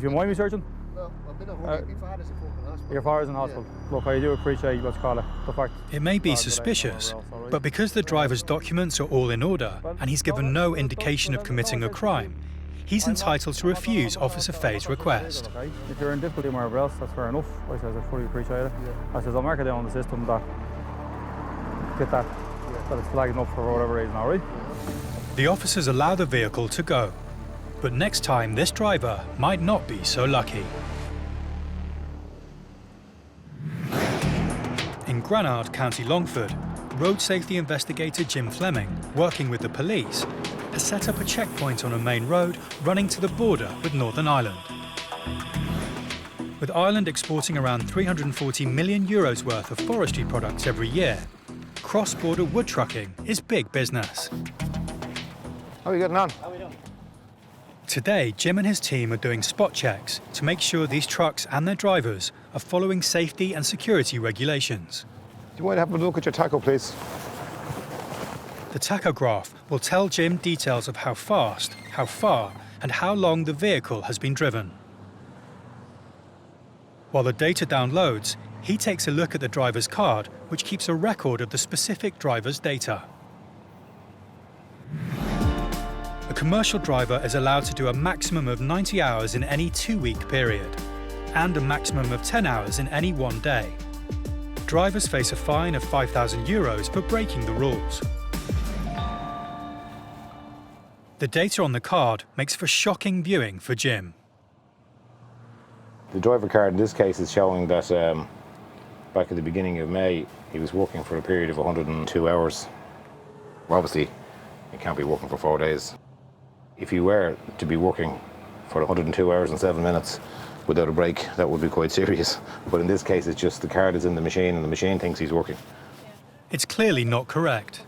Speaker 15: you mind me searching?
Speaker 6: No, I've been at home. My father's in fucking hospital.
Speaker 15: Your father's in hospital. Yeah. Look, I do appreciate what's called the fact.
Speaker 1: It may be suspicious, but because the driver's documents are all in order and he's given no indication of committing a crime, he's entitled to refuse Officer Fay's request.
Speaker 15: If you're in difficulty wherever else, that's fair enough. I says I fully appreciate it. I says I'll mark it down on the system that that it's flagging up for whatever reason, all right?
Speaker 1: The officers allow the vehicle to go, but next time this driver might not be so lucky. In Granard, County Longford, road safety investigator Jim Fleming, working with the police, has set up a checkpoint on a main road running to the border with Northern Ireland. With Ireland exporting around €340 million worth of forestry products every year, cross-border wood trucking is big business.
Speaker 10: How are you getting on?
Speaker 1: Today, Jim and his team are doing spot checks to make sure these trucks and their drivers are following safety and security regulations.
Speaker 10: Do you mind having a look at your tacho, please?
Speaker 1: The tachograph will tell Jim details of how fast, how far, and how long the vehicle has been driven. While the data downloads, he takes a look at the driver's card, which keeps a record of the specific driver's data. A commercial driver is allowed to do a maximum of 90 hours in any 2-week period, and a maximum of 10 hours in any 1 day. Drivers face a fine of €5,000 for breaking the rules. The data on the card makes for shocking viewing for Jim.
Speaker 10: The driver card in this case is showing that back at the beginning of May, he was working for a period of 102 hours. Obviously, you can't be working for 4 days. If you were to be working for 102 hours and 7 minutes without a break, that would be quite serious. But in this case, it's just the card is in the machine and the machine thinks he's working.
Speaker 1: It's clearly not correct.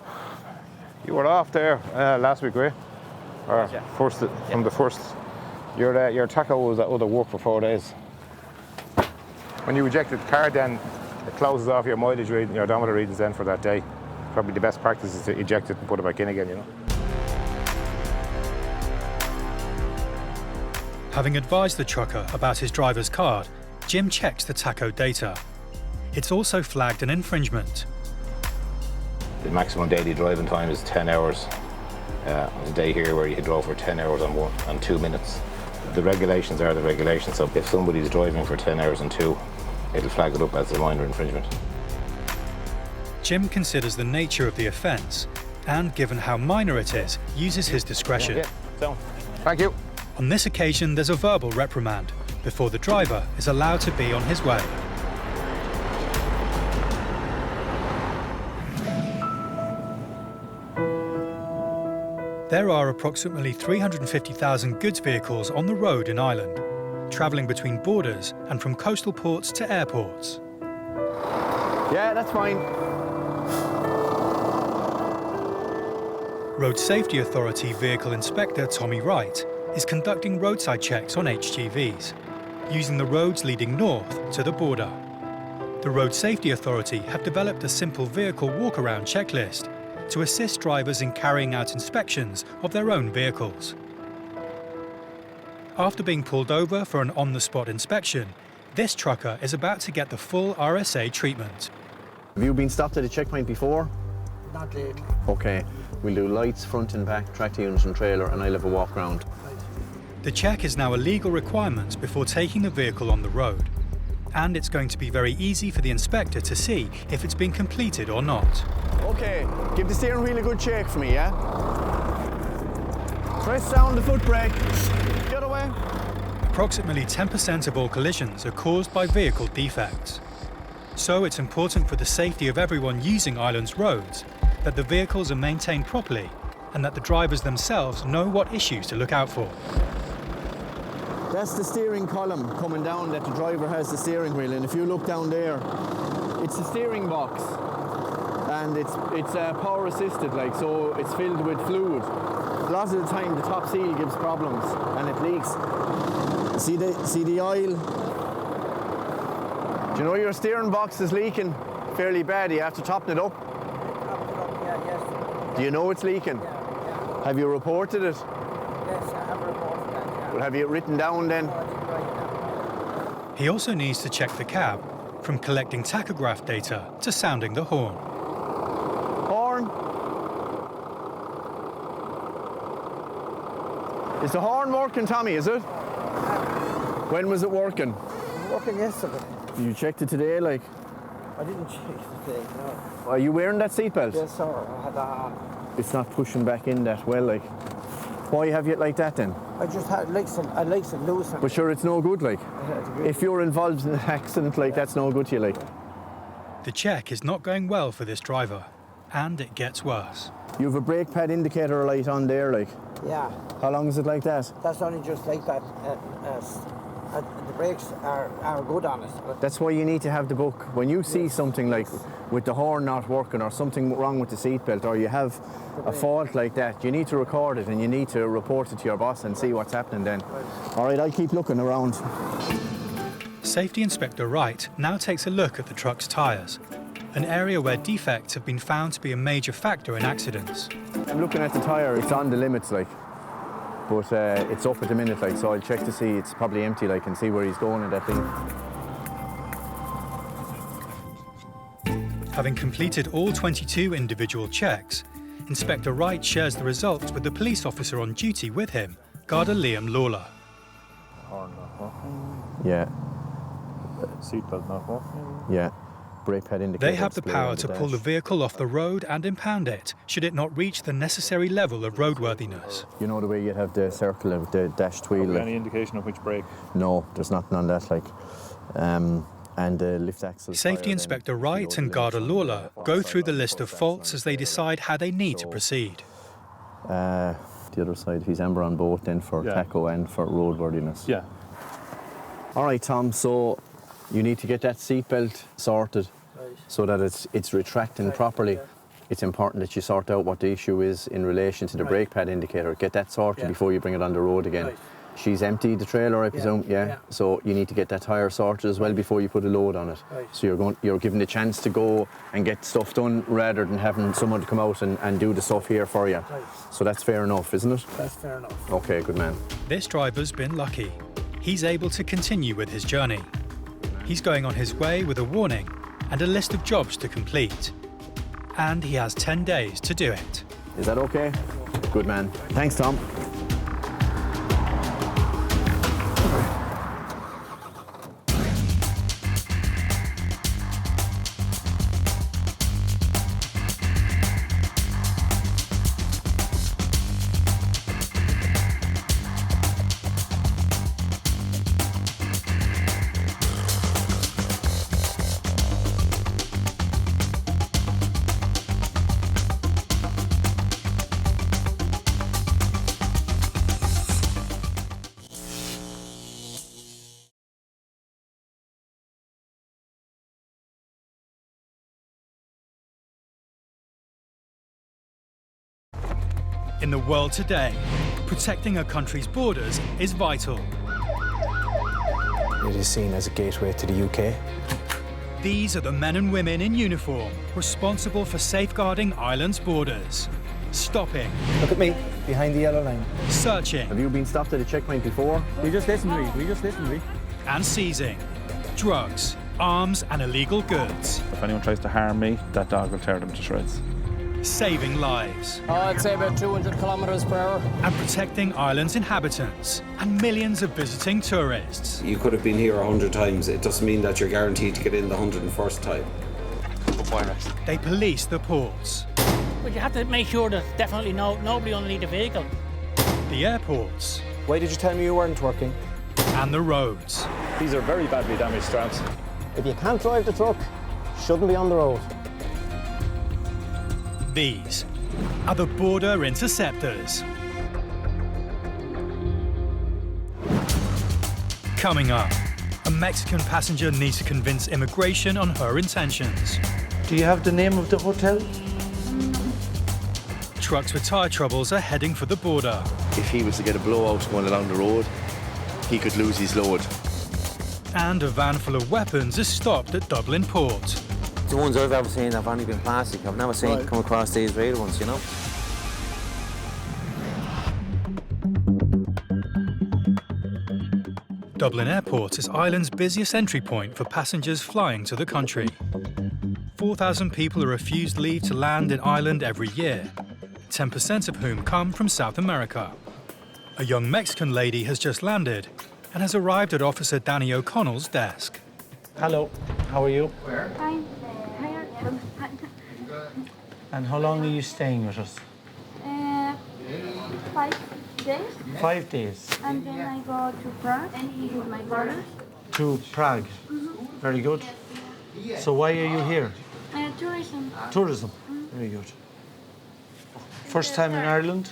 Speaker 10: You were off there last week, were you? Or from the first. Your tacho was at other work for 4 days. When you eject the card, then it closes off your mileage reading, your odometer readings then for that day. Probably the best practice is to eject it and put it back in again, you know.
Speaker 1: Having advised the trucker about his driver's card, Jim checks the tacho data. It's also flagged an infringement.
Speaker 10: The maximum daily driving time is 10 hours. There's a day here where you can drive for 10 hours and 2 minutes. The regulations are the regulations, so if somebody's driving for 10 hours and 2, it'll flag it up as a minor infringement.
Speaker 1: Jim considers the nature of the offence and, given how minor it is, uses his discretion.
Speaker 10: Yeah, so, thank you.
Speaker 1: On this occasion, there's a verbal reprimand before the driver is allowed to be on his way. There are approximately 350,000 goods vehicles on the road in Ireland, travelling between borders and from coastal ports to airports.
Speaker 10: Yeah, that's fine.
Speaker 1: Road Safety Authority Vehicle Inspector Tommy Wright is conducting roadside checks on HGVs. using the roads leading north to the border. The Road Safety Authority have developed a simple vehicle walk-around checklist to assist drivers in carrying out inspections of their own vehicles. After being pulled over for an on-the-spot inspection, this trucker is about to get the full RSA treatment.
Speaker 9: Have you been stopped at a checkpoint before?
Speaker 6: Not lately.
Speaker 9: Okay, we'll do lights, front and back, tractor unit and trailer, and I'll have a walk round.
Speaker 1: The check is now a legal requirement before taking the vehicle on the road. And it's going to be very easy for the inspector to see if it's been completed or not.
Speaker 9: Okay, give the steering wheel a good shake for me, yeah? Press down the foot brake. The other way.
Speaker 1: Approximately 10% of all collisions are caused by vehicle defects. So it's important for the safety of everyone using Ireland's roads that the vehicles are maintained properly and that the drivers themselves know what issues to look out for.
Speaker 9: That's the steering column coming down that the driver has the steering wheel, and if you look down there, it's the steering box, and it's power assisted, like, so it's filled with fluid. A lot of the time the top seal gives problems and it leaks. See the oil? Do you know your steering box is leaking fairly bad? You have to toppen it up.
Speaker 6: Yeah, yes.
Speaker 9: Do you know it's leaking?
Speaker 6: Yeah.
Speaker 9: Have you reported it?
Speaker 6: Yes, I have reported that, yeah.
Speaker 9: Well, have you it written down then?
Speaker 1: He also needs to check the cab, from collecting tachograph data to sounding the horn.
Speaker 9: Horn? Is the horn working, Tommy, is it? When was it working?
Speaker 6: It was working yesterday.
Speaker 9: You checked it today, like?
Speaker 6: I didn't check it today, no.
Speaker 9: Are you wearing that seatbelt?
Speaker 6: Yes, sir. I had that on.
Speaker 9: It's not pushing back in that well, like. Why have you it like that then?
Speaker 6: I just had like some loose.
Speaker 9: But sure, it's no good, like. If you're involved in an accident, like, that's no good to you, like.
Speaker 1: The check is not going well for this driver, and it gets worse.
Speaker 9: You have a brake pad indicator light on there, like.
Speaker 6: Yeah.
Speaker 9: How long is it like that?
Speaker 6: That's only just like that. The brakes are good on it. But
Speaker 9: That's why you need to have the book. When you see something like with the horn not working or something wrong with the seatbelt or you have a fault like that, you need to record it and you need to report it to your boss and see what's happening then. All right, I'll keep looking around.
Speaker 1: Safety Inspector Wright now takes a look at the truck's tyres, an area where defects have been found to be a major factor in accidents.
Speaker 9: I'm looking at the tyre, it's on the limits, like. But it's up at the minute, like, so I'll check to see it's probably empty, like, and see where he's going in that thing.
Speaker 1: Having completed all 22 individual checks, Inspector Wright shares the results with the police officer on duty with him, Garda Liam Lawler.
Speaker 17: Horn not working.
Speaker 9: Yeah.
Speaker 17: Seatbelt not working.
Speaker 9: Yeah. Brake pad indicator.
Speaker 1: They have the power to pull the vehicle off the road and impound it, should it not reach the necessary level of roadworthiness.
Speaker 9: You know the way you have the circle of the dashed wheel?
Speaker 17: Any indication of which brake?
Speaker 9: No, there's nothing on that, like. And the lift axle.
Speaker 1: Safety Inspector Wright and Garda Lawler go through the list of faults as they decide how they need to proceed.
Speaker 9: The other side, he's amber on both then for tacho and for roadworthiness.
Speaker 17: Yeah.
Speaker 9: All right, Tom, so you need to get that seatbelt sorted so that it's retracting properly. It's important that you sort out what the issue is in relation to the brake pad indicator. Get that sorted before you bring it on the road again. She's emptied the trailer, I presume, so you need to get that tyre sorted as well before you put a load on it. So you're given the chance to go and get stuff done rather than having someone to come out and do the stuff here for you. So that's fair enough, isn't it?
Speaker 6: that's fair enough.
Speaker 9: Okay, good man.
Speaker 1: This driver's been lucky. He's able to continue with his journey. He's going on his way with a warning and a list of jobs to complete. And he has 10 days to do it.
Speaker 9: Is that okay? Good man. Thanks, Tom.
Speaker 1: In the world today, protecting a country's borders is vital.
Speaker 2: It is seen as a gateway to the UK.
Speaker 1: These are the men and women in uniform responsible for safeguarding Ireland's borders. Stopping.
Speaker 18: Look at me, behind the yellow line.
Speaker 1: Searching.
Speaker 9: Have you been stopped at a checkpoint before?
Speaker 15: We just listened to me.
Speaker 1: And seizing. Drugs, arms and illegal goods.
Speaker 17: If anyone tries to harm me, that dog will tear them to shreds.
Speaker 1: Saving lives.
Speaker 16: I'd say about 200 kilometres per hour.
Speaker 1: And protecting Ireland's inhabitants and millions of visiting tourists.
Speaker 7: You could have been here 100 times. It doesn't mean that you're guaranteed to get in the 101st time.
Speaker 1: They police the ports.
Speaker 8: But you have to make sure there's definitely nobody underneath the vehicle.
Speaker 1: The airports.
Speaker 18: Why did you tell me you weren't working?
Speaker 1: And the roads.
Speaker 17: These are very badly damaged straps.
Speaker 3: If you can't drive the truck, shouldn't be on the road.
Speaker 1: These are the Border Interceptors. Coming up, a Mexican passenger needs to convince immigration on her intentions.
Speaker 12: Do you have the name of the hotel?
Speaker 1: Trucks with tyre troubles are heading for the border.
Speaker 9: If he was to get a blowout going along the road, he could lose his load.
Speaker 1: And a van full of weapons is stopped at Dublin Port.
Speaker 5: The ones I've ever seen have only been plastic. I've never seen come across these real ones, you know.
Speaker 1: Dublin Airport is Ireland's busiest entry point for passengers flying to the country. 4,000 people are refused leave to land in Ireland every year, 10% of whom come from South America. A young Mexican lady has just landed and has arrived at Officer Danny O'Connell's desk.
Speaker 12: Hello, how are you?
Speaker 19: Hi.
Speaker 12: And how long are you staying with us?
Speaker 19: 5 days.
Speaker 12: 5 days.
Speaker 19: And then I go to Prague with my brother.
Speaker 12: To Prague. Very good. So why are you here?
Speaker 19: Tourism.
Speaker 12: Tourism. Very good. First time in Ireland?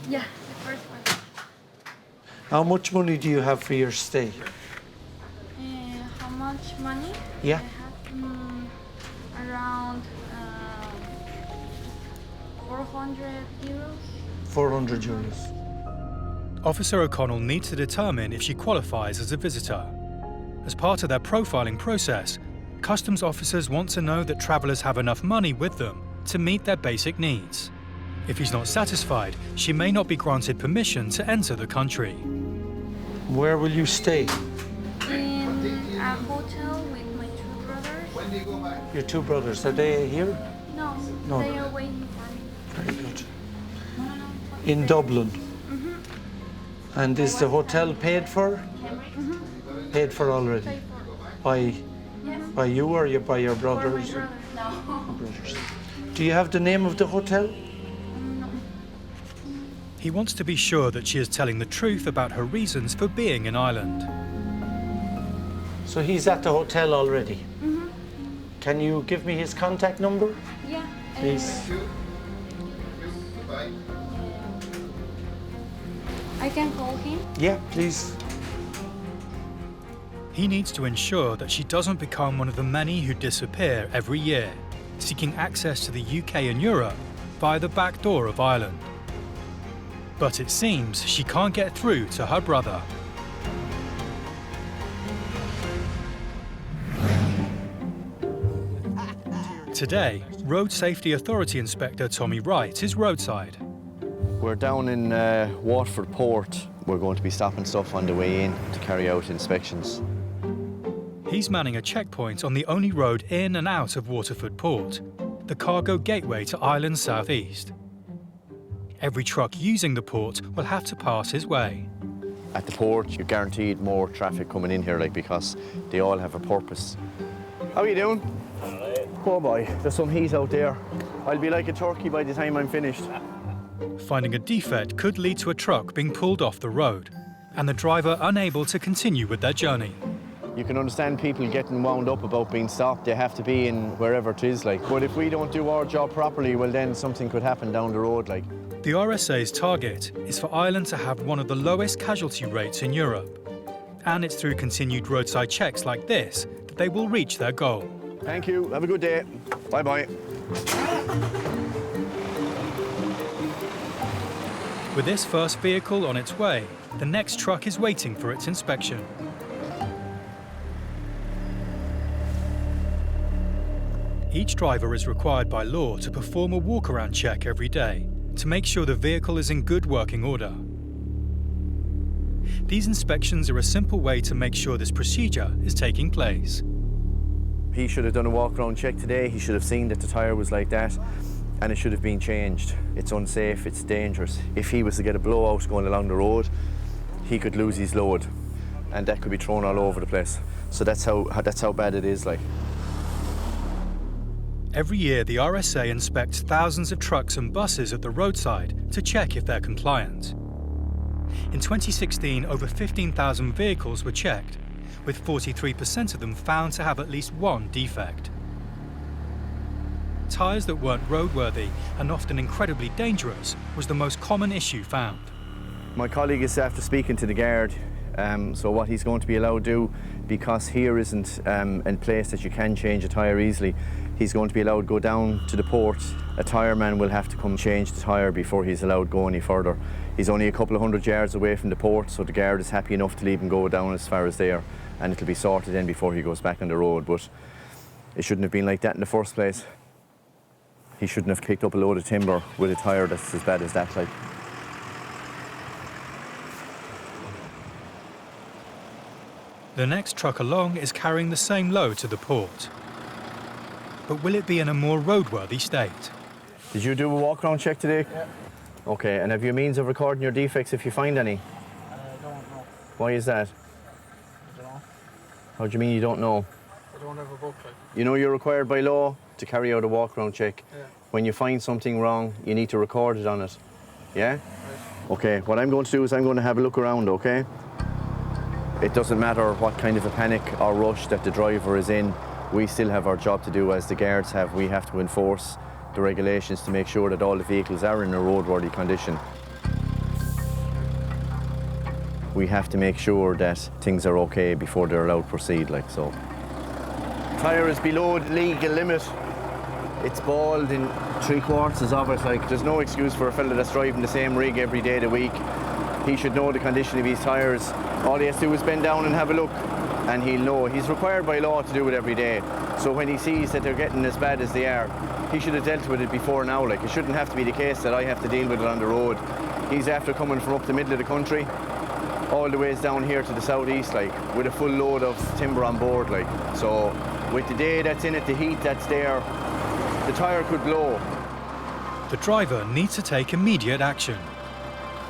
Speaker 19: Yeah, the first one.
Speaker 12: How much money do you have for your stay?
Speaker 19: How much money?
Speaker 12: Yeah.
Speaker 19: I have around 400 euros.
Speaker 12: 400 euros.
Speaker 1: Officer O'Connell needs to determine if she qualifies as a visitor. As part of their profiling process, customs officers want to know that travellers have enough money with them to meet their basic needs. If he's not satisfied, she may not be granted permission to enter the country.
Speaker 12: Where will you stay?
Speaker 19: In a hotel with my 2 brothers. When do you go back?
Speaker 12: Your 2 brothers, are they here?
Speaker 19: No,
Speaker 12: No.
Speaker 19: they are waiting for me.
Speaker 12: Very good. In Dublin? And is the hotel paid for? Paid for already? By you or by your brothers?
Speaker 19: For my brothers.
Speaker 12: Do you have the name of the hotel?
Speaker 1: He wants to be sure that she is telling the truth about her reasons for being in Ireland.
Speaker 12: So he's at the hotel already? Can you give me his contact number?
Speaker 19: Yeah.
Speaker 12: Please.
Speaker 19: I can call him?
Speaker 12: Yeah, please.
Speaker 1: He needs to ensure that she doesn't become one of the many who disappear every year, seeking access to the UK and Europe via the back door of Ireland. But it seems she can't get through to her brother. Today, Road Safety Authority Inspector Tommy Wright is roadside.
Speaker 9: We're down in Waterford Port. We're going to be stopping stuff on the way in to carry out inspections.
Speaker 1: He's manning a checkpoint on the only road in and out of Waterford Port, the cargo gateway to Ireland's southeast. Every truck using the port will have to pass his way.
Speaker 9: At the port, you're guaranteed more traffic coming in here, because they all have a purpose. How are you doing? Oh boy, there's some heat out there. I'll be like a turkey by the time I'm finished.
Speaker 1: Finding a defect could lead to a truck being pulled off the road and the driver unable to continue with their journey.
Speaker 9: You can understand people getting wound up about being stopped. They have to be in wherever it is, But if we don't do our job properly, well then something could happen down the road,
Speaker 1: The RSA's target is for Ireland to have one of the lowest casualty rates in Europe. And it's through continued roadside checks like this that they will reach their goal.
Speaker 9: Thank you. Have a good day. Bye-bye.
Speaker 1: With this first vehicle on its way, the next truck is waiting for its inspection. Each driver is required by law to perform a walk-around check every day to make sure the vehicle is in good working order. These inspections are a simple way to make sure this procedure is taking place.
Speaker 9: He should have done a walk-around check today. He should have seen that the tyre was like that, and it should have been changed. It's unsafe, it's dangerous. If he was to get a blowout going along the road, he could lose his load, and that could be thrown all over the place. So that's how bad it is, like.
Speaker 1: Every year, the RSA inspects thousands of trucks and buses at the roadside to check if they're compliant. In 2016, over 15,000 vehicles were checked, with 43% of them found to have at least one defect. Tyres that weren't roadworthy and often incredibly dangerous was the most common issue found.
Speaker 9: My colleague is after speaking to the guard, so what he's going to be allowed to do, because here isn't in place that you can change a tyre easily, he's going to be allowed to go down to the port. A tyre man will have to come change the tyre before he's allowed to go any further. He's only a couple of 100 yards away from the port, so the guard is happy enough to leave him go down as far as there, and it'll be sorted then before he goes back on the road. But it shouldn't have been like that in the first place. He shouldn't have picked up a load of timber with a tyre that's as bad as that, like.
Speaker 1: The next truck along is carrying the same load to the port. But will it be in a more roadworthy state?
Speaker 9: Did you do a walk-around check today?
Speaker 12: Yeah.
Speaker 9: Okay, and have you means of recording your defects if you find any?
Speaker 12: I don't know.
Speaker 9: Why is that?
Speaker 12: I don't know.
Speaker 9: How do you mean you don't know?
Speaker 12: I don't have a book. Like.
Speaker 9: You know you're required by law to carry out a walk-around check.
Speaker 12: Yeah.
Speaker 9: When you find something wrong, you need to record it on it. Yeah?
Speaker 12: Right.
Speaker 9: Okay, what I'm going to do is I'm going to have a look around, okay? It doesn't matter what kind of a panic or rush that the driver is in, we still have our job to do as the guards have. We have to enforce the regulations to make sure that all the vehicles are in a roadworthy condition. We have to make sure that things are okay before they're allowed to proceed, like so. Tyre is below the legal limit. It's bald in 3/4 of it, like there's no excuse for a fella that's driving the same rig every day of the week. He should know the condition of his tyres. All he has to do is bend down and have a look, and he'll know. He's required by law to do it every day. So when he sees that they're getting as bad as they are, he should have dealt with it before now. Like, it shouldn't have to be the case that I have to deal with it on the road. He's after coming from up the middle of the country, all the ways down here to the southeast, like, with a full load of timber on board, like. So with the day that's in it, the heat that's there, the tyre could blow.
Speaker 1: The driver needs to take immediate action.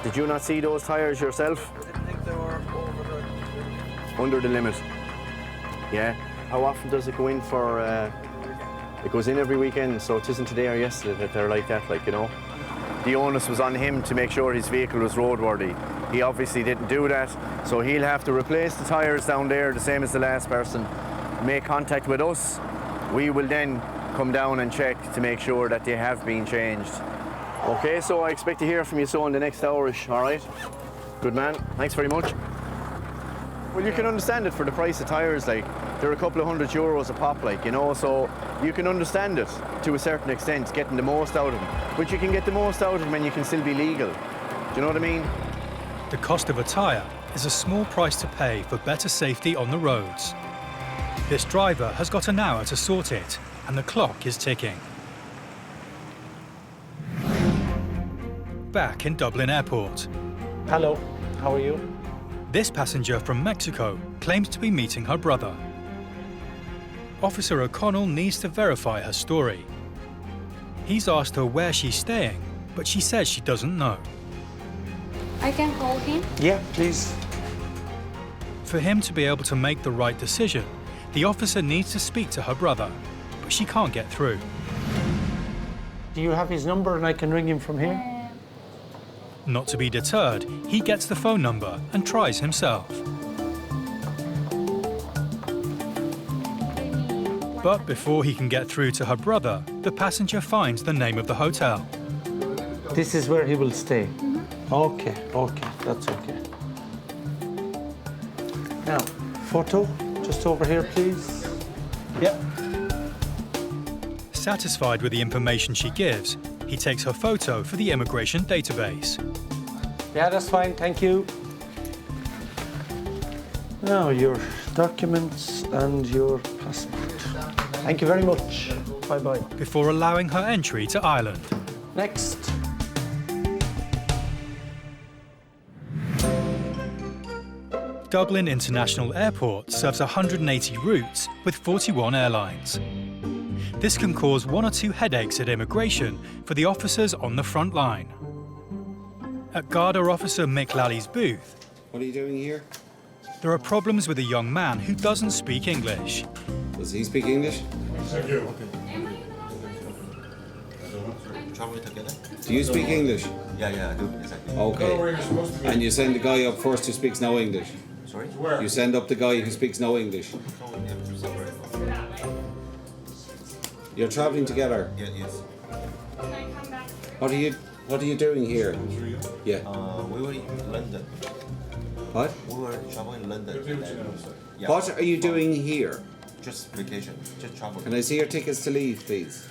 Speaker 9: Did you not see those tyres yourself?
Speaker 12: I didn't think they were
Speaker 9: Under the limit. Yeah. How often does it go in for? It goes in every weekend, so it isn't today or yesterday that they're like that, like, you know. The onus was on him to make sure his vehicle was roadworthy. He obviously didn't do that, so he'll have to replace the tyres down there, the same as the last person. Make contact with us. We will then come down and check to make sure that they have been changed. Okay, so I expect to hear from you so in the next hour-ish, all right? Good man, thanks very much. Well, you can understand it for the price of tyres, like, they're a couple of €100 a pop, like, you know, so you can understand it to a certain extent, getting the most out of them. But you can get the most out of them and you can still be legal. Do you know what I mean?
Speaker 1: The cost of a tyre is a small price to pay for better safety on the roads. This driver has got an hour to sort it, and the clock is ticking. Back in Dublin Airport.
Speaker 12: Hello, how are you?
Speaker 1: This passenger from Mexico claims to be meeting her brother. Officer O'Connell needs to verify her story. He's asked her where she's staying, but she says she doesn't know.
Speaker 19: I can call him?
Speaker 12: Yeah, please.
Speaker 1: For him to be able to make the right decision, the officer needs to speak to her brother, but she can't get through.
Speaker 12: Do you have his number and I can ring him from here?
Speaker 1: Not to be deterred, he gets the phone number and tries himself. But before he can get through to her brother, the passenger finds the name of the hotel.
Speaker 12: This is where he will stay? Okay, that's okay. Now, photo, just over here, please. Yeah.
Speaker 1: Satisfied with the information she gives, he takes her photo for the immigration database.
Speaker 12: Yeah, that's fine, thank you. Now, your documents and your passport. Thank you very much. Bye-bye.
Speaker 1: Before allowing her entry to Ireland.
Speaker 12: Next.
Speaker 1: Dublin International Airport serves 180 routes with 41 airlines. This can cause 1 or 2 headaches at immigration for the officers on the front line. At Garda officer Mick Lally's booth,
Speaker 7: What are you doing here?
Speaker 1: there are problems with a young man who doesn't speak English.
Speaker 7: Does he speak English?
Speaker 11: Traveling together?
Speaker 7: Do you speak English?
Speaker 11: Yeah, I do, exactly.
Speaker 7: Okay. And you send the guy up first who speaks no English?
Speaker 11: Sorry?
Speaker 7: You send up the guy who speaks no English? You're travelling together?
Speaker 11: Yeah, yes.
Speaker 7: What are you doing here? Yeah.
Speaker 11: We were in London.
Speaker 7: What?
Speaker 11: We were traveling in London. Yeah.
Speaker 7: What are you doing here?
Speaker 11: Just vacation, just travel.
Speaker 7: Can I see your tickets to leave, please?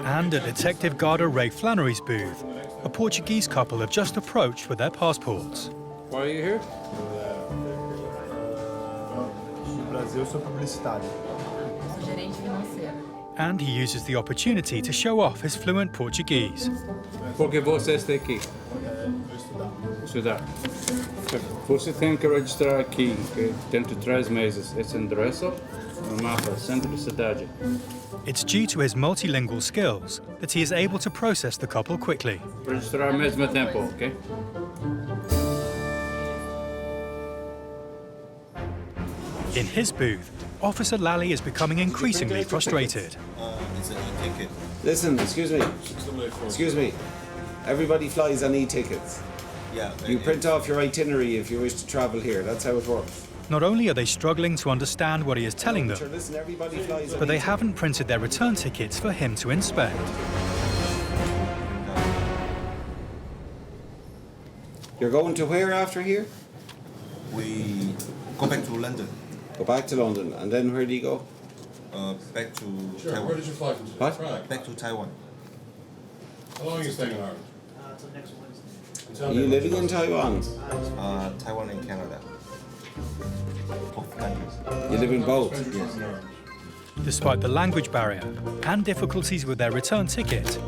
Speaker 1: And at Detective Garda Ray Flannery's booth, a Portuguese couple have just approached with their passports.
Speaker 13: Why are you here?
Speaker 1: And he uses the opportunity to show off his fluent Portuguese.
Speaker 13: Porque você está aqui? Estudar. Você tem que registrar aqui, okay? Dentro de 3 meses. Esse endereço no mapa, centro da cidade.
Speaker 1: It's due to his multilingual skills that he is able to process the couple quickly.
Speaker 13: Registrar ao mesmo tempo, okay?
Speaker 1: In his booth, Officer Lally is becoming increasingly frustrated.
Speaker 11: It's an e-ticket.
Speaker 7: Listen, excuse me. Excuse me. Everybody flies on e-tickets.
Speaker 11: Yeah.
Speaker 7: You print off your itinerary if you wish to travel here. That's how it works.
Speaker 1: Not only are they struggling to understand what he is telling them,
Speaker 7: Listen, everybody flies on
Speaker 1: but they
Speaker 7: e-tickets.
Speaker 1: haven't printed their return tickets for him to inspect.
Speaker 7: You're going to where after here?
Speaker 11: We go back to London.
Speaker 7: Go back to London, and then where do you go?
Speaker 11: Back to
Speaker 22: Sure,
Speaker 11: Taiwan.
Speaker 22: where did you fly from?
Speaker 7: What?
Speaker 22: Prague.
Speaker 11: Back to Taiwan.
Speaker 22: How long are you staying in Ireland?
Speaker 11: Until next Wednesday.
Speaker 22: Until
Speaker 7: Are you living in Taiwan?
Speaker 11: Taiwan and Canada. Both countries.
Speaker 7: You live in both?
Speaker 11: Yes.
Speaker 1: Despite the language barrier and difficulties with their return ticket,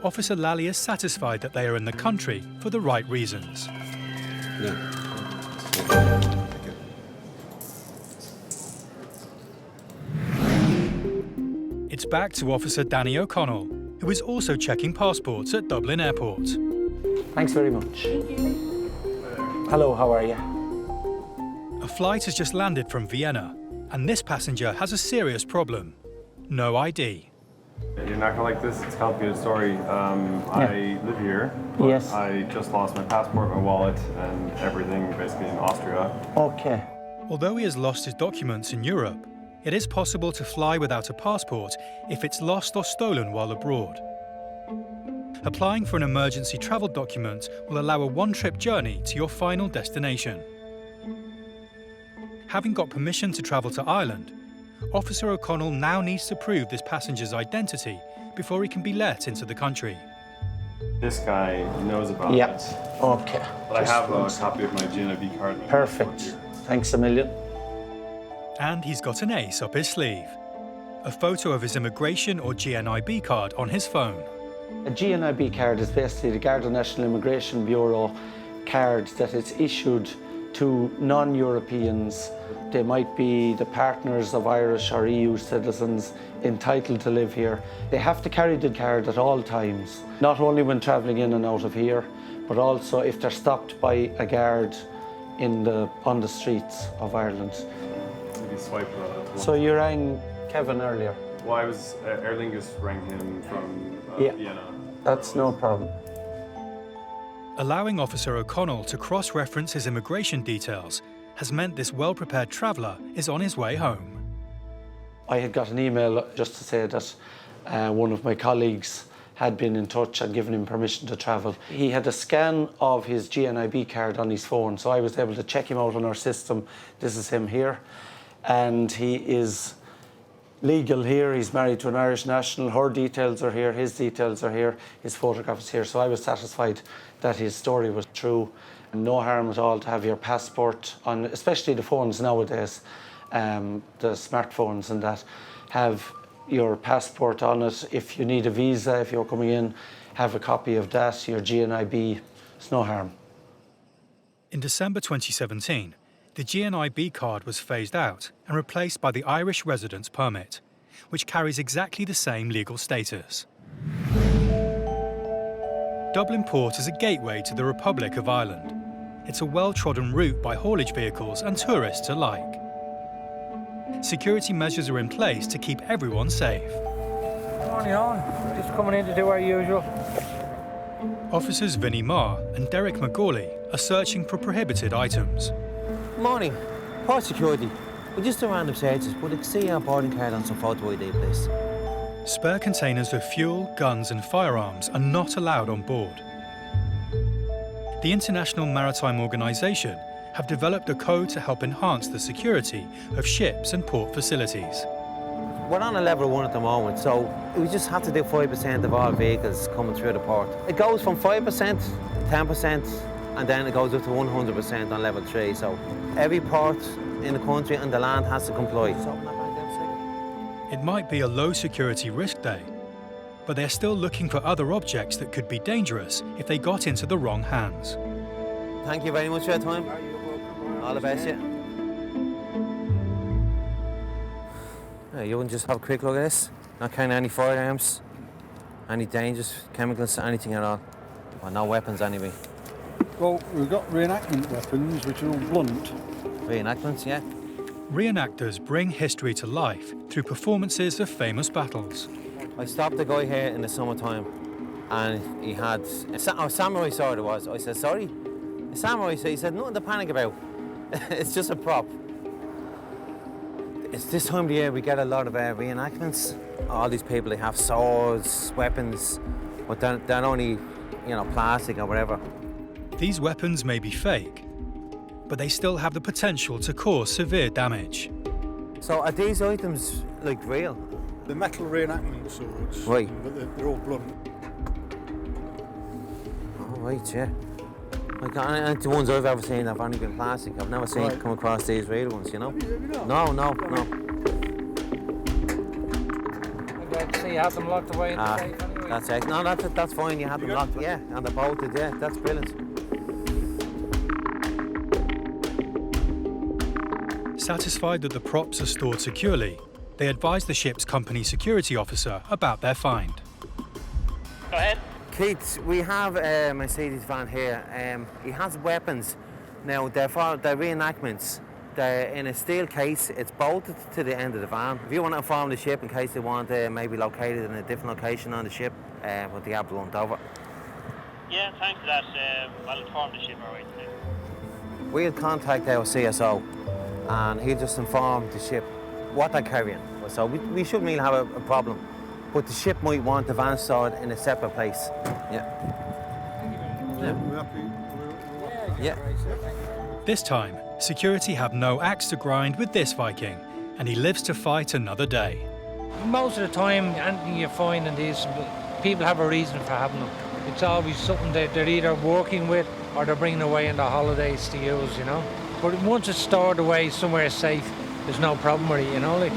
Speaker 1: Officer Lally is satisfied that they are in the country for the right reasons.
Speaker 7: Yeah.
Speaker 1: It's back to Officer Danny O'Connell, who is also checking passports at Dublin Airport.
Speaker 12: Thanks very much. Hello, how are you?
Speaker 1: A flight has just landed from Vienna, and this passenger has a serious problem. No ID.
Speaker 23: You're not gonna like this. It's a complicated story. I live here, but
Speaker 12: Yes.
Speaker 23: I just lost my passport, my wallet, and everything basically in Austria.
Speaker 12: Okay.
Speaker 1: Although he has lost his documents in Europe, it is possible to fly without a passport if it's lost or stolen while abroad. Applying for an emergency travel document will allow a one-trip journey to your final destination. Having got permission to travel to Ireland, Officer O'Connell now needs to prove this passenger's identity before he can be let into the country.
Speaker 23: This guy knows about
Speaker 12: Yeah.
Speaker 23: it.
Speaker 12: Okay.
Speaker 23: But I
Speaker 12: Just
Speaker 23: have
Speaker 12: one
Speaker 23: a copy of my GNIB card.
Speaker 12: Perfect. Thanks a million.
Speaker 1: And he's got an ace up his sleeve. A photo of his immigration or GNIB card on his phone.
Speaker 12: A GNIB card is basically the Garda National Immigration Bureau card that is issued to non-Europeans. They might be the partners of Irish or EU citizens entitled to live here. They have to carry the card at all times, not only when travelling in and out of here, but also if they're stopped by a guard on the streets of Ireland.
Speaker 23: Maybe swipe that.
Speaker 12: So you rang Kevin earlier?
Speaker 23: Well, Aer Lingus rang him from Vienna.
Speaker 12: That's no problem.
Speaker 1: Allowing Officer O'Connell to cross-reference his immigration details has meant this well-prepared traveller is on his way home.
Speaker 12: I had got an email just to say that one of my colleagues had been in touch and given him permission to travel. He had a scan of his GNIB card on his phone, so I was able to check him out on our system. This is him here. And he is legal here. He's married to an Irish national. Her details are here, his details are here, his photograph is here. So I was satisfied that his story was true. And no harm at all to have your passport on, especially the phones nowadays, the smartphones and that, have your passport on it. If you need a visa, if you're coming in, have a copy of that, your GNIB. It's no harm.
Speaker 1: In December 2017, the GNIB card was phased out and replaced by the Irish residence permit, which carries exactly the same legal status. Dublin Port is a gateway to the Republic of Ireland. It's a well-trodden route by haulage vehicles and tourists alike. Security measures are in place to keep everyone safe.
Speaker 4: Morning on, just coming in to do our usual.
Speaker 1: Officers Vinnie Marr and Derek McGawley are searching for prohibited items.
Speaker 14: Morning. Port security. We just do random searches, but I can see our boarding card on some photo ID, please.
Speaker 1: Spare containers of fuel, guns and firearms are not allowed on board. The International Maritime Organization have developed a code to help enhance the security of ships and port facilities.
Speaker 14: We're on a level 1 at the moment, so we just have to do 5% of all vehicles coming through the port. It goes from 5%, 10%, and then it goes up to 100% on level 3. So every port in the country and the land has to comply.
Speaker 1: It might be a low security risk day, but they're still looking for other objects that could be dangerous if they got into the wrong hands.
Speaker 14: Thank you very much for your time. All the best, yeah. You wouldn't just have a quick look at this? Not carrying any firearms, any dangerous chemicals, anything at all? Well, no weapons anyway.
Speaker 20: Well, we've got reenactment weapons, which are all blunt.
Speaker 14: Reenactments, yeah.
Speaker 1: Reenactors bring history to life through performances of famous battles.
Speaker 14: I stopped a guy here in the summertime and he had a samurai sword it was. I said, sorry? A samurai sword? He said, nothing to panic about. It's just a prop. It's this time of the year we get a lot of reenactments. All these people, they have swords, weapons, but they're only, plastic or whatever.
Speaker 1: These weapons may be fake, but they still have the potential to cause severe damage.
Speaker 14: So are these items, real?
Speaker 20: The metal reenactment swords.
Speaker 14: Right.
Speaker 20: But they're all blunt.
Speaker 14: Oh, right, yeah. The ones I've ever seen have only been plastic. I've never come across these real ones, No.
Speaker 4: So you have them locked away in the safe anyway?
Speaker 14: That's it. No, that's fine. You have them locked, yeah, and they're bolted, yeah. That's brilliant.
Speaker 1: Satisfied that the props are stored securely, they advise the ship's company security officer about their find.
Speaker 4: Go ahead.
Speaker 14: Keith, we have a Mercedes van here. He has weapons. Now, they're reenactments. They're in a steel case. It's bolted to the end of the van. If you want to inform the ship in case they want maybe located in a different location on the ship, but they are blunt over.
Speaker 21: Yeah, thanks for that. I'll inform the ship, all right.
Speaker 14: We'll contact our CSO and he'll just inform the ship what they're carrying. So we shouldn't really have a problem. But the ship might want the van stored in a separate place. Yeah.
Speaker 1: This time, security have no axe to grind with this Viking, and he lives to fight another day.
Speaker 24: Most of the time, anything you find in these, people have a reason for having them. It's always something that they're either working with or they're bringing away on the holidays to use, But once it's stored away somewhere safe, there's no problem with it,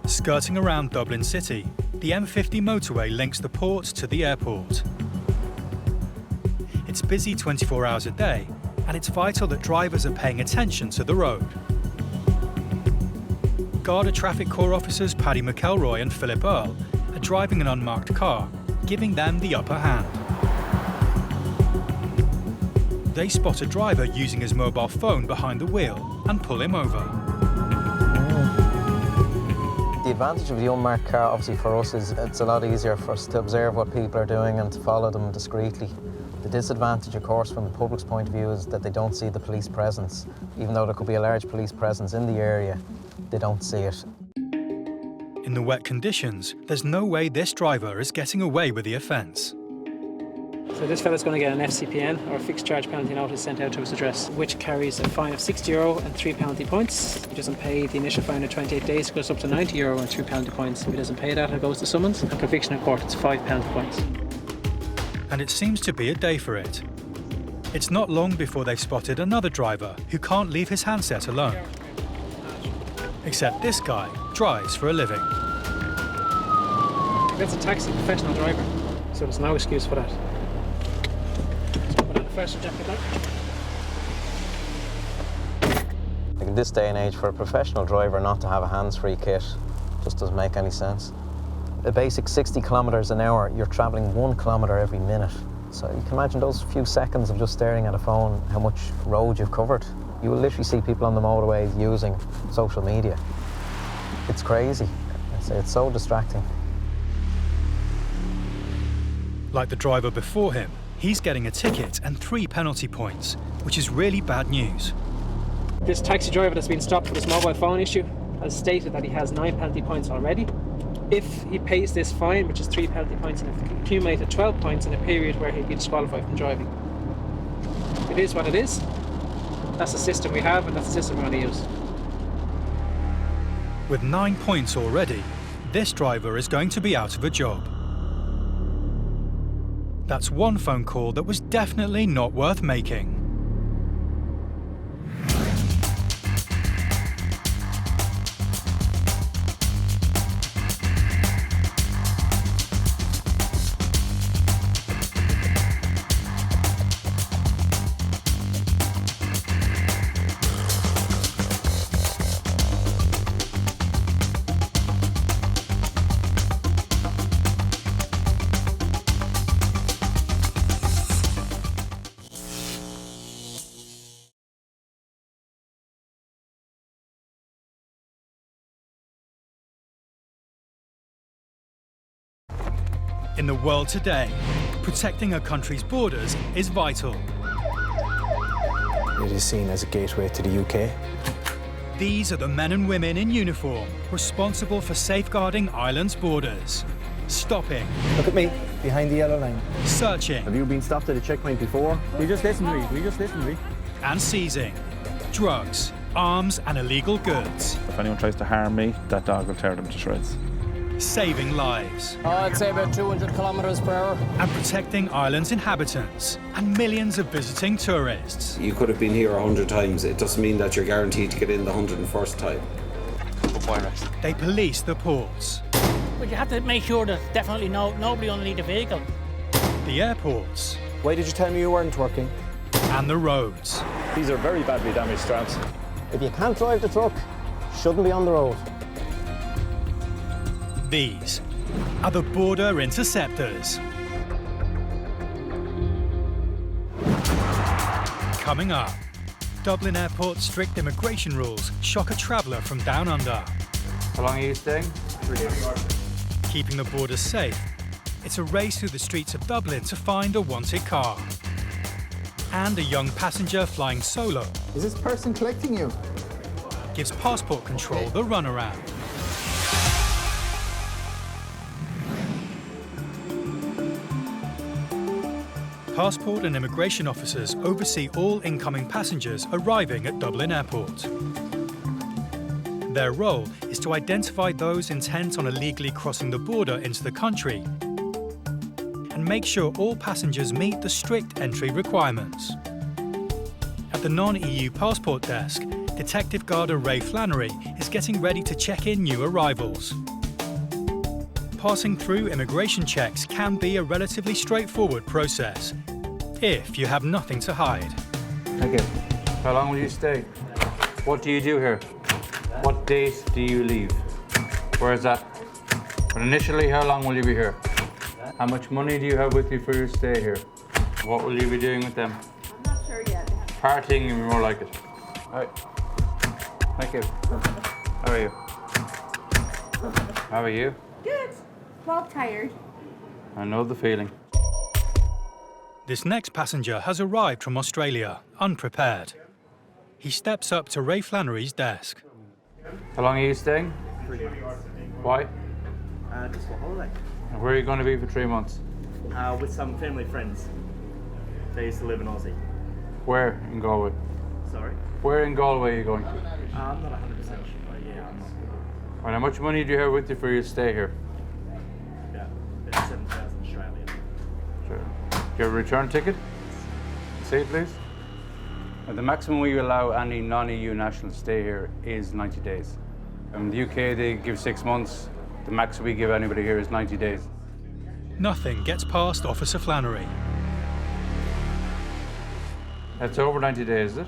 Speaker 1: Skirting around Dublin City, the M50 motorway links the port to the airport. It's busy 24 hours a day, and it's vital that drivers are paying attention to the road. Garda Traffic Corps officers Paddy McElroy and Philip Earle are driving an unmarked car, giving them the upper hand. They spot a driver using his mobile phone behind the wheel and pull him over.
Speaker 3: The advantage of the unmarked car, obviously for us, is it's a lot easier for us to observe what people are doing and to follow them discreetly. The disadvantage, of course, from the public's point of view is that they don't see the police presence. Even though there could be a large police presence in the area, they don't see it.
Speaker 1: In the wet conditions, there's no way this driver is getting away with the offence.
Speaker 4: So this fella's going to get an FCPN, or a fixed charge penalty notice, sent out to his address, which carries a fine of €60 and 3 penalty points. If he doesn't pay the initial fine of 28 days, it goes up to €90 and 2 penalty points. If he doesn't pay that, it goes to summons. And conviction in court, it's 5 penalty points.
Speaker 1: And it seems to be a day for it. It's not long before they've spotted another driver who can't leave his handset alone. Except this guy drives for a living.
Speaker 4: That's a taxi professional driver, so there's no excuse for that. So put on the first jacket now.
Speaker 3: Like in this day and age, for a professional driver not to have a hands-free kit just doesn't make any sense. A basic 60 kilometres an hour, you're travelling 1 kilometre every minute. So you can imagine those few seconds of just staring at a phone, how much road you've covered. You will literally see people on the motorways using social media. It's crazy. It's so distracting.
Speaker 1: Like the driver before him, he's getting a ticket and 3 penalty points, which is really bad news.
Speaker 4: This taxi driver that's been stopped for this mobile phone issue has stated that he has 9 penalty points already. If he pays this fine, which is 3 penalty points, and accumulated 12 points in a period where he'd be disqualified from driving. It is what it is. That's the system we have, and that's the system we're going to use.
Speaker 1: With 9 points already, this driver is going to be out of a job. That's one phone call that was definitely not worth making. In the world today, protecting a country's borders is vital.
Speaker 18: It is seen as a gateway to the UK.
Speaker 1: These are the men and women in uniform responsible for safeguarding Ireland's borders. Stopping.
Speaker 18: Look at me, behind the yellow line.
Speaker 1: Searching.
Speaker 9: Have you been stopped at a checkpoint before?
Speaker 18: We just listened to me.
Speaker 1: And seizing drugs, arms and illegal goods.
Speaker 17: If anyone tries to harm me, that dog will tear them to shreds.
Speaker 1: Saving lives.
Speaker 16: I'd say about 200 kilometres per hour.
Speaker 1: And protecting Ireland's inhabitants and millions of visiting tourists.
Speaker 7: You could have been here 100 times. It doesn't mean that you're guaranteed to get in the 101st time.
Speaker 1: They police the ports.
Speaker 8: But you have to make sure there's definitely nobody underneath the vehicle.
Speaker 1: The airports.
Speaker 18: Why did you tell me you weren't working?
Speaker 1: And the roads.
Speaker 17: These are very badly damaged straps.
Speaker 3: If you can't drive the truck, shouldn't be on the road.
Speaker 1: These are the Border Interceptors. Coming up, Dublin Airport's strict immigration rules shock a traveller from down under.
Speaker 13: How long are you staying?
Speaker 11: 3 days.
Speaker 1: Keeping the borders safe, it's a race through the streets of Dublin to find a wanted car. And a young passenger flying solo.
Speaker 2: Is this person collecting you?
Speaker 1: Gives passport control the runaround. Passport and immigration officers oversee all incoming passengers arriving at Dublin Airport. Their role is to identify those intent on illegally crossing the border into the country and make sure all passengers meet the strict entry requirements. At the non-EU passport desk, Detective Garda Ray Flannery is getting ready to check in new arrivals. Passing through immigration checks can be a relatively straightforward process, if you have nothing to hide.
Speaker 13: Thank you. How long will you stay? What do you do here? What date do you leave? Where is that? But initially, how long will you be here? How much money do you have with you for your stay here? What will you be doing with them?
Speaker 19: I'm not sure yet.
Speaker 13: Partying and more like it. All right. Thank you. How are you? How are you?
Speaker 19: Good. Well, tired.
Speaker 13: I know the feeling.
Speaker 1: This next passenger has arrived from Australia, unprepared. He steps up to Ray Flannery's desk.
Speaker 13: How long are you staying?
Speaker 18: 3 months.
Speaker 13: Why?
Speaker 18: Just for holiday.
Speaker 13: And where are you going to be for 3 months?
Speaker 18: With some family friends.
Speaker 5: They used to live in Aussie.
Speaker 13: Where in Galway?
Speaker 5: Sorry?
Speaker 13: Where in Galway are you going to?
Speaker 5: I'm not 100% sure, but yeah, I'm not.
Speaker 13: And how much money do you have with you for your stay here?
Speaker 5: About 7,000 Australian.
Speaker 13: Sure. Do you have a return ticket? Say it, please. The maximum we allow any non-EU national to stay here is 90 days. In the UK, they give 6 months. The max we give anybody here is 90 days.
Speaker 1: Nothing gets past Officer Flannery.
Speaker 13: That's over 90 days, is it?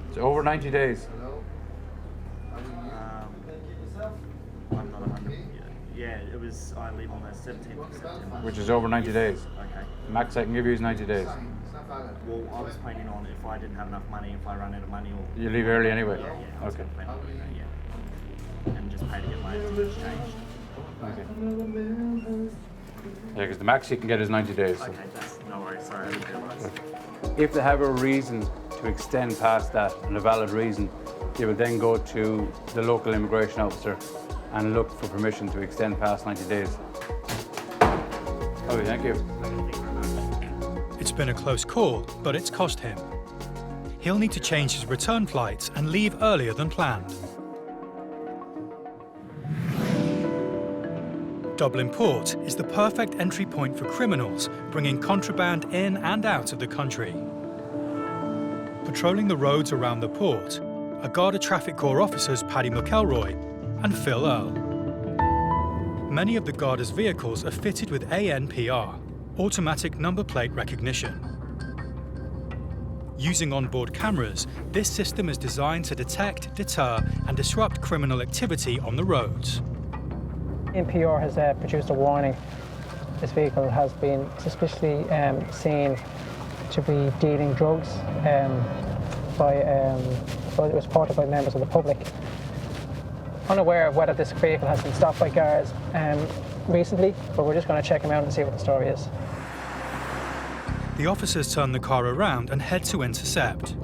Speaker 13: It's over 90 days.
Speaker 5: I'm not 100. Yeah, it was. I leave on the 17th of September.
Speaker 13: Which is over 90 days.
Speaker 5: Okay.
Speaker 13: Max I can give you is 90 days.
Speaker 5: Well, I was planning on if I didn't have enough money, if I run out of money, or
Speaker 13: You leave early anyway.
Speaker 5: Yeah, I was
Speaker 13: Okay.
Speaker 5: gonna plan on doing that, yeah. And just pay to get my tickets changed.
Speaker 13: Okay. Yeah, because the max you can get is 90 days.
Speaker 5: Okay, that's no worries. Sorry, I didn't realise.
Speaker 13: If they have a reason to extend past that, and a valid reason, you would then go to the local immigration officer and look for permission to extend past 90 days. Okay, thank you.
Speaker 1: It's been a close call, but it's cost him. He'll need to change his return flights and leave earlier than planned. Dublin Port is the perfect entry point for criminals bringing contraband in and out of the country. Patrolling the roads around the port are Garda Traffic Corps officers Paddy McElroy and Phil Earl. Many of the Garda's vehicles are fitted with ANPR, automatic number plate recognition. Using onboard cameras, this system is designed to detect, deter and disrupt criminal activity on the roads.
Speaker 4: NPR has produced a warning. This vehicle has been suspiciously seen to be dealing drugs it was reported by members of the public. Unaware of whether this vehicle has been stopped by guards recently, but we're just going to check him out and see what the story is.
Speaker 1: The officers turn the car around and head to intercept.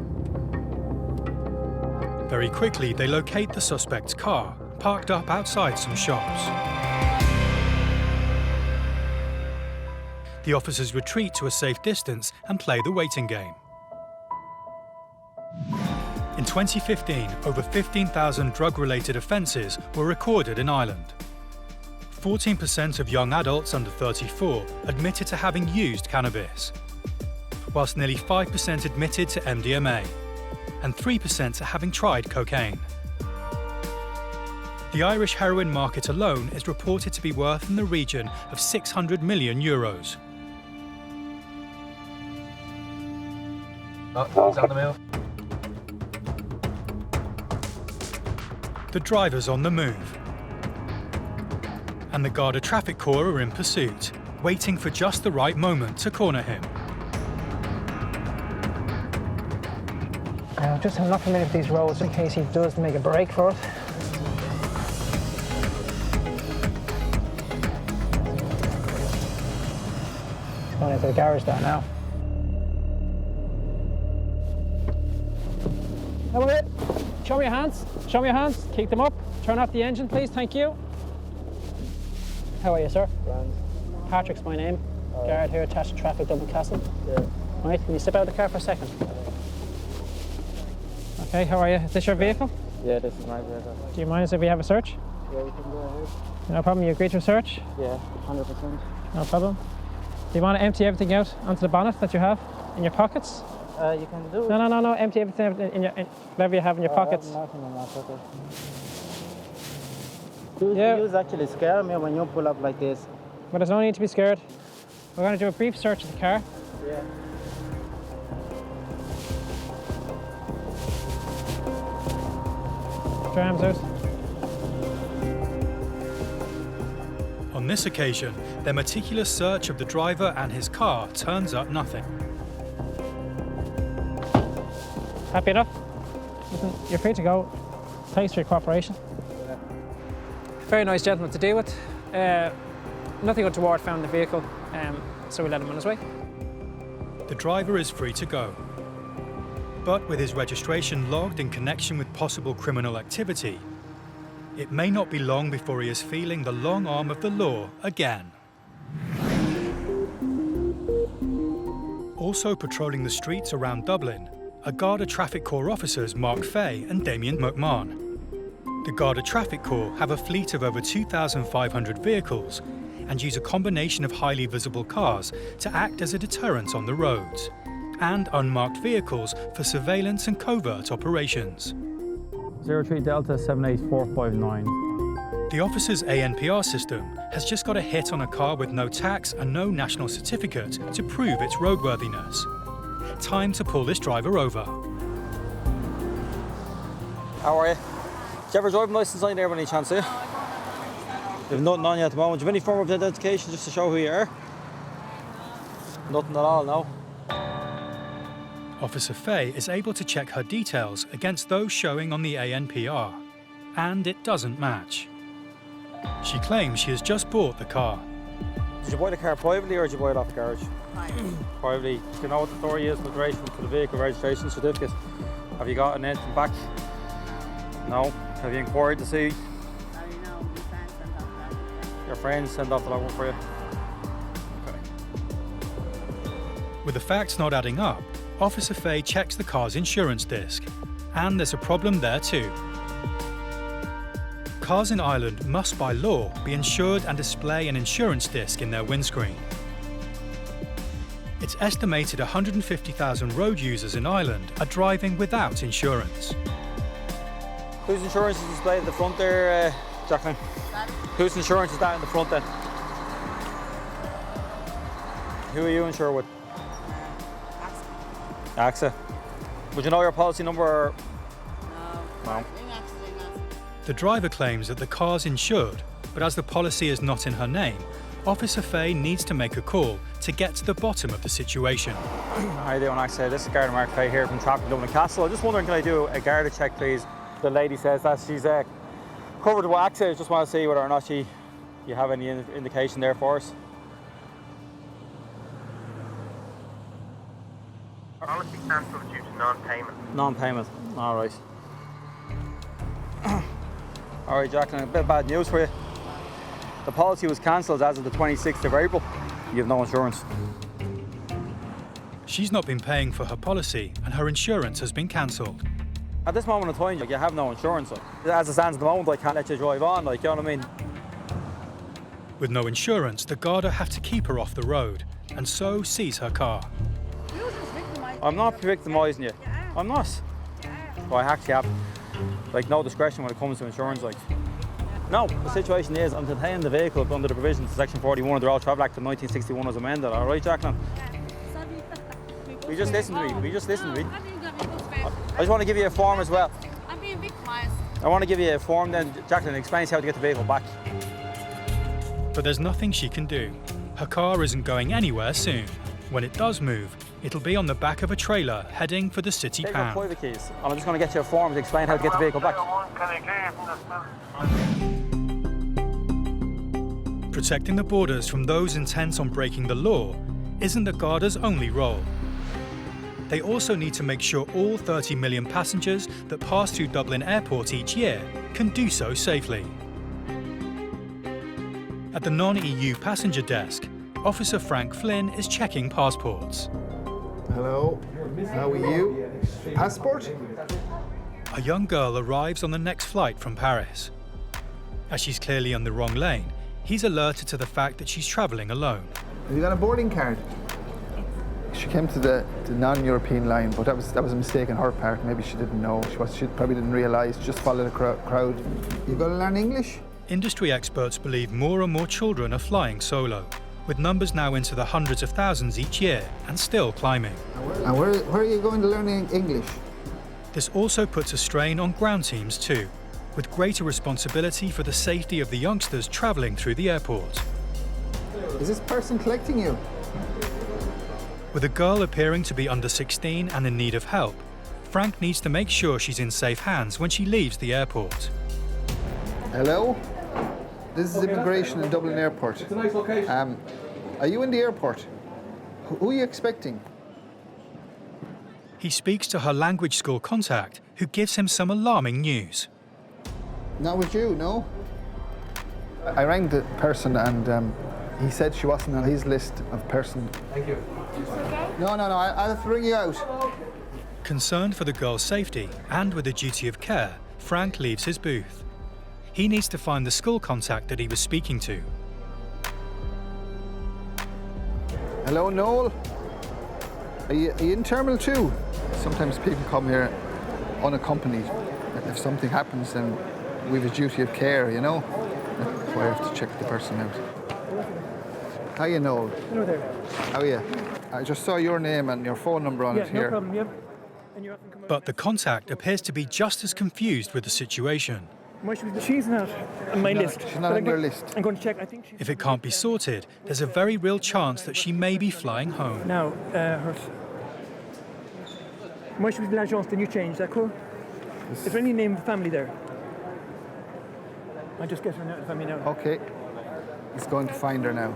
Speaker 1: Very quickly, they locate the suspect's car, parked up outside some shops. The officers retreat to a safe distance and play the waiting game. In 2015, over 15,000 drug-related offences were recorded in Ireland. 14% of young adults under 34 admitted to having used cannabis, whilst nearly 5% admitted to MDMA, and 3% to having tried cocaine. The Irish heroin market alone is reported to be worth in the region of €600 million.
Speaker 18: Oh, he's on the move.
Speaker 1: The driver's on the move, and the Garda Traffic Corps are in pursuit, waiting for just the right moment to corner him.
Speaker 4: Just have enough of these roads in case he does make a break for it. He's going into the garage there now. Come on, show me your hands. Show me your hands. Keep them up. Turn off the engine, please. Thank you. How are you, sir?
Speaker 6: Grand.
Speaker 4: Patrick's my name. Guard here at Tachograph, Dublin Castle.
Speaker 6: Yeah.
Speaker 4: Right, can you step out of the car for a second? Okay, how are you? Is this your vehicle?
Speaker 6: Yeah, this is my vehicle.
Speaker 4: Do you mind if we have a search?
Speaker 6: Yeah, you can go ahead.
Speaker 4: No problem. You agree to a search?
Speaker 6: Yeah, 100%.
Speaker 4: No problem. Do you want to empty everything out onto the bonnet that you have in your pockets?
Speaker 6: You can do it.
Speaker 4: No. Empty everything in whatever you have in your pockets.
Speaker 6: I have nothing in my pocket. You actually scare me when you pull up like this.
Speaker 4: But there's no need to be scared. We're going to do a brief search of the car.
Speaker 6: Yeah.
Speaker 4: Put your arms out.
Speaker 1: On this occasion, their meticulous search of the driver and his car turns up nothing.
Speaker 4: Happy enough? Listen, you're free to go. Thanks for your cooperation.
Speaker 6: Yeah.
Speaker 4: Very nice gentleman to deal with. Nothing untoward found in the vehicle, so we let him on his way.
Speaker 1: The driver is free to go. But with his registration logged in connection with possible criminal activity, it may not be long before he is feeling the long arm of the law again. Also patrolling the streets around Dublin are Garda Traffic Corps officers Mark Fay and Damien McMahon. The Garda Traffic Corps have a fleet of over 2,500 vehicles and use a combination of highly visible cars to act as a deterrent on the roads, and unmarked vehicles for surveillance and covert operations.
Speaker 10: 03 Delta 78459.
Speaker 1: The officer's ANPR system has just got a hit on a car with no tax and no national certificate to prove its roadworthiness. Time to pull this driver over.
Speaker 15: How are you? Do you have a driving licence on there by any chance, do you? You have nothing on you at the moment. Do you have any form of identification just to show who you are? Nothing at all, no?
Speaker 1: Officer Fay is able to check her details against those showing on the ANPR, and it doesn't match. She claims she has just bought the car.
Speaker 15: Did you buy the car privately or did you buy it off the garage? Privately. Do you know what the story is with relation to the vehicle registration certificate? Have you got anything back? No? Have you inquired to see? Your friends sent off the logbook for you? Okay.
Speaker 1: With the facts not adding up, Officer Fay checks the car's insurance disc, and there's a problem there too. Cars in Ireland must by law be insured and display an insurance disc in their windscreen. It's estimated 150,000 road users in Ireland are driving without insurance.
Speaker 15: Whose insurance is displayed at the front there, Jacqueline? Whose insurance is that in the front then? Who are you insured with? AXA. Would you know your policy number? Or? No.
Speaker 1: The driver claims that the car's insured, but as the policy is not in her name, Officer Fay needs to make a call to get to the bottom of the situation.
Speaker 15: How are you doing, AXA? This is Garda Mark Fay here from Traffic Dublin Castle. I'm just wondering, can I do a Garda check, please? The lady says that she's covered with AXA. I just want to see whether or not you have any indication there for us.
Speaker 21: Policy cancelled due to non-payment.
Speaker 15: Non-payment. All right. All right, Jacqueline, a bit of bad news for you. The policy was cancelled as of the 26th of April. You have no insurance.
Speaker 1: She's not been paying for her policy and her insurance has been cancelled.
Speaker 15: At this moment in time, you have no insurance. As it stands at the moment, I can't let you drive on, you know what I mean?
Speaker 1: With no insurance, the Garda have to keep her off the road and so seize her car.
Speaker 15: I'm not victimising you. I'm not. Well, I actually have no discretion when it comes to insurance. No, the situation is I'm detaining the vehicle under the provisions of Section 41 of the Road Travel Act of 1961 as amended. All right, Jacqueline? We just listen to me. I just want to give you a form as well.
Speaker 19: I'm being victimised.
Speaker 15: I want to give you a form then, Jacqueline explains how to get the vehicle back.
Speaker 1: But there's nothing she can do. Her car isn't going anywhere soon. When it does move, it'll be on the back of a trailer heading for the city
Speaker 15: Take
Speaker 1: pound.
Speaker 15: your private keys, and I'm just going to get you a form to explain how to get the vehicle back.
Speaker 1: Protecting the borders from those intent on breaking the law isn't the Garda's only role. They also need to make sure all 30 million passengers that pass through Dublin Airport each year can do so safely. At the non-EU passenger desk, Officer Frank Flynn is checking passports.
Speaker 2: Hello, how are you? Passport?
Speaker 1: A young girl arrives on the next flight from Paris. As she's clearly on the wrong lane, he's alerted to the fact that she's travelling alone.
Speaker 2: Have you got a boarding card? She came to the non-European line, but that was a mistake on her part. Maybe she didn't know. She probably didn't realise. Just followed the crowd. You got to learn English?
Speaker 1: Industry experts believe more and more children are flying solo, with numbers now into the hundreds of thousands each year and still climbing.
Speaker 2: And where are you going to learn English?
Speaker 1: This also puts a strain on ground teams too, with greater responsibility for the safety of the youngsters travelling through the airport.
Speaker 2: Is this person collecting you?
Speaker 1: With a girl appearing to be under 16 and in need of help, Frank needs to make sure she's in safe hands when she leaves the airport.
Speaker 2: Hello? This is immigration in Dublin Airport.
Speaker 22: It's a nice location.
Speaker 2: Are you in the airport? Who are you expecting?
Speaker 1: He speaks to her language school contact, who gives him some alarming news.
Speaker 2: Not with you, no? I rang the person and He said she wasn't on his list of person.
Speaker 18: Thank you.
Speaker 2: No, I'll have to ring you out.
Speaker 1: Concerned for the girl's safety and with a duty of care, Frank leaves his booth. He needs to find the school contact that he was speaking to.
Speaker 2: Hello, Noel. Are you in Terminal 2? Sometimes people come here unaccompanied. If something happens, then we have a duty of care, you know? That's why I have to check the person out. Hiya, Noel.
Speaker 12: Hello there.
Speaker 2: How are you? I just saw your name and your phone number on it here.
Speaker 12: No problem, yeah. And you're
Speaker 1: But the contact appears to be just as confused with the situation.
Speaker 12: She's not on my list.
Speaker 2: She's not on your list.
Speaker 12: I'm going to check. I think she's...
Speaker 1: If it can't be sorted, there's a very real chance that she may be flying home.
Speaker 12: Now, her... Moi, je suis de l'agence de New Change, d'accord? Is there any name of the family there? I'll just get her family now.
Speaker 2: Okay. He's going to find her now.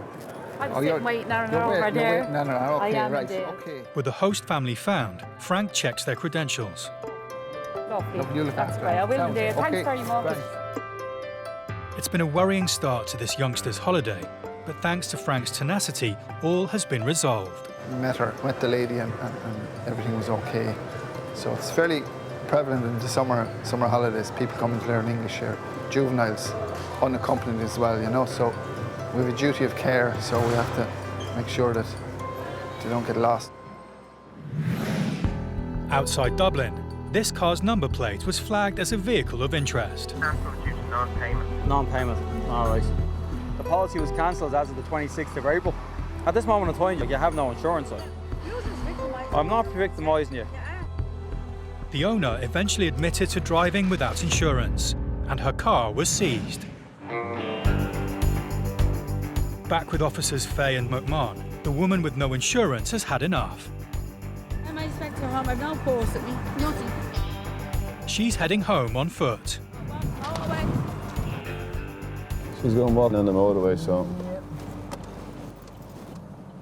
Speaker 20: I'm sitting waiting on her over there.
Speaker 2: No, okay,
Speaker 20: I am
Speaker 2: right.
Speaker 20: indeed.
Speaker 2: Okay.
Speaker 1: With the host family found, Frank checks their credentials.
Speaker 20: Lovely.
Speaker 2: You look
Speaker 20: That's
Speaker 2: after
Speaker 20: great.
Speaker 2: her.
Speaker 20: I will
Speaker 2: Sounds-
Speaker 20: indeed. Thanks
Speaker 2: okay,
Speaker 20: very much.
Speaker 2: right.
Speaker 1: It's been a worrying start to this youngster's holiday, but thanks to Frank's tenacity, all has been resolved.
Speaker 2: Met the lady and everything was okay. So it's fairly prevalent in the summer holidays, people coming to learn English here. Juveniles, unaccompanied as well, you know, so we have a duty of care, so we have to make sure that they don't get lost.
Speaker 1: Outside Dublin, this car's number plate was flagged as a vehicle of interest.
Speaker 15: Cancelled due to non-payment. Non-payment, all right. The policy was cancelled as of the 26th of April. At this moment in time, you have no insurance. I'm not victimising you.
Speaker 1: The owner eventually admitted to driving without insurance, and her car was seized. Back with officers Fay and McMahon, the woman with no insurance has had enough.
Speaker 20: Am I expecting her home? I've no purse at me. Nothing.
Speaker 1: She's heading home on foot.
Speaker 22: She's going walking on the motorway, so...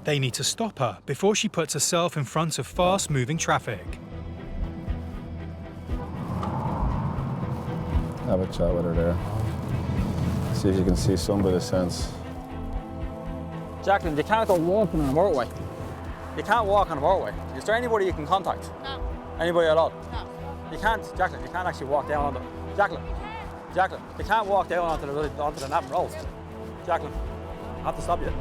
Speaker 1: They need to stop her before she puts herself in front of fast-moving traffic.
Speaker 22: Have a chat with her there. See if you can see some bit of sense.
Speaker 15: Jacqueline, you can't go walking on a motorway. You can't walk on a motorway. Is there anybody you can contact?
Speaker 20: No.
Speaker 15: Anybody at all?
Speaker 20: No.
Speaker 15: You can't, Jacqueline, you can't actually walk down on the... Jacqueline, you can't walk down onto the Navan Road. Jacqueline, I have to stop you.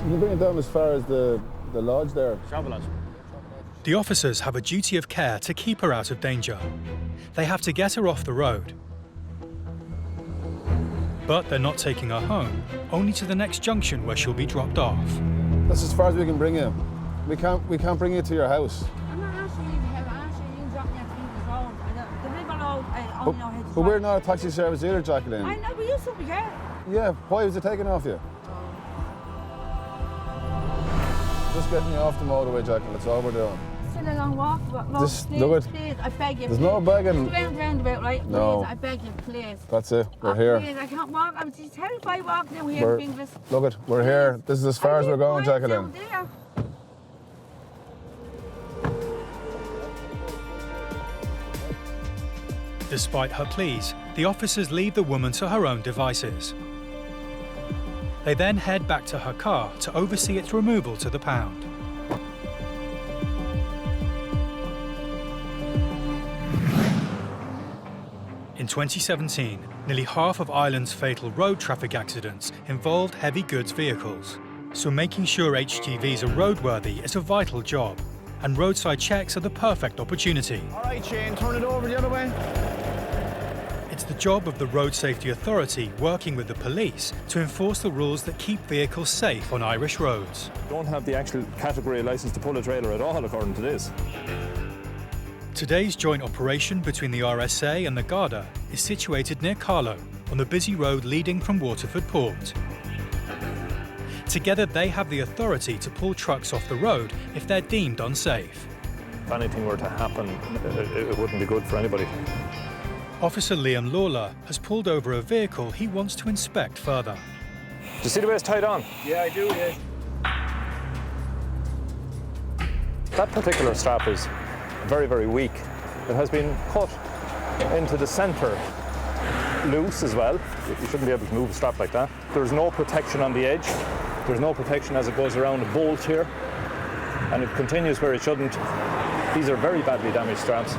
Speaker 22: You bring it down as far as the lodge there.
Speaker 15: Lodge.
Speaker 1: The officers have a duty of care to keep her out of danger. They have to get her off the road. But they're not taking her home, only to the next junction where she'll be dropped off.
Speaker 22: That's as far as we can bring you. We can't bring you to your house.
Speaker 20: I'm not asking you to help. I'm asking you to drop me at the river road. I only know how to
Speaker 22: But we're not a taxi service either, Jacqueline.
Speaker 20: I know, but you should be here.
Speaker 22: Yeah, why was it taken off you? Just getting you off the motorway, Jacqueline, that's all we're doing.
Speaker 20: Still a long walk, but
Speaker 22: Just
Speaker 20: please,
Speaker 22: look at-
Speaker 20: please, I beg you.
Speaker 22: There's
Speaker 20: please.
Speaker 22: no begging.
Speaker 20: Just roundabout, right?
Speaker 22: No.
Speaker 20: Please, I beg you, please.
Speaker 22: That's it, we're
Speaker 20: Oh,
Speaker 22: here.
Speaker 20: Please, I can't walk. I'm just terrified walking down here in English.
Speaker 22: Look it, we're here. This is as far as we're going, Jacqueline.
Speaker 20: Down there.
Speaker 1: Despite her pleas, the officers leave the woman to her own devices. They then head back to her car to oversee its removal to the pound. In 2017, nearly half of Ireland's fatal road traffic accidents involved heavy goods vehicles. So making sure HGVs are roadworthy is a vital job, and roadside checks are the perfect opportunity.
Speaker 18: All right, Shane, turn it over the other way.
Speaker 1: It's the job of the Road Safety Authority working with the police to enforce the rules that keep vehicles safe on Irish roads.
Speaker 17: Don't have the actual category licence to pull a trailer at all, according to this.
Speaker 1: Today's joint operation between the RSA and the Garda is situated near Carlow, on the busy road leading from Waterford Port. Together they have the authority to pull trucks off the road if they're deemed unsafe.
Speaker 17: If anything were to happen, it wouldn't be good for anybody.
Speaker 1: Officer Liam Lawler has pulled over a vehicle he wants to inspect further.
Speaker 17: Do you see the way it's tied on?
Speaker 18: Yeah, I do, yeah.
Speaker 17: That particular strap is very, very weak. It has been cut into the centre loose as well. You shouldn't be able to move a strap like that. There's no protection on the edge. There's no protection as it goes around a bolt here. And it continues where it shouldn't. These are very badly damaged straps.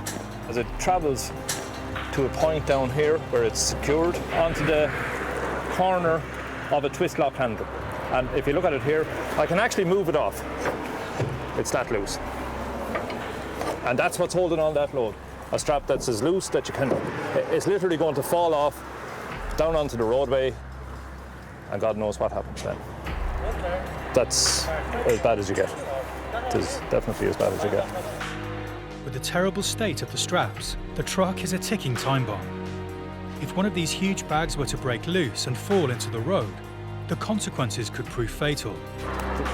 Speaker 17: As it travels to a point down here where it's secured onto the corner of a twist lock handle. And if you look at it here, I can actually move it off. It's that loose. And that's what's holding on that load. A strap that's as loose that you can, it's literally going to fall off down onto the roadway, and God knows what happens then. That's as bad as you get. It is definitely as bad as you get.
Speaker 1: With the terrible state of the straps, the truck is a ticking time bomb. If one of these huge bags were to break loose and fall into the road, the consequences could prove fatal.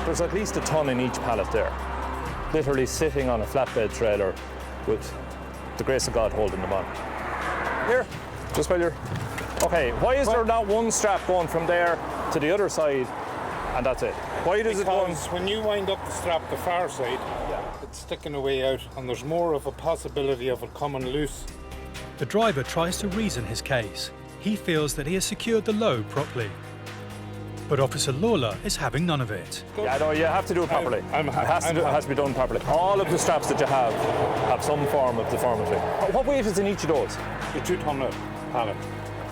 Speaker 17: There's at least a ton in each pallet there, literally sitting on a flatbed trailer with the grace of God holding them on. Here, just while you're... Okay, why is there not one strap going from there to the other side and that's it? Why does it go...
Speaker 9: Because when you wind up the strap the far side, it's sticking away out and there's more of a possibility of it coming loose.
Speaker 1: The driver tries to reason his case. He feels that he has secured the load properly. But Officer Lawler is having none of it.
Speaker 17: Yeah, no, you have to do it properly. It has to be done properly. All of the straps that you have some form of deformity. What weight is in each of those?
Speaker 9: The 2-ton pallet.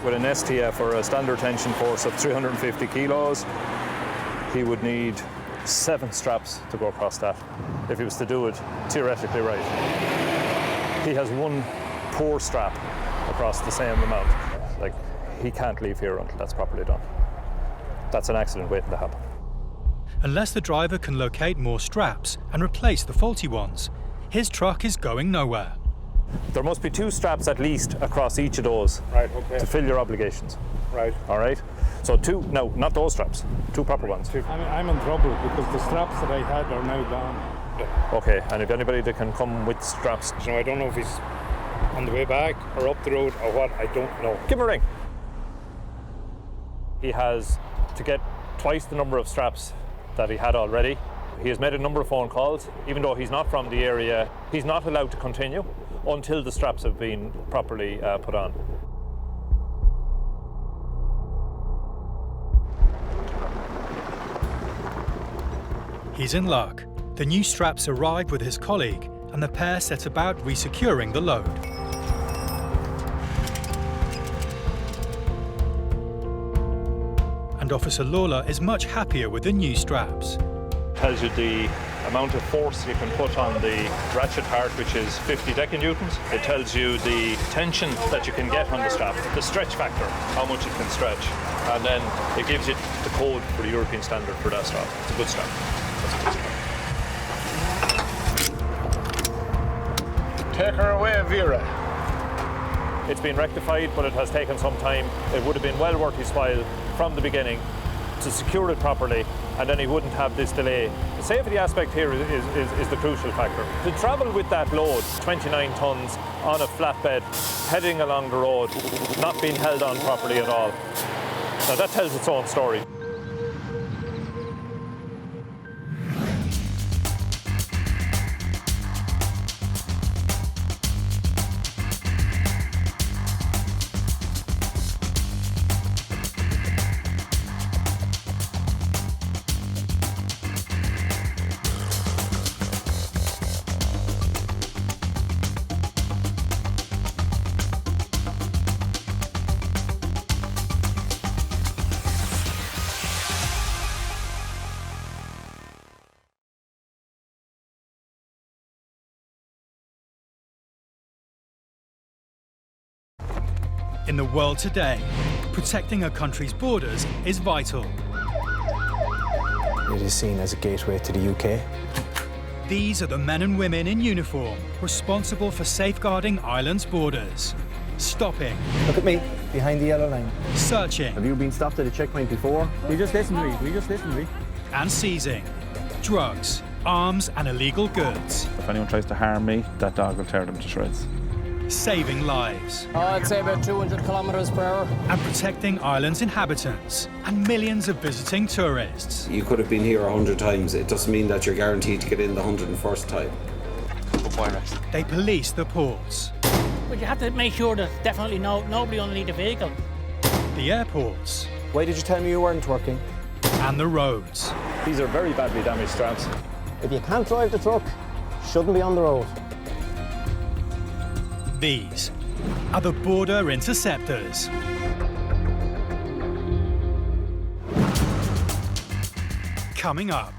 Speaker 17: With an STF or a standard tension force of 350 kilos, he would need 7 straps to go across that if he was to do it theoretically right. He has one poor strap across the same amount. Like, he can't leave here until that's properly done. That's an accident waiting to happen.
Speaker 1: Unless the driver can locate more straps and replace the faulty ones, his truck is going nowhere.
Speaker 17: There must be 2 straps at least across each of those to fill your obligations.
Speaker 9: Right.
Speaker 17: All right? So 2, no, not those straps, 2 proper ones.
Speaker 9: I'm in trouble because the straps that I had are now gone.
Speaker 17: Okay, and if anybody that can come with straps...
Speaker 9: I don't know if he's on the way back or up the road or what, I don't know.
Speaker 17: Give him a ring. He has to get twice the number of straps that he had already. He has made a number of phone calls. Even though he's not from the area, he's not allowed to continue until the straps have been properly put on.
Speaker 1: He's in luck. The new straps arrived with his colleague, and the pair set about resecuring the load. And Officer Lawler is much happier with the new straps.
Speaker 17: Tells you the amount of force you can put on the ratchet part, which is 50 decannewtons. It tells you the tension that you can get on the strap, the stretch factor, how much it can stretch. And then it gives you the code for the European standard for that strap. It's a good strap. That's a good strap.
Speaker 9: Take her away, Vera.
Speaker 17: It's been rectified, but it has taken some time. It would have been well worth his while from the beginning to secure it properly, and then he wouldn't have this delay. The safety aspect here is the crucial factor. To travel with that load, 29 tons, on a flatbed, heading along the road, not being held on properly at all. Now that tells its own story.
Speaker 1: In the world today, protecting a country's borders is vital.
Speaker 18: It is seen as a gateway to the UK.
Speaker 1: These are the men and women in uniform responsible for safeguarding Ireland's borders. Stopping.
Speaker 18: Look at me, behind the yellow line.
Speaker 1: Searching.
Speaker 18: Have you been stopped at a checkpoint before?
Speaker 10: You just listen to me. You just listen to me.
Speaker 1: And seizing. Drugs, arms and illegal goods.
Speaker 22: If anyone tries to harm me, that dog will tear them to shreds.
Speaker 1: saving lives.
Speaker 14: I'd say about 200 kilometres per hour.
Speaker 1: And protecting Ireland's inhabitants and millions of visiting tourists.
Speaker 7: You could have been here 100 times. It doesn't mean that you're guaranteed to get in the 101st time.
Speaker 1: They police the ports.
Speaker 8: But you have to make sure that definitely nobody underneath the vehicle.
Speaker 1: The airports.
Speaker 18: Why did you tell me you weren't working?
Speaker 1: And the roads.
Speaker 17: These are very badly damaged straps.
Speaker 3: If you can't drive the truck, shouldn't be on the road.
Speaker 1: These are the Border Interceptors. Coming up,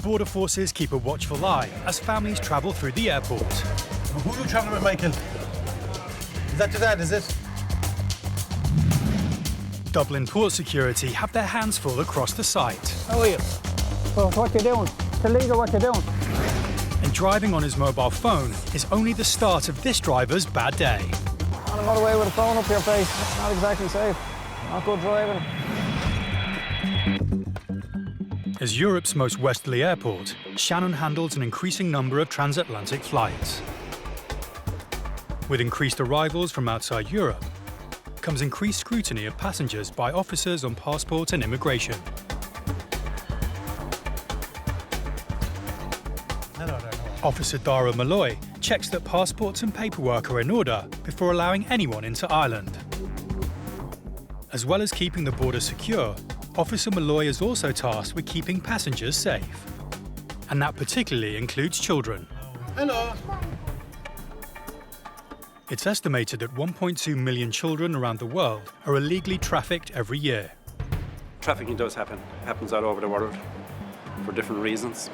Speaker 1: border forces keep a watchful eye as families travel through the airport.
Speaker 16: Who are you travelling with, Michael? Is that your dad, is it?
Speaker 1: Dublin port security have their hands full across the site.
Speaker 16: How are you?
Speaker 6: Well, what you doing? Tell Liga what you're doing.
Speaker 1: And driving on his mobile phone is only the start of this driver's bad day.
Speaker 3: On a motorway with a phone up your face, that's not exactly safe. Not good driving.
Speaker 1: As Europe's most westerly airport, Shannon handles an increasing number of transatlantic flights. With increased arrivals from outside Europe, comes increased scrutiny of passengers by officers on passport and immigration. Officer Dara Malloy checks that passports and paperwork are in order before allowing anyone into Ireland. As well as keeping the border secure, Officer Malloy is also tasked with keeping passengers safe. And that particularly includes children.
Speaker 16: Hello.
Speaker 1: It's estimated that 1.2 million children around the world are illegally trafficked every year.
Speaker 10: Trafficking does happen. It happens all over the world for different reasons.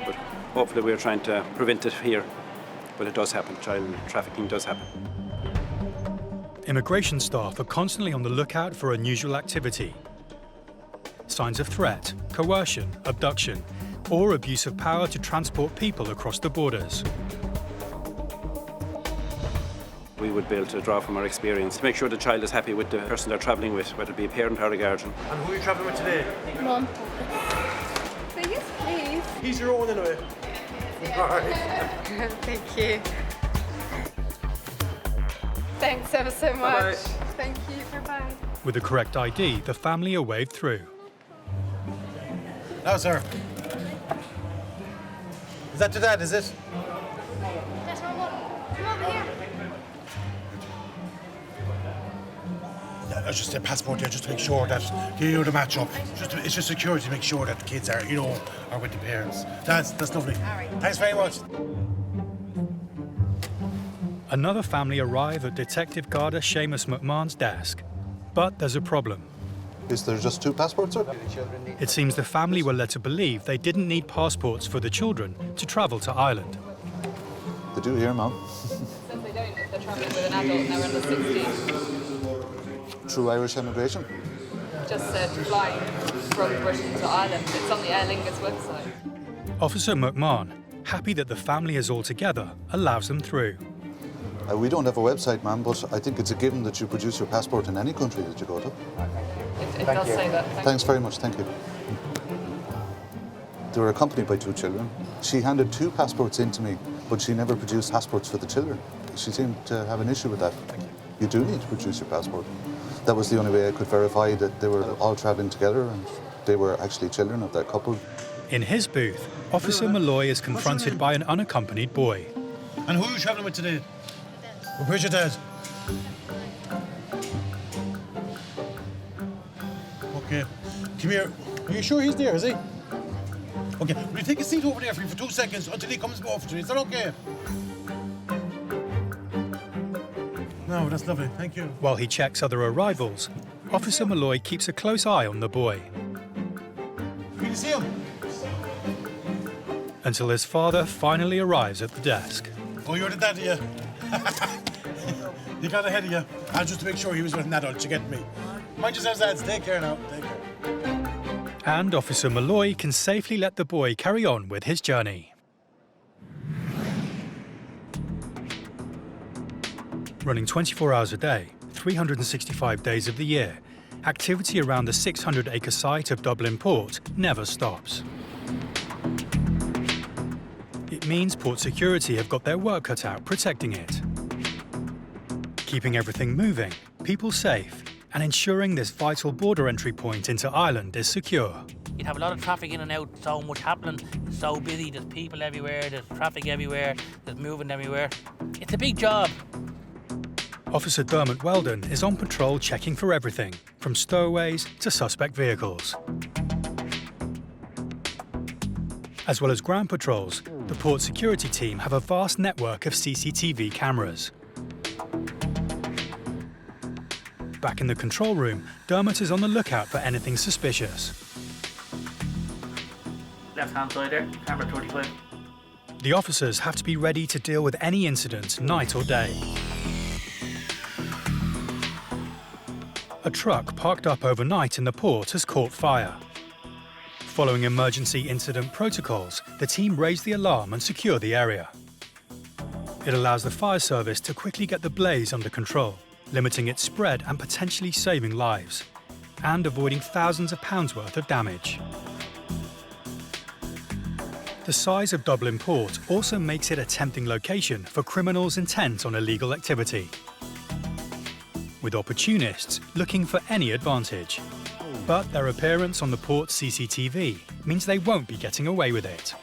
Speaker 10: But hopefully we're trying to prevent it here. But it does happen. Child trafficking does happen.
Speaker 1: Immigration staff are constantly on the lookout for unusual activity. Signs of threat, coercion, abduction, or abuse of power to transport people across the borders.
Speaker 10: We would be able to draw from our experience to make sure the child is happy with the person they're travelling with, whether it be a parent or a guardian.
Speaker 16: And who are you travelling with today?
Speaker 19: Mum. Say yes, please.
Speaker 16: He's your own anyway. All right.
Speaker 19: Thank you. Thanks ever so much.
Speaker 16: Bye-bye.
Speaker 19: Thank you. Bye-bye.
Speaker 1: With the correct ID, the family are waved through.
Speaker 16: Now, sir. Is that your dad, is it?
Speaker 19: That's my mum. Come over here.
Speaker 16: Yeah, that's just a passport there, just to make sure that you the match up. It's just security to make sure that the kids are, are with the parents. That's lovely. All right. Thanks very much.
Speaker 1: Another family arrive at Detective Garda Seamus McMahon's desk. But there's a problem.
Speaker 23: Is there just 2 passports, sir?
Speaker 1: It seems the family were led to believe they didn't need passports for the children to travel to Ireland.
Speaker 23: They do here, Mum.
Speaker 19: Since they don't, if they're travelling with an adult and they're under 16.
Speaker 23: Through Irish immigration?
Speaker 19: Just said flying from Britain to Ireland. It's on the Aer Lingus website.
Speaker 1: Officer McMahon, happy that the family is all together, allows them through.
Speaker 23: We don't have a website, ma'am, but I think it's a given that you produce your passport in any country that you go to.
Speaker 19: It does say that.
Speaker 23: Thanks very much, thank you. They were accompanied by 2 children. She handed 2 passports in to me, but she never produced passports for the children. She seemed to have an issue with that. You do need to produce your passport. That was the only way I could verify that they were all travelling together and they were actually children of that couple.
Speaker 1: In his booth, Officer Malloy is confronted by an unaccompanied boy.
Speaker 16: And who are you travelling with today? Where's your dad? Okay. Come here. Are you sure he's there, is he? Okay. Will you take a seat over there for 2 seconds until he comes over to you? Is that okay? No, that's lovely. Thank you.
Speaker 1: While he checks other arrivals, Officer Malloy keeps a close eye on the boy.
Speaker 16: Can you see him?
Speaker 1: Until his father finally arrives at the desk.
Speaker 16: Oh, you're the daddy, yeah? He got ahead of you. I just to make sure he was with an adult, you get me. Mind yourselves, lads. Take care now. Take care.
Speaker 1: And Officer Malloy can safely let the boy carry on with his journey. Running 24 hours a day, 365 days of the year, activity around the 600-acre site of Dublin Port never stops. It means port security have got their work cut out protecting it. keeping everything moving, people safe, and ensuring this vital border entry point into Ireland is secure.
Speaker 8: You'd have a lot of traffic in and out, so much happening, it's so busy, there's people everywhere, there's traffic everywhere, there's movement everywhere. It's a big job.
Speaker 1: Officer Dermot Weldon is on patrol checking for everything, from stowaways to suspect vehicles. As well as ground patrols, the port security team have a vast network of CCTV cameras. Back in the control room, Dermot is on the lookout for anything suspicious.
Speaker 8: Left-hand side there, camera 35.
Speaker 1: The officers have to be ready to deal with any incident, night or day. A truck parked up overnight in the port has caught fire. Following emergency incident protocols, the team raise the alarm and secure the area. It allows the fire service to quickly get the blaze under control, limiting its spread and potentially saving lives, and avoiding thousands of pounds worth of damage. The size of Dublin Port also makes it a tempting location for criminals intent on illegal activity, with opportunists looking for any advantage. But their appearance on the port's CCTV means they won't be getting away with it.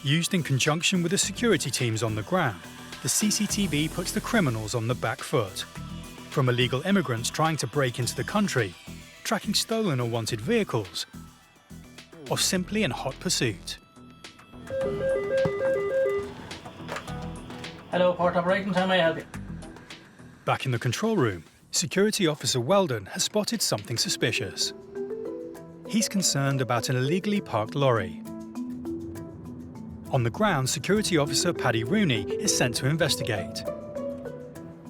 Speaker 1: Used in conjunction with the security teams on the ground, the CCTV puts the criminals on the back foot. From illegal immigrants trying to break into the country, tracking stolen or wanted vehicles, or simply in hot pursuit.
Speaker 8: Hello, Port Operations, how may I help you?
Speaker 1: Back in the control room, Security Officer Weldon has spotted something suspicious. He's concerned about an illegally parked lorry. On the ground, Security Officer Paddy Rooney is sent to investigate.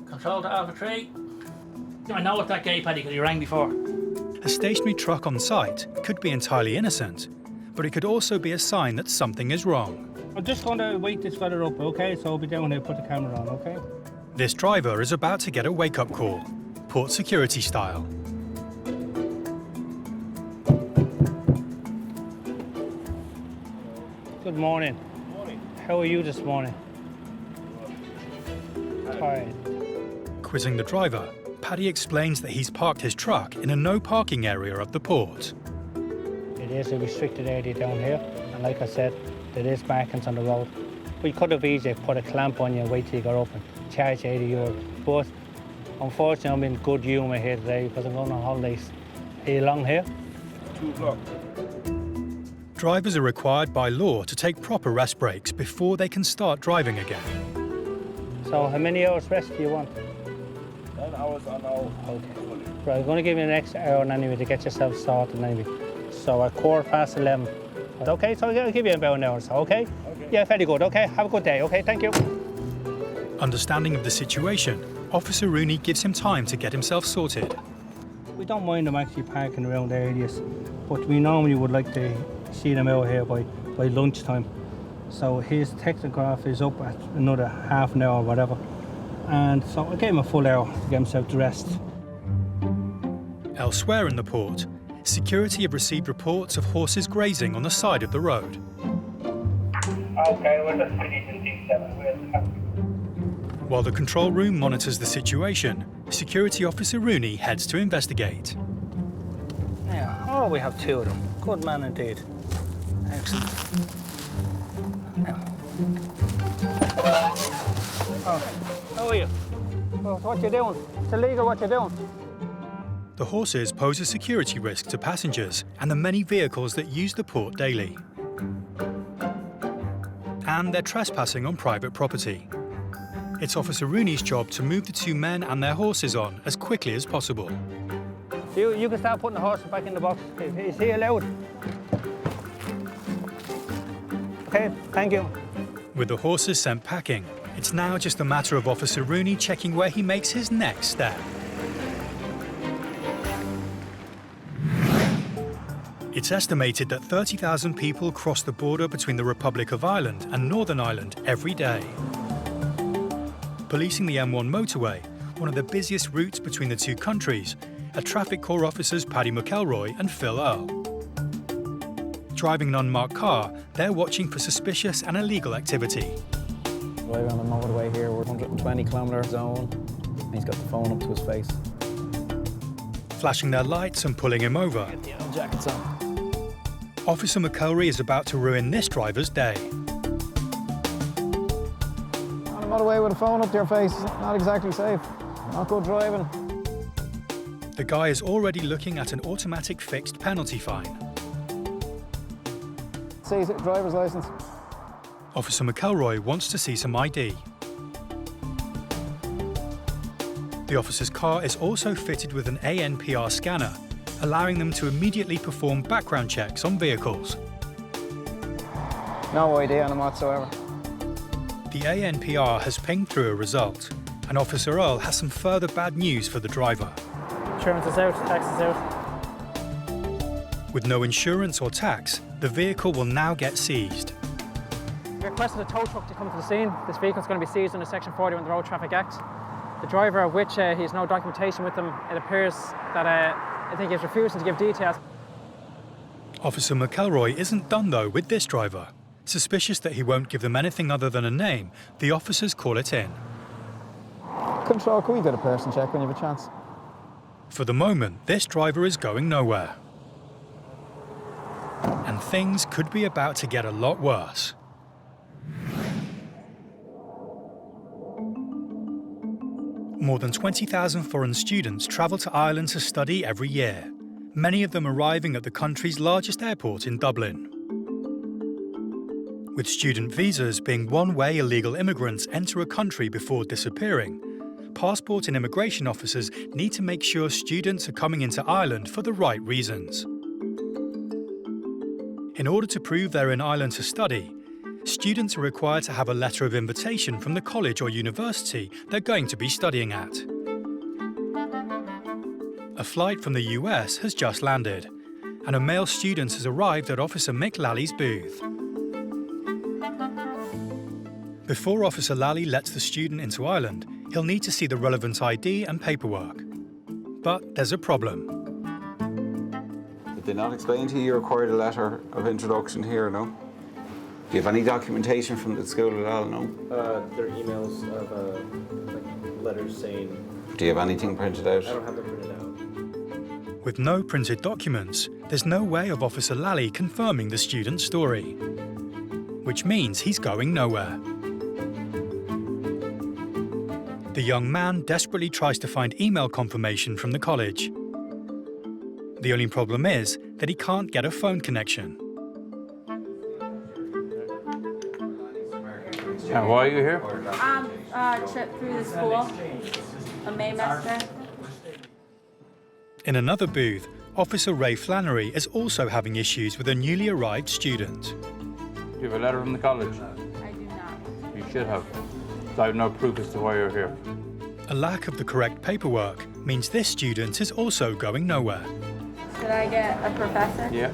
Speaker 8: Control to Alpha 3. I know it's that gate, Paddy, because you rang before.
Speaker 1: A stationary truck on site could be entirely innocent, but it could also be a sign that something is wrong.
Speaker 6: I'm just going to wake this fella up, okay? So I'll be down here, put the camera on, okay?
Speaker 1: This driver is about to get a wake-up call, port security style.
Speaker 6: Good morning. Morning. How are you this morning? Tired.
Speaker 1: Quizzing the driver, Paddy explains that he's parked his truck in a no-parking area of the port.
Speaker 6: It is a restricted area down here, and like I said, there is markings on the road. We could have easily put a clamp on you and wait till you got up and charge €80, but unfortunately I'm in good humour here today because I'm going on holidays. Are you along here?
Speaker 22: 2 o'clock.
Speaker 1: Drivers are required by law to take proper rest breaks before they can start driving again.
Speaker 6: So how many hours rest do you want?
Speaker 22: 10 hours on now.
Speaker 6: Okay. Right, I'm going to give you an extra hour anyway to get yourself sorted anyway. So at 11:15. Okay, so I'll give you about an hour, so okay? Yeah, very good, okay? Have a good day, okay? Thank you.
Speaker 1: Understanding of the situation, Officer Rooney gives him time to get himself sorted.
Speaker 6: We don't mind them actually parking around areas, but we normally would like to see them out here by lunchtime. So his Tachograph is up at another half an hour or whatever. And so I gave him a full hour to get himself dressed.
Speaker 1: Elsewhere in the port, security have received reports of horses grazing on the side of the road.
Speaker 6: Okay, we're just finishing D7.
Speaker 1: While the control room monitors the situation, Security Officer Rooney heads to investigate.
Speaker 6: Yeah, oh, we have 2 of them. Good man indeed. Excellent. Oh, how are you? Oh, what you doing? It's illegal what you're doing.
Speaker 1: The horses pose a security risk to passengers and the many vehicles that use the port daily. And they're trespassing on private property. It's Officer Rooney's job to move the 2 men and their horses on as quickly as possible.
Speaker 6: You can start putting the horses back in the box. Is he allowed? Okay, thank you.
Speaker 1: With the horses sent packing, it's now just a matter of Officer Rooney checking where he makes his next step. It's estimated that 30,000 people cross the border between the Republic of Ireland and Northern Ireland every day. Policing the M1 motorway, one of the busiest routes between the 2 countries, are Traffic Corps officers Paddy McElroy and Phil Earl. Driving an unmarked car, they're watching for suspicious and illegal activity.
Speaker 3: Driving on the motorway here, we're 120 kilometre zone. And he's got the phone up to his face.
Speaker 1: Flashing their lights and pulling him over.
Speaker 3: Get the yellow jackets on.
Speaker 1: Officer McElry is about to ruin this driver's day.
Speaker 3: On the motorway with a phone up to your face, not exactly safe. Not good driving.
Speaker 1: The guy is already looking at an automatic fixed penalty fine.
Speaker 3: See, driver's licence.
Speaker 1: Officer McElroy wants to see some ID. The officer's car is also fitted with an ANPR scanner, allowing them to immediately perform background checks on vehicles.
Speaker 3: No ID on him whatsoever.
Speaker 1: The ANPR has pinged through a result, and Officer Earl has some further bad news for the driver.
Speaker 4: Insurance is out, tax is out.
Speaker 1: With no insurance or tax, the vehicle will now get seized.
Speaker 4: We requested a tow truck to come to the scene. This vehicle is going to be seized under Section 41 of the Road Traffic Act. The driver, of which he has no documentation with him, it appears that I think he's refusing to give details.
Speaker 1: Officer McElroy isn't done though with this driver. Suspicious that he won't give them anything other than a name, the officers call it in.
Speaker 3: Control, can we get a person check when you have a chance?
Speaker 1: For the moment, this driver is going nowhere. And things could be about to get a lot worse. More than 20,000 foreign students travel to Ireland to study every year, many of them arriving at the country's largest airport in Dublin. With student visas being one way illegal immigrants enter a country before disappearing, passport and immigration officers need to make sure students are coming into Ireland for the right reasons. In order to prove they're in Ireland to study, students are required to have a letter of invitation from the college or university they're going to be studying at. A flight from the US has just landed, and a male student has arrived at Officer Mick Lally's booth. Before Officer Lally lets the student into Ireland, he'll need to see the relevant ID and paperwork. But there's a problem.
Speaker 7: Did they not explain to you you required a letter of introduction here, no? Do you have any documentation from the school at all, no?
Speaker 5: There are emails of like letters saying...
Speaker 7: Do you have anything printed out?
Speaker 5: I don't have them printed out.
Speaker 1: With no printed documents, there's no way of Officer Lally confirming the student's story. Which means he's going nowhere. The young man desperately tries to find email confirmation from the college. The only problem is that he can't get a phone connection.
Speaker 11: And why are you here?
Speaker 19: Trip through the school, a Maymester.
Speaker 1: In another booth, Officer Ray Flannery is also having issues with a newly arrived student.
Speaker 11: Do you have a letter from the college?
Speaker 19: I do not.
Speaker 11: You should have. So I have no proof as to why you're here.
Speaker 1: A lack of the correct paperwork means this student is also going nowhere.
Speaker 19: Could I get a professor?
Speaker 11: Yeah.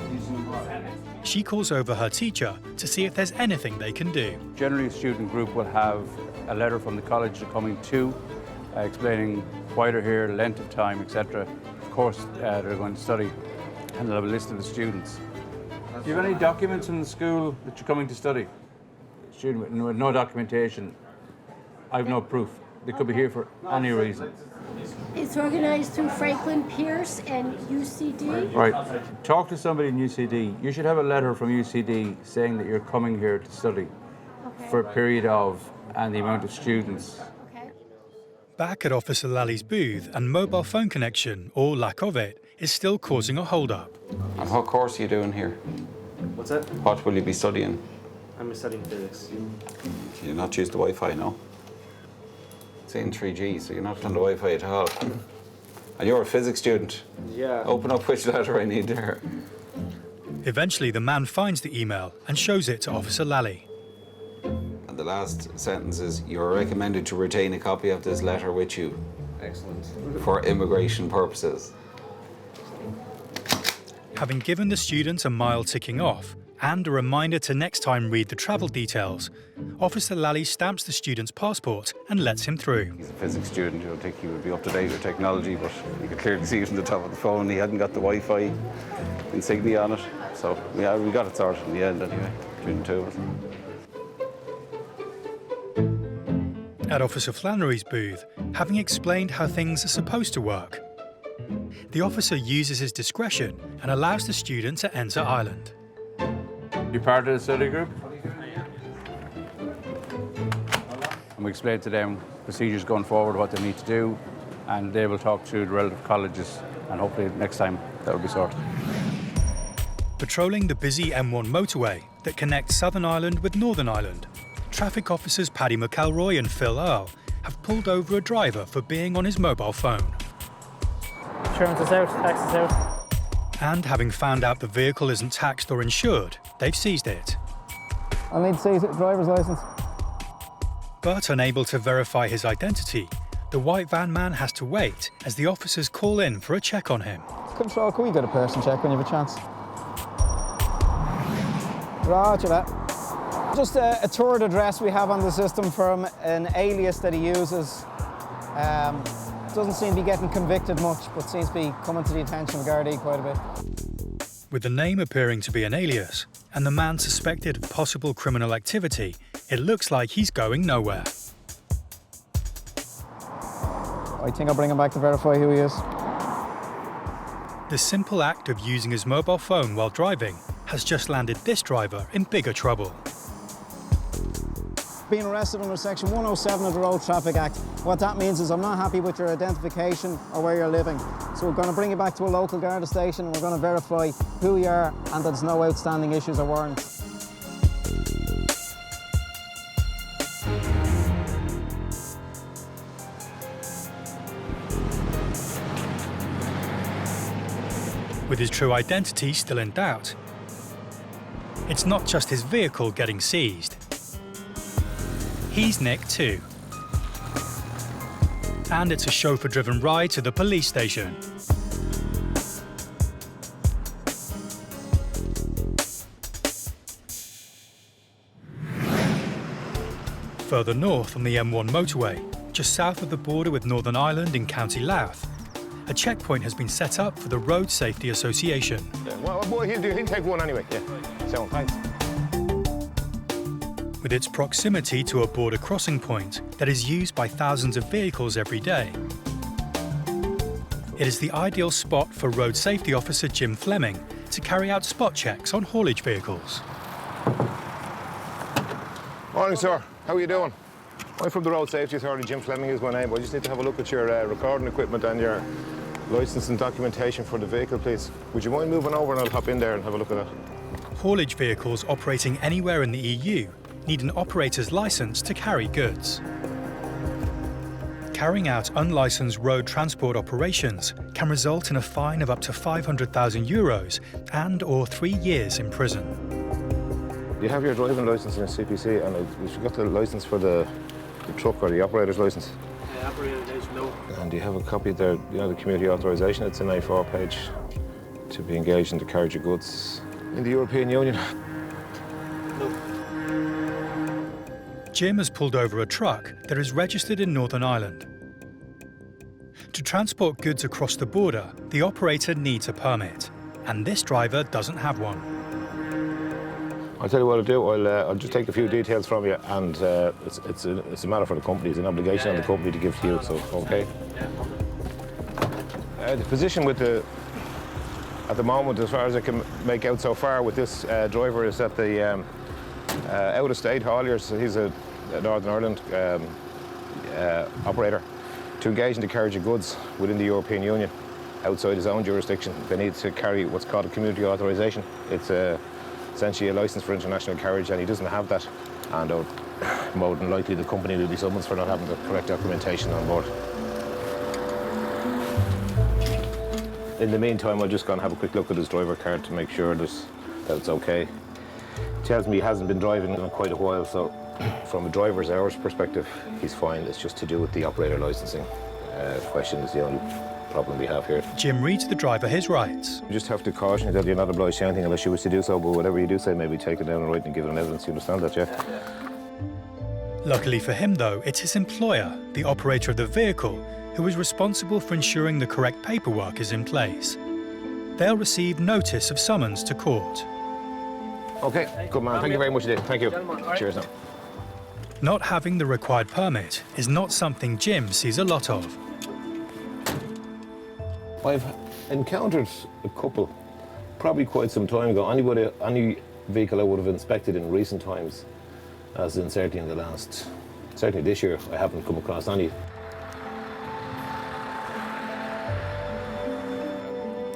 Speaker 1: She calls over her teacher to see if there's anything they can do.
Speaker 11: Generally, a student group will have a letter from the college they're coming to, explaining why they're here, length of time, etc. Of course, they're going to study, and they'll have a list of the students. Do you have any documents from the school that you're coming to study? Student with no documentation. I have no proof. They could be here for any reason.
Speaker 13: It's organised through Franklin Pierce and UCD.
Speaker 11: Right. Talk to somebody in UCD. You should have a letter from UCD saying that you're coming here to study for a period of and the amount of students.
Speaker 1: Back at Officer Lally's booth, and mobile phone connection, or lack of it, is still causing a hold-up.
Speaker 7: And what course are you doing here?
Speaker 5: What's that?
Speaker 7: What will you be studying?
Speaker 5: I'm studying physics.
Speaker 7: You're not use the Wi-Fi, no? It's in 3G, so you're not on the Wi-Fi at all. And you're a physics student.
Speaker 5: Yeah.
Speaker 7: Open up which letter I need there.
Speaker 1: Eventually, the man finds the email and shows it to Officer Lally.
Speaker 7: And the last sentence is, you are recommended to retain a copy of this letter with you.
Speaker 5: Excellent.
Speaker 7: For immigration purposes.
Speaker 1: Having given the student a mile ticking off, and a reminder to next time read the travel details, Officer Lally stamps the student's passport and lets him through.
Speaker 7: He's a physics student, you don't think he would be up to date with technology, but you could clearly see it on the top of the phone. He hadn't got the Wi-Fi insignia on it, so yeah, we got it sorted in the end anyway, between the two of us.
Speaker 1: At Officer Flannery's booth, having explained how things are supposed to work, the officer uses his discretion and allows the student to enter Ireland.
Speaker 11: You part of the study group? And we explain to them procedures going forward, what they need to do, and they will talk to the relative colleges, and hopefully next time that will be sorted.
Speaker 1: Patrolling the busy M1 motorway that connects Southern Ireland with Northern Ireland, traffic officers Paddy McElroy and Phil Earle have pulled over a driver for being on his mobile phone.
Speaker 4: Insurance is out, tax is out.
Speaker 1: And having found out the vehicle isn't taxed or insured, they've seized it.
Speaker 3: I need to see his driver's licence.
Speaker 1: But unable to verify his identity, the white van man has to wait as the officers call in for a check on him.
Speaker 3: Control, can we get a person check when you have a chance? Roger that. Just a toured address we have on the system from an alias that he uses. Doesn't seem to be getting convicted much, but seems to be coming to the attention of Gardaí quite a bit.
Speaker 1: With the name appearing to be an alias and the man suspected of possible criminal activity, it looks like he's going nowhere.
Speaker 3: I think I'll bring him back to verify who he is.
Speaker 1: The simple act of using his mobile phone while driving has just landed this driver in bigger trouble.
Speaker 3: Being arrested under Section 107 of the Road Traffic Act. What that means is I'm not happy with your identification or where you're living. So we're going to bring you back to a local Garda station and we're going to verify who you are and that there's no outstanding issues or warrants.
Speaker 1: With his true identity still in doubt, it's not just his vehicle getting seized. He's nicked too. And it's a chauffeur-driven ride to the police station. Further north on the M1 motorway, just south of the border with Northern Ireland in County Louth, a checkpoint has been set up for the Road Safety Association.
Speaker 2: Yeah, well, he'll take one anyway. Yeah. So, thanks.
Speaker 1: With its proximity to a border crossing point that is used by thousands of vehicles every day, it is the ideal spot for Road Safety Officer Jim Fleming to carry out spot checks on haulage vehicles.
Speaker 2: Morning, sir. How are you doing? I'm from the Road Safety Authority. Jim Fleming is my name. I just need to have a look at your recording equipment and your licence and documentation for the vehicle, please. Would you mind moving over and I'll hop in there and have a look at that?
Speaker 1: Haulage vehicles operating anywhere in the EU need an operator's licence to carry goods. Carrying out unlicensed road transport operations can result in a fine of up to €500,000 and/or 3 years in prison.
Speaker 2: You have your driving licence and a CPC, and you've got the licence for the truck or the operator's licence.
Speaker 10: Yeah, operator's licence, no.
Speaker 2: And do you have a copy there, you know, the community authorisation? It's an A4 page to be engaged in the carriage of goods in the European Union.
Speaker 1: Jim has pulled over a truck that is registered in Northern Ireland. To transport goods across the border, the operator needs a permit, and this driver doesn't have one.
Speaker 2: I'll tell you what I'll do. I'll just take a few details from you, and it's a matter for the company. It's an obligation on the company to give to you. So, okay. The position with at the moment, as far as I can make out so far with this driver, is that the out-of-state hauliers. He's a Northern Ireland operator. To engage in the carriage of goods within the European Union, outside his own jurisdiction, they need to carry what's called a community authorisation. It's essentially a licence for international carriage, and he doesn't have that. And more than likely, the company will be summoned for not having the correct documentation on board. In the meantime, I'll just go and have a quick look at his driver card to make sure that it's okay. Tells me he hasn't been driving in quite a while, so from a driver's hours perspective, he's fine. It's just to do with the operator licensing question is the only problem we have here.
Speaker 1: Jim reads the driver his rights.
Speaker 2: You just have to caution you that you're not obliged to anything unless you wish to do so, but whatever you do say, maybe take it down and write and give it an evidence. You understand that, yeah?
Speaker 1: Luckily for him, though, it's his employer, the operator of the vehicle, who is responsible for ensuring the correct paperwork is in place. They'll receive notice of summons to court.
Speaker 2: Okay, good man. Thank you very much indeed. Thank you. Cheers now.
Speaker 1: Not having the required permit is not something Jim sees a lot of.
Speaker 2: I've encountered a couple, probably quite some time ago. Any vehicle I would have inspected in recent times, as in certainly this year, I haven't come across any.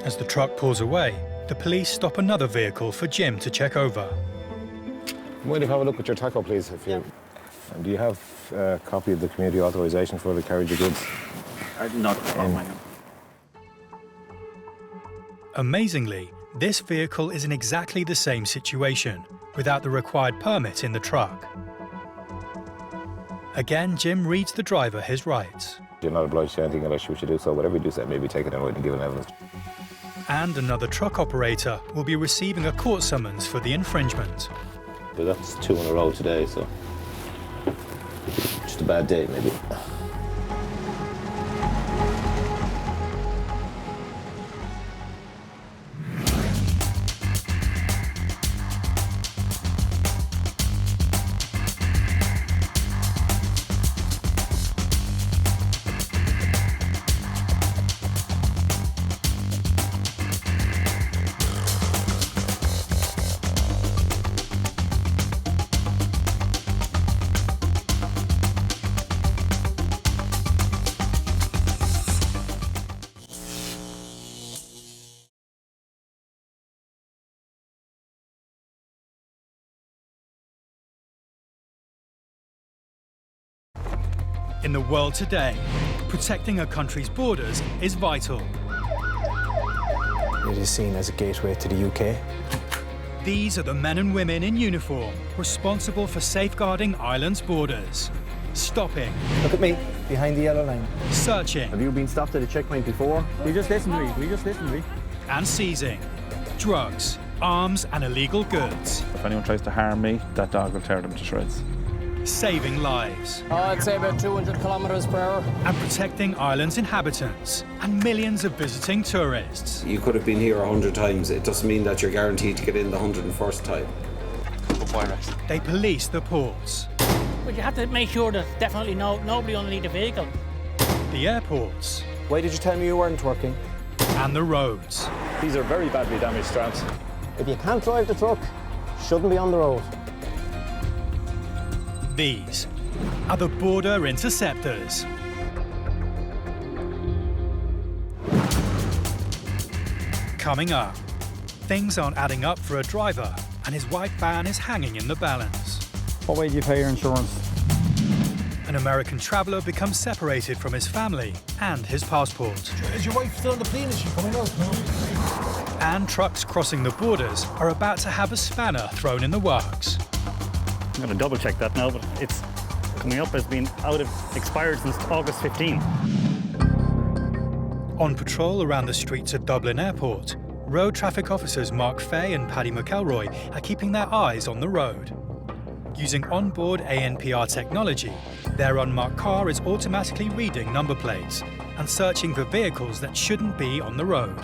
Speaker 1: As the truck pulls away, the police stop another vehicle for Jim to check over.
Speaker 2: Mind if I have a look at your tacho, please? And do you have a copy of the community authorisation for the carriage of goods?
Speaker 10: Not
Speaker 1: Amazingly, this vehicle is in exactly the same situation, without the required permit in the truck. Again, Jim reads the driver his rights.
Speaker 2: You're not obliged to anything unless you wish to do so. Whatever you do, say, maybe take it in and give an evidence.
Speaker 1: And another truck operator will be receiving a court summons for the infringement.
Speaker 2: But that's 2 in a row today, so just a bad day, maybe.
Speaker 1: In the world today, protecting a country's borders is vital.
Speaker 18: It is seen as a gateway to the UK.
Speaker 1: These are the men and women in uniform responsible for safeguarding Ireland's borders. Stopping.
Speaker 18: Look at me, behind the yellow line.
Speaker 1: Searching.
Speaker 12: Have you been stopped at a checkpoint before? We just listened to me.
Speaker 1: And seizing. Drugs, arms and illegal goods.
Speaker 17: If anyone tries to harm me, that dog will tear them to shreds.
Speaker 1: Saving lives.
Speaker 14: I'd say about 200 kilometres per hour.
Speaker 1: And protecting Ireland's inhabitants and millions of visiting tourists.
Speaker 7: You could have been here 100 times. It doesn't mean that you're guaranteed to get in the 101st time.
Speaker 1: They police the ports.
Speaker 8: But you have to make sure there's definitely nobody underneath the vehicle.
Speaker 1: The airports.
Speaker 18: Why did you tell me you weren't working?
Speaker 1: And the roads.
Speaker 17: These are very badly damaged straps.
Speaker 3: If you can't drive the truck, shouldn't be on the road.
Speaker 1: These are the Border Interceptors. Coming up, things aren't adding up for a driver and his white van is hanging in the balance.
Speaker 12: What way do you pay your insurance?
Speaker 1: An American traveller becomes separated from his family and his passport.
Speaker 16: Is your wife still on the plane? Is she coming out? No?
Speaker 1: And trucks crossing the borders are about to have a spanner thrown in the works.
Speaker 12: I'm going to double check that now, but it's coming up as being expired since August 15.
Speaker 1: On patrol around the streets of Dublin Airport, road traffic officers Mark Fay and Paddy McElroy are keeping their eyes on the road. Using onboard ANPR technology, their unmarked car is automatically reading number plates and searching for vehicles that shouldn't be on the road.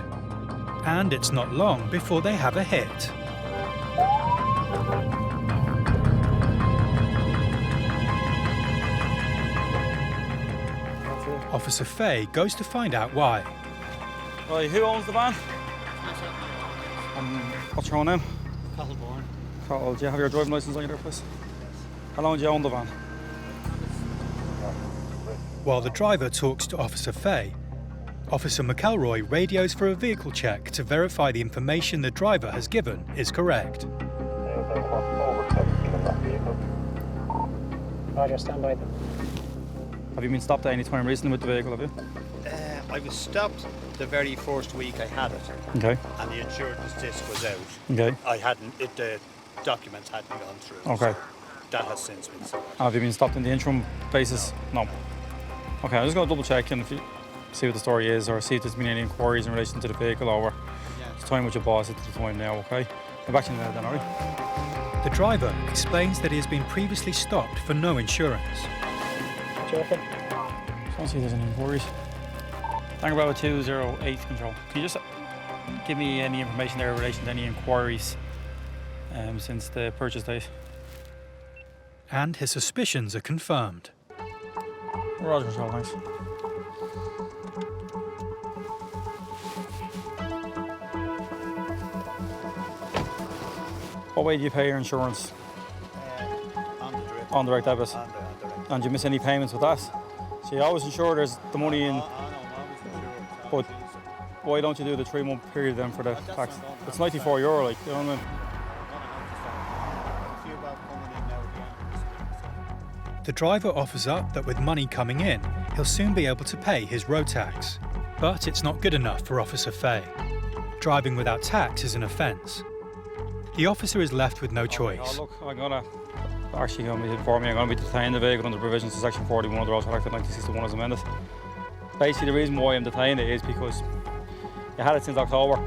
Speaker 1: And it's not long before they have a hit. Officer Fay goes to find out why.
Speaker 12: Right, who owns the van? What's your own name? Carl, do you have your driving licence on you there, please? How long do you own the van?
Speaker 1: While the driver talks to Officer Fay, Officer McElroy radios for a vehicle check to verify the information the driver has given is correct.
Speaker 4: Roger, stand by them.
Speaker 12: Have you been stopped at any time recently with the vehicle, have you?
Speaker 15: I was stopped the very first week I had it.
Speaker 12: Okay.
Speaker 15: And the insurance disc was out.
Speaker 12: Okay.
Speaker 15: The documents hadn't gone through.
Speaker 12: Okay.
Speaker 15: So that has since been sorted.
Speaker 12: Have you been stopped on the interim basis? No. Okay, I'm just going to double check and see what the story is or see if there's been any inquiries in relation to the vehicle over the time with your boss at the time now, okay? I'm back to you now then, alright?
Speaker 1: The driver explains that he has been previously stopped for no insurance.
Speaker 4: Joking.
Speaker 12: Just want to see if there's any inquiries. Tango Bravo 208 control. Can you just give me any information there in relation to any inquiries since the purchase date?
Speaker 1: and his suspicions are confirmed.
Speaker 12: Roger, control, thanks. What way do you pay your insurance? On direct debit. And do you miss any payments with that? So you always ensure there's the money in. But why don't you do the 3-month period then for the tax? It's €94, like, you know what I mean?
Speaker 1: The driver offers up that with money coming in, he'll soon be able to pay his road tax. But it's not good enough for Officer Fay. Driving without tax is an offence. The officer is left with no choice.
Speaker 12: Oh, look, I'm going to be detaining the vehicle under provisions of Section 41 of the Roadside Act of 1961 as amended. Basically, the reason why I'm detaining it is because you had it since October.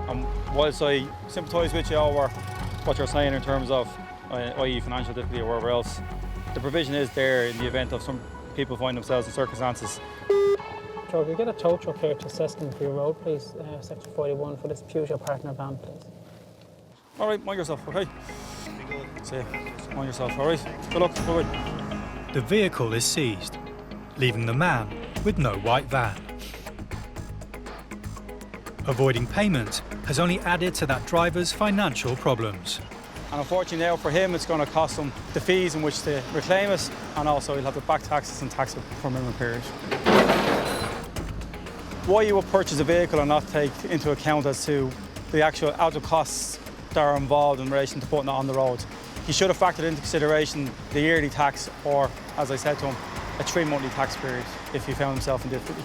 Speaker 12: And whilst I sympathise with you over what you're saying in terms of, i.e. financial difficulty or wherever else, the provision is there in the event of some people find themselves in circumstances.
Speaker 4: Joe, can you get a tow truck here to assess them for your road, please? Section 41 for this Peugeot partner van, please.
Speaker 12: All right, mind yourself, okay? See you. Mind yourself, all right? Good luck, bye-bye.
Speaker 1: The vehicle is seized, leaving the man with no white van. Avoiding payment has only added to that driver's financial problems.
Speaker 12: And unfortunately now for him it's going to cost him the fees in which to reclaim it, and also he'll have to back taxes and tax it for a minimum period. Why you would purchase a vehicle and not take into account as to the actual outer costs that are involved in relation to putting it on the road. He should have factored into consideration the yearly tax, or, as I said to him, a 3-monthly tax period if he found himself in difficulty.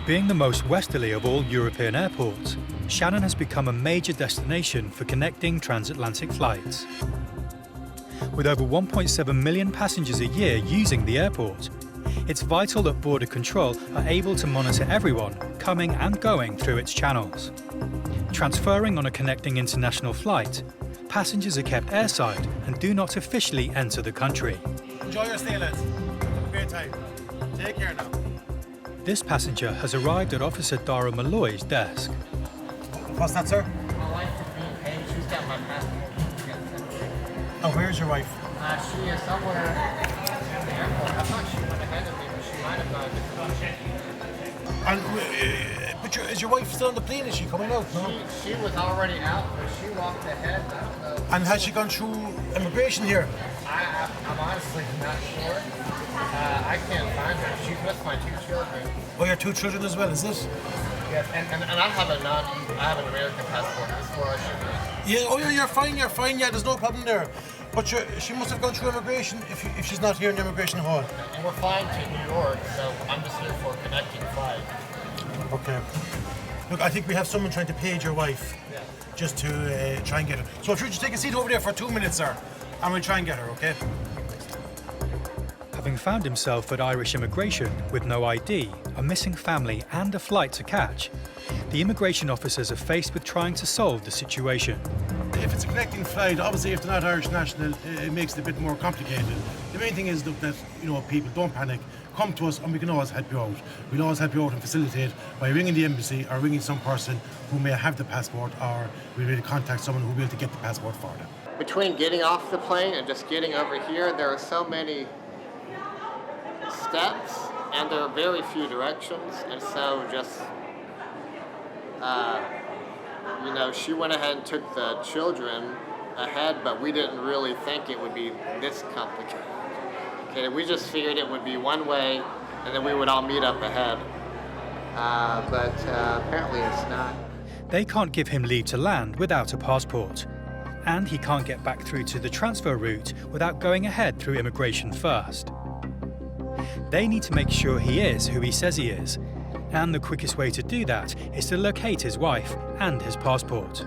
Speaker 1: Being the most westerly of all European airports, Shannon has become a major destination for connecting transatlantic flights. With over 1.7 million passengers a year using the airport, it's vital that Border Control are able to monitor everyone coming and going through its channels. Transferring on a connecting international flight, passengers are kept airside and do not officially enter the country.
Speaker 16: Enjoy your stay, lads. Have a great time. Take care now.
Speaker 1: This passenger has arrived at Officer Dara Malloy's desk.
Speaker 16: What's that, sir?
Speaker 9: My wife is being paid. She's got my passport.
Speaker 16: Oh, where's your wife?
Speaker 9: She is somewhere at the airport. I thought she went ahead of me, but she might have gone
Speaker 16: And, but is your wife still on the plane? Is she coming out? No?
Speaker 9: She was already out, but she walked ahead.
Speaker 16: And has she gone through immigration here?
Speaker 9: I'm honestly not sure. I can't find her. She's with my 2 children.
Speaker 16: Oh, your 2 children as well, is it?
Speaker 9: Yes, and I have an American passport. That's where I should be.
Speaker 16: Yeah, oh yeah, you're fine, yeah, there's no problem there. But she must have gone through immigration if she's not here in the immigration hall.
Speaker 9: And we're flying to New York, so I'm just here for a connecting flight.
Speaker 16: Okay. Look, I think we have someone trying to page your wife, just to try and get her. So if you just take a seat over there for 2 minutes, sir, and we'll try and get her, okay?
Speaker 1: Having found himself at Irish immigration with no ID, a missing family and a flight to catch, the immigration officers are faced with trying to solve the situation.
Speaker 16: If it's a connecting flight, obviously if they're not Irish national, it makes it a bit more complicated. The main thing is, look, that people don't panic. Come to us and we can always help you out. We'll always help you out and facilitate by ringing the embassy or ringing some person who may have the passport, or we'll be able to contact someone who will be able to get the passport for them.
Speaker 9: Between getting off the plane and just getting over here, there are so many steps and there are very few directions, and so just she went ahead and took the children ahead, but we didn't really think it would be this complicated. Okay, we just figured it would be one way and then we would all meet up ahead, but apparently it's not.
Speaker 1: They can't give him leave to land without a passport, and he can't get back through to the transfer route without going ahead through immigration first. They need to make sure he is who he says he is, and the quickest way to do that is to locate his wife and his passport.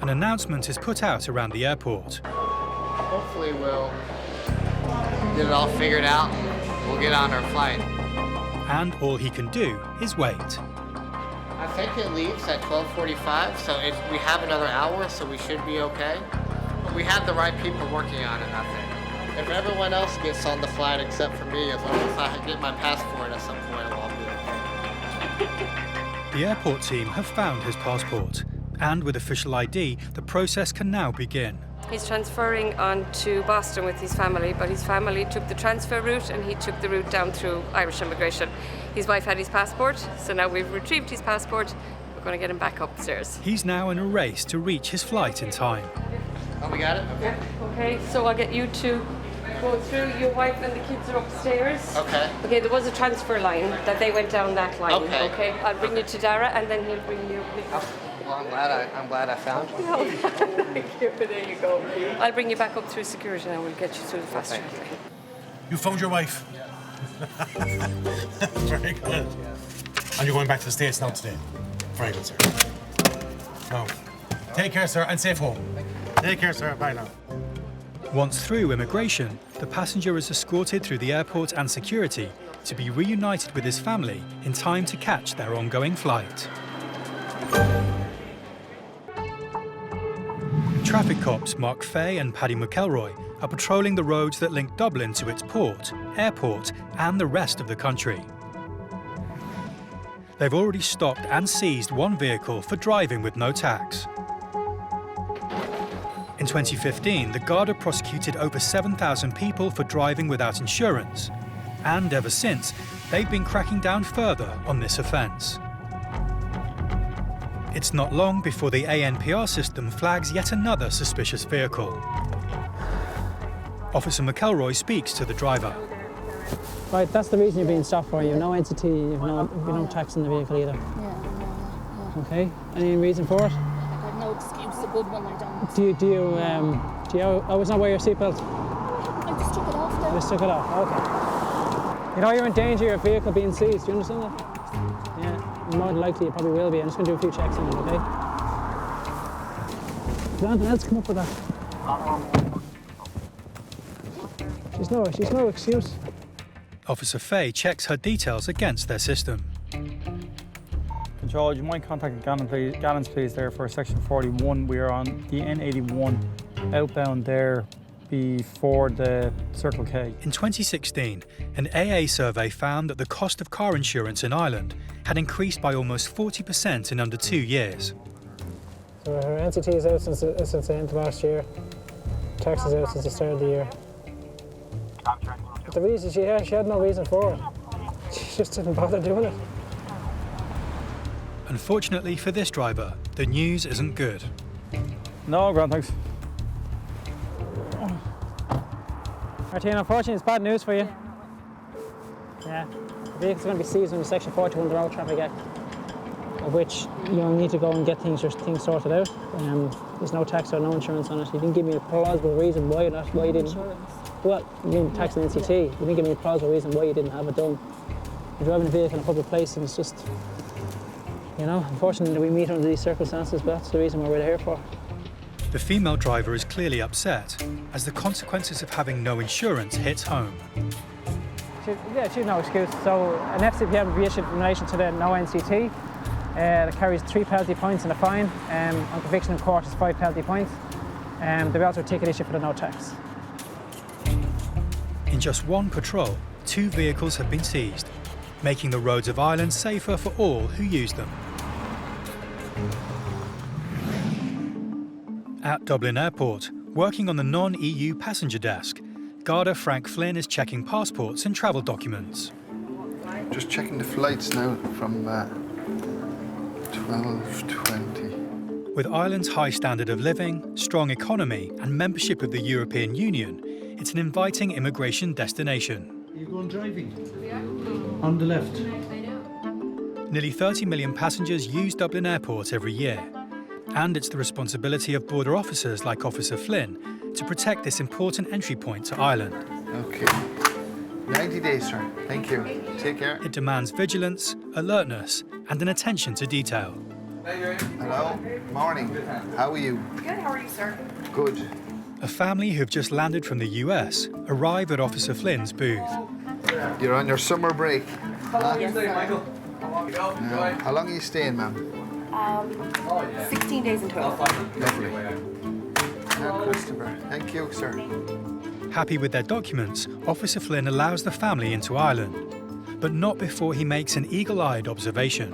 Speaker 1: An announcement is put out around the airport.
Speaker 9: Hopefully we'll get it all figured out and we'll get on our flight.
Speaker 1: And all he can do is wait.
Speaker 9: I think it leaves at 12:45, so we have another hour, so we should be okay. But we have the right people working on it, I think. If everyone else gets on the flight except for me, as long as I get my passport at some point, I'll be okay.
Speaker 1: The airport team have found his passport, And with official ID, the process can now begin.
Speaker 20: He's transferring on to Boston with his family, but his family took the transfer route and he took the route down through Irish immigration. His wife had his passport, so now we've retrieved his passport. We're going to get him back upstairs.
Speaker 1: He's now in a race to reach his flight in time.
Speaker 9: Oh, we got it? Okay.
Speaker 20: Okay, so I'll get you to go through. Your wife and the kids are upstairs.
Speaker 9: Okay.
Speaker 20: Okay, there was a transfer line that they went down that line.
Speaker 9: Okay.
Speaker 20: Okay, I'll bring you to Dara and then he'll bring you.
Speaker 9: Well, I'm glad I found you.
Speaker 20: No, thank you. There you go. I'll bring you back up through security and we'll get you through the fast track.
Speaker 16: You found your wife? Very good. And you're going back to the States now today? Very good, sir. Now, take care, sir, and safe home. Take care, sir. Bye now.
Speaker 1: Once through immigration, the passenger is escorted through the airport and security to be reunited with his family in time to catch their ongoing flight. Traffic cops Mark Fay and Paddy McElroy are patrolling the roads that link Dublin to its port, airport and the rest of the country. They've already stopped and seized one vehicle for driving with no tax. In 2015, the Garda prosecuted over 7,000 people for driving without insurance. And ever since, they've been cracking down further on this offence. It's not long before the ANPR system flags yet another suspicious vehicle. Officer McElroy speaks to the driver.
Speaker 4: Right, that's the reason you're being stopped for. You have no entity, you have no tax in the vehicle either.
Speaker 13: Yeah.
Speaker 4: Okay, any reason for it?
Speaker 13: I have no excuse, a good one I don't.
Speaker 4: Do you always not wear your seatbelt?
Speaker 13: I just took it off there.
Speaker 4: You just took it off, okay. You know you're in danger of your vehicle being seized, do you understand that? Yeah. More than likely, you probably will be. I'm just going to do a few checks on it, okay? Does anything else come up with that? She's no excuse.
Speaker 1: Officer Fay checks her details against their system.
Speaker 12: Control, you might contact Gallons please there for section 41. We are on the N81 outbound there before the Circle K.
Speaker 1: In 2016, an AA survey found that the cost of car insurance in Ireland had increased by almost 40% in under 2 years.
Speaker 4: So her entity is out since the end of last year. Tax is out since the start of the year. But the reason she had no reason for it. She just didn't bother doing it.
Speaker 1: Unfortunately for this driver, the news isn't good.
Speaker 12: No, grand, thanks.
Speaker 4: Martina, unfortunately, it's bad news for you. Yeah, the vehicle's going to be seized under Section 41 of the Road Traffic Act, of which you'll need to go and get things sorted out. There's no tax or no insurance on it. You didn't give me a plausible reason why you didn't.
Speaker 13: Insurance.
Speaker 4: Well, you mean tax and NCT. You didn't give me a plausible reason why you didn't have it done. You're driving a vehicle in a public place and it's just, you know, unfortunately we meet under these circumstances, but that's the reason why we're here for.
Speaker 1: The female driver is clearly upset as the consequences of having no insurance hits home.
Speaker 4: She's no excuse. So an FCPM will be issued in relation to the no NCT that carries 3 penalty points and a fine. On conviction in court is 5 penalty points. There'll be also a ticket issue for the no tax.
Speaker 1: In just one patrol, 2 vehicles have been seized, making the roads of Ireland safer for all who use them. At Dublin Airport, working on the non-EU passenger desk, Garda Frank Flynn is checking passports and travel documents.
Speaker 21: Just checking the flights now from 12:20.
Speaker 1: With Ireland's high standard of living, strong economy and membership of the European Union, it's an inviting immigration destination.
Speaker 23: Are you going driving? On the left.
Speaker 1: Nearly 30 million passengers use Dublin Airport every year. And it's the responsibility of border officers like Officer Flynn to protect this important entry point to Ireland.
Speaker 21: Okay. 90 days, sir. Thank you. Take care.
Speaker 1: It demands vigilance, alertness, and an attention to detail.
Speaker 21: Hello. Morning. How are you?
Speaker 24: Good. How are you, sir?
Speaker 21: Good.
Speaker 1: A family who've just landed from the US arrive at Officer Flynn's booth.
Speaker 21: You're on your summer break. Huh?
Speaker 24: Yes, sir.
Speaker 21: Now, how long are you staying, ma'am?
Speaker 24: 16 days and 12.
Speaker 21: Lovely. Now, Christopher. Thank you, sir.
Speaker 1: Happy with their documents, Officer Flynn allows the family into Ireland, but not before he makes an eagle-eyed observation.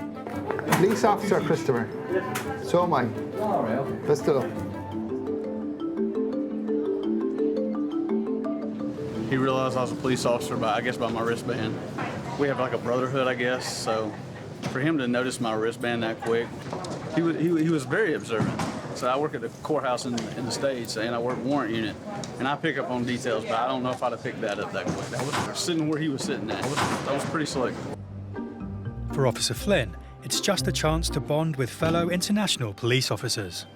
Speaker 21: Police officer, Christopher. So am I. Best of luck.
Speaker 5: He realized I was a police officer by my wristband. We have like a brotherhood, I guess, so for him to notice my wristband that quick, he was very observant. So I work at the courthouse in the States, and I work warrant unit, and I pick up on details, but I don't know if I'd have picked that up that quick. I was sitting where he was sitting at. That was pretty slick.
Speaker 1: For Officer Flynn, it's just a chance to bond with fellow international police officers.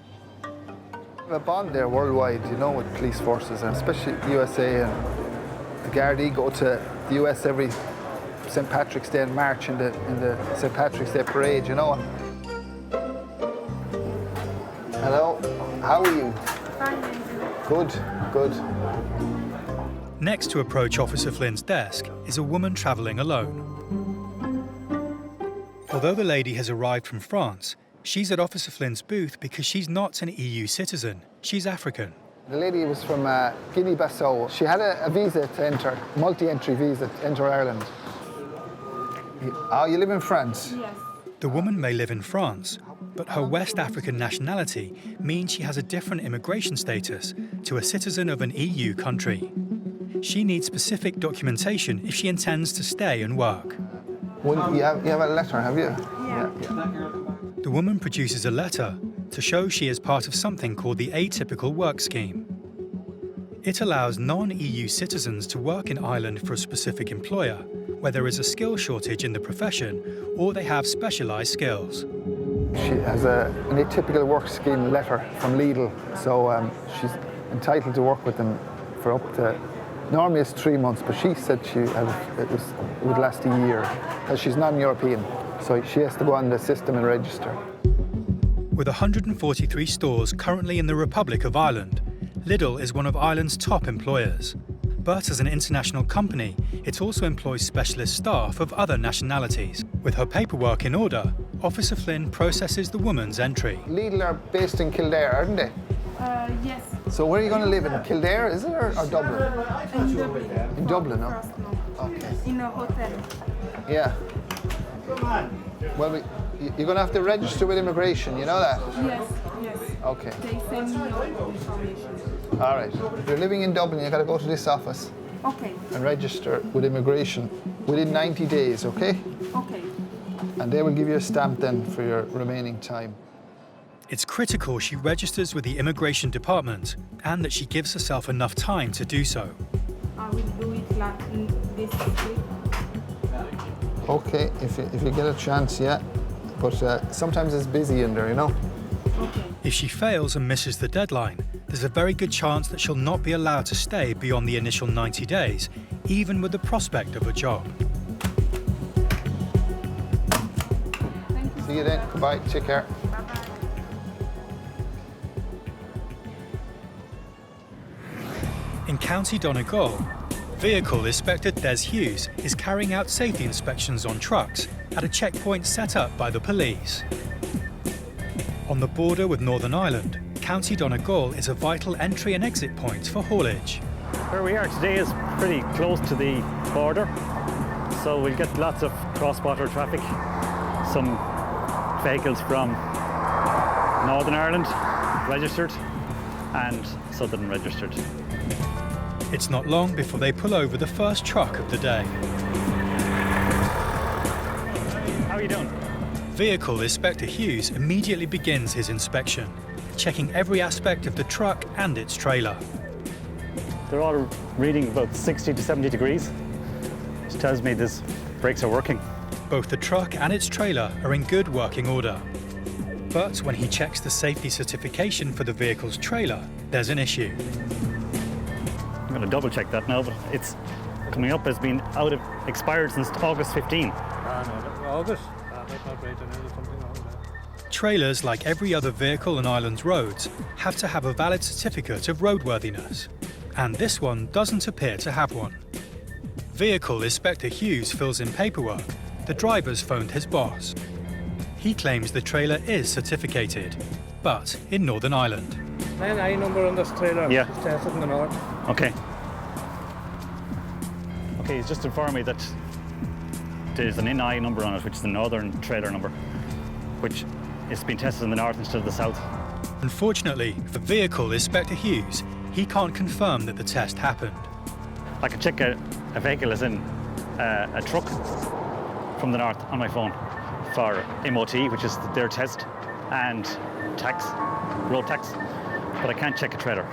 Speaker 21: A bond there worldwide, you know, with police forces, and especially USA and the Gardaí go to the US every St. Patrick's Day in March in the St. Patrick's Day parade, you know. Hello, how are you?
Speaker 24: Fine.
Speaker 21: Good, good.
Speaker 1: Next to approach Officer Flynn's desk is a woman travelling alone. Although the lady has arrived from France, she's at Officer Flynn's booth because she's not an EU citizen. She's African.
Speaker 21: The lady was from Guinea-Bissau. She had a visa to enter, multi-entry visa to enter Ireland. Oh, you live in France?
Speaker 24: Yes.
Speaker 1: The woman may live in France, but her West African nationality means she has a different immigration status to a citizen of an EU country. She needs specific documentation if she intends to stay and work.
Speaker 21: Well, you have a letter, have you?
Speaker 24: Yeah.
Speaker 1: The woman produces a letter to show she is part of something called the Atypical Work Scheme. It allows non-EU citizens to work in Ireland for a specific employer, where there is a skill shortage in the profession or they have specialised skills.
Speaker 21: She has an atypical work scheme letter from Lidl, so she's entitled to work with them for up to, normally it's 3 months, but she said it would last a year, because she's non-European, so she has to go on the system and register.
Speaker 1: With 143 stores currently in the Republic of Ireland, Lidl is one of Ireland's top employers. But as an international company, it also employs specialist staff of other nationalities. With her paperwork in order, Officer Flynn processes the woman's entry.
Speaker 21: Lidl are based in Kildare, aren't they?
Speaker 24: Yes.
Speaker 21: So where are you going to live? In Kildare, is it, or Dublin?
Speaker 24: In Dublin.
Speaker 21: In Dublin, no? Okay.
Speaker 24: In a hotel.
Speaker 21: Yeah. Well, you're going to have to register with immigration, you know that?
Speaker 24: Yes.
Speaker 21: Okay.
Speaker 24: They send me all information.
Speaker 21: All right. If you're living in Dublin, you've got to go to this office.
Speaker 24: Okay.
Speaker 21: And register with immigration within 90 days, okay?
Speaker 24: Okay.
Speaker 21: And they will give you a stamp then for your remaining time.
Speaker 1: It's critical she registers with the immigration department and that she gives herself enough time to do so.
Speaker 24: I will do it this week.
Speaker 21: Okay, if you get a chance, yeah. But sometimes it's busy in there, you know?
Speaker 24: Okay.
Speaker 1: If she fails and misses the deadline, there's a very good chance that she'll not be allowed to stay beyond the initial 90 days, even with the prospect of a job.
Speaker 21: See you then. Goodbye. Take care.
Speaker 1: In County Donegal, Vehicle Inspector Des Hughes is carrying out safety inspections on trucks at a checkpoint set up by the police. On the border with Northern Ireland, County Donegal is a vital entry and exit point for haulage.
Speaker 6: Where we are today is pretty close to the border, so we'll get lots of cross-border traffic. Some vehicles from Northern Ireland registered and Southern registered.
Speaker 1: It's not long before they pull over the first truck of the day.
Speaker 6: How are you doing?
Speaker 1: Vehicle Inspector Hughes immediately begins his inspection, checking every aspect of the truck and its trailer.
Speaker 6: They're all reading about 60 to 70 degrees, which tells me these brakes are working.
Speaker 1: Both the truck and its trailer are in good working order. But when he checks the safety certification for the vehicle's trailer, there's an issue.
Speaker 6: I'm going to double check that now, but it's coming up as being expired since August 15.
Speaker 23: August?
Speaker 1: Trailers, like every other vehicle on Ireland's roads, have to have a valid certificate of roadworthiness, and this one doesn't appear to have one. Vehicle Inspector Hughes fills in paperwork. The driver's phoned his boss. He claims the trailer is certificated, but in Northern Ireland.
Speaker 23: NI number on this trailer.
Speaker 6: Yeah.
Speaker 23: It's tested in the north.
Speaker 6: Okay. Okay, he's just informed me that there's an NI number on it, which is the Northern trailer number. which is being tested in the north instead of the south.
Speaker 1: Unfortunately for vehicle Inspector Hughes, he can't confirm that the test happened.
Speaker 6: I can check a vehicle as in a truck from the north on my phone for MOT, which is their test, and tax, road tax, but I can't check a trailer.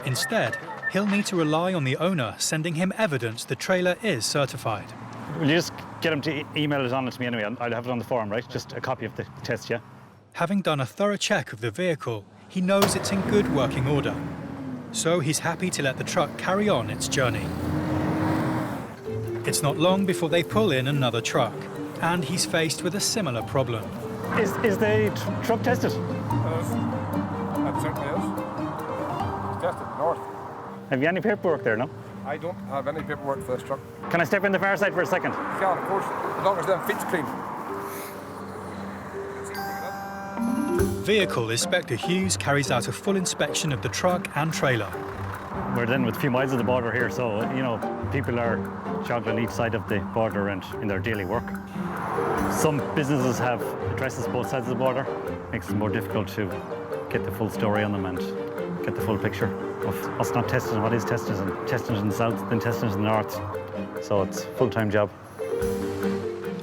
Speaker 1: Instead, he'll need to rely on the owner sending him evidence the trailer is certified.
Speaker 6: Will you just get him to email it on to me anyway? I'll have it on the form, right? Just a copy of the test, yeah?
Speaker 1: Having done a thorough check of the vehicle, he knows it's in good working order. So he's happy to let the truck carry on its journey. It's not long before they pull in another truck, and he's faced with a similar problem.
Speaker 6: Is the truck tested?
Speaker 23: That certainly is. It's tested north.
Speaker 6: Have you any paperwork there, no?
Speaker 23: I don't have any paperwork for this truck.
Speaker 6: Can I step in the far side for a second?
Speaker 23: You can, of course, as long as them feet's clean.
Speaker 1: Vehicle Inspector Hughes carries out a full inspection of the truck and trailer.
Speaker 6: We're then with a few miles of the border here, so, you know, people are juggling each side of the border and in their daily work. Some businesses have addresses both sides of the border. Makes it more difficult to get the full story on them and get the full picture of us not testing what is tested and testing it in the south, then testing it in the north. So it's a full-time job.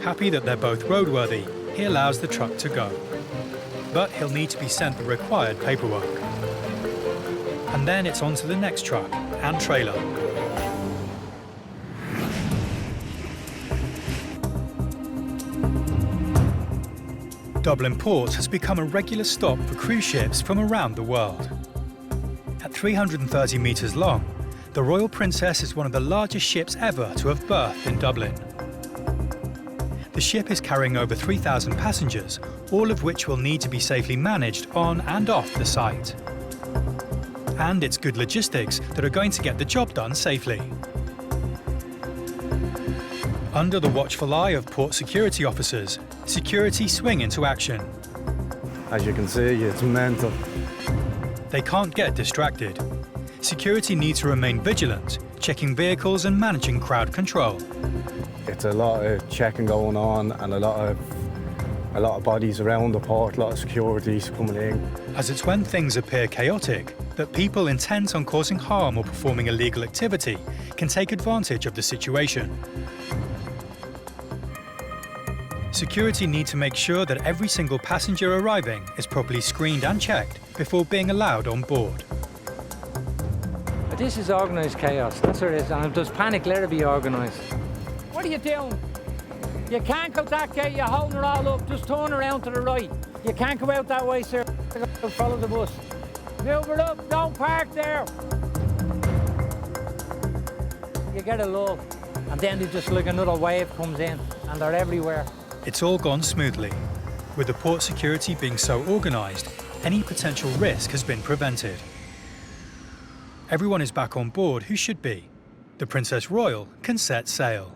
Speaker 1: Happy that they're both roadworthy, he allows the truck to go. But he'll need to be sent the required paperwork. And then it's on to the next truck and trailer. Dublin Port has become a regular stop for cruise ships from around the world. At 330 metres long, the Royal Princess is one of the largest ships ever to have berthed in Dublin. The ship is carrying over 3,000 passengers, all of which will need to be safely managed on and off the site. And it's good logistics that are going to get the job done safely. Under the watchful eye of port security officers, security swing into action.
Speaker 10: As you can see, it's mental.
Speaker 1: They can't get distracted. Security need to remain vigilant, checking vehicles and managing crowd control.
Speaker 10: It's a lot of checking going on and a lot of bodies around the port, a lot of securities coming in.
Speaker 1: As it's when things appear chaotic that people intent on causing harm or performing illegal activity can take advantage of the situation. Security need to make sure that every single passenger arriving is properly screened and checked before being allowed on board.
Speaker 11: This is organised chaos, that's what it is, and if there's panic, let it be organised.
Speaker 14: What are you doing? You can't go that gate, you're holding it all up, just turn around to the right. You can't go out that way, sir. Follow the bus. Move it up, don't park there. You get a lull, and then there's just like another wave comes in, and they're everywhere.
Speaker 1: It's all gone smoothly. With the port security being so organised, any potential risk has been prevented. Everyone is back on board who should be. The Princess Royal can set sail.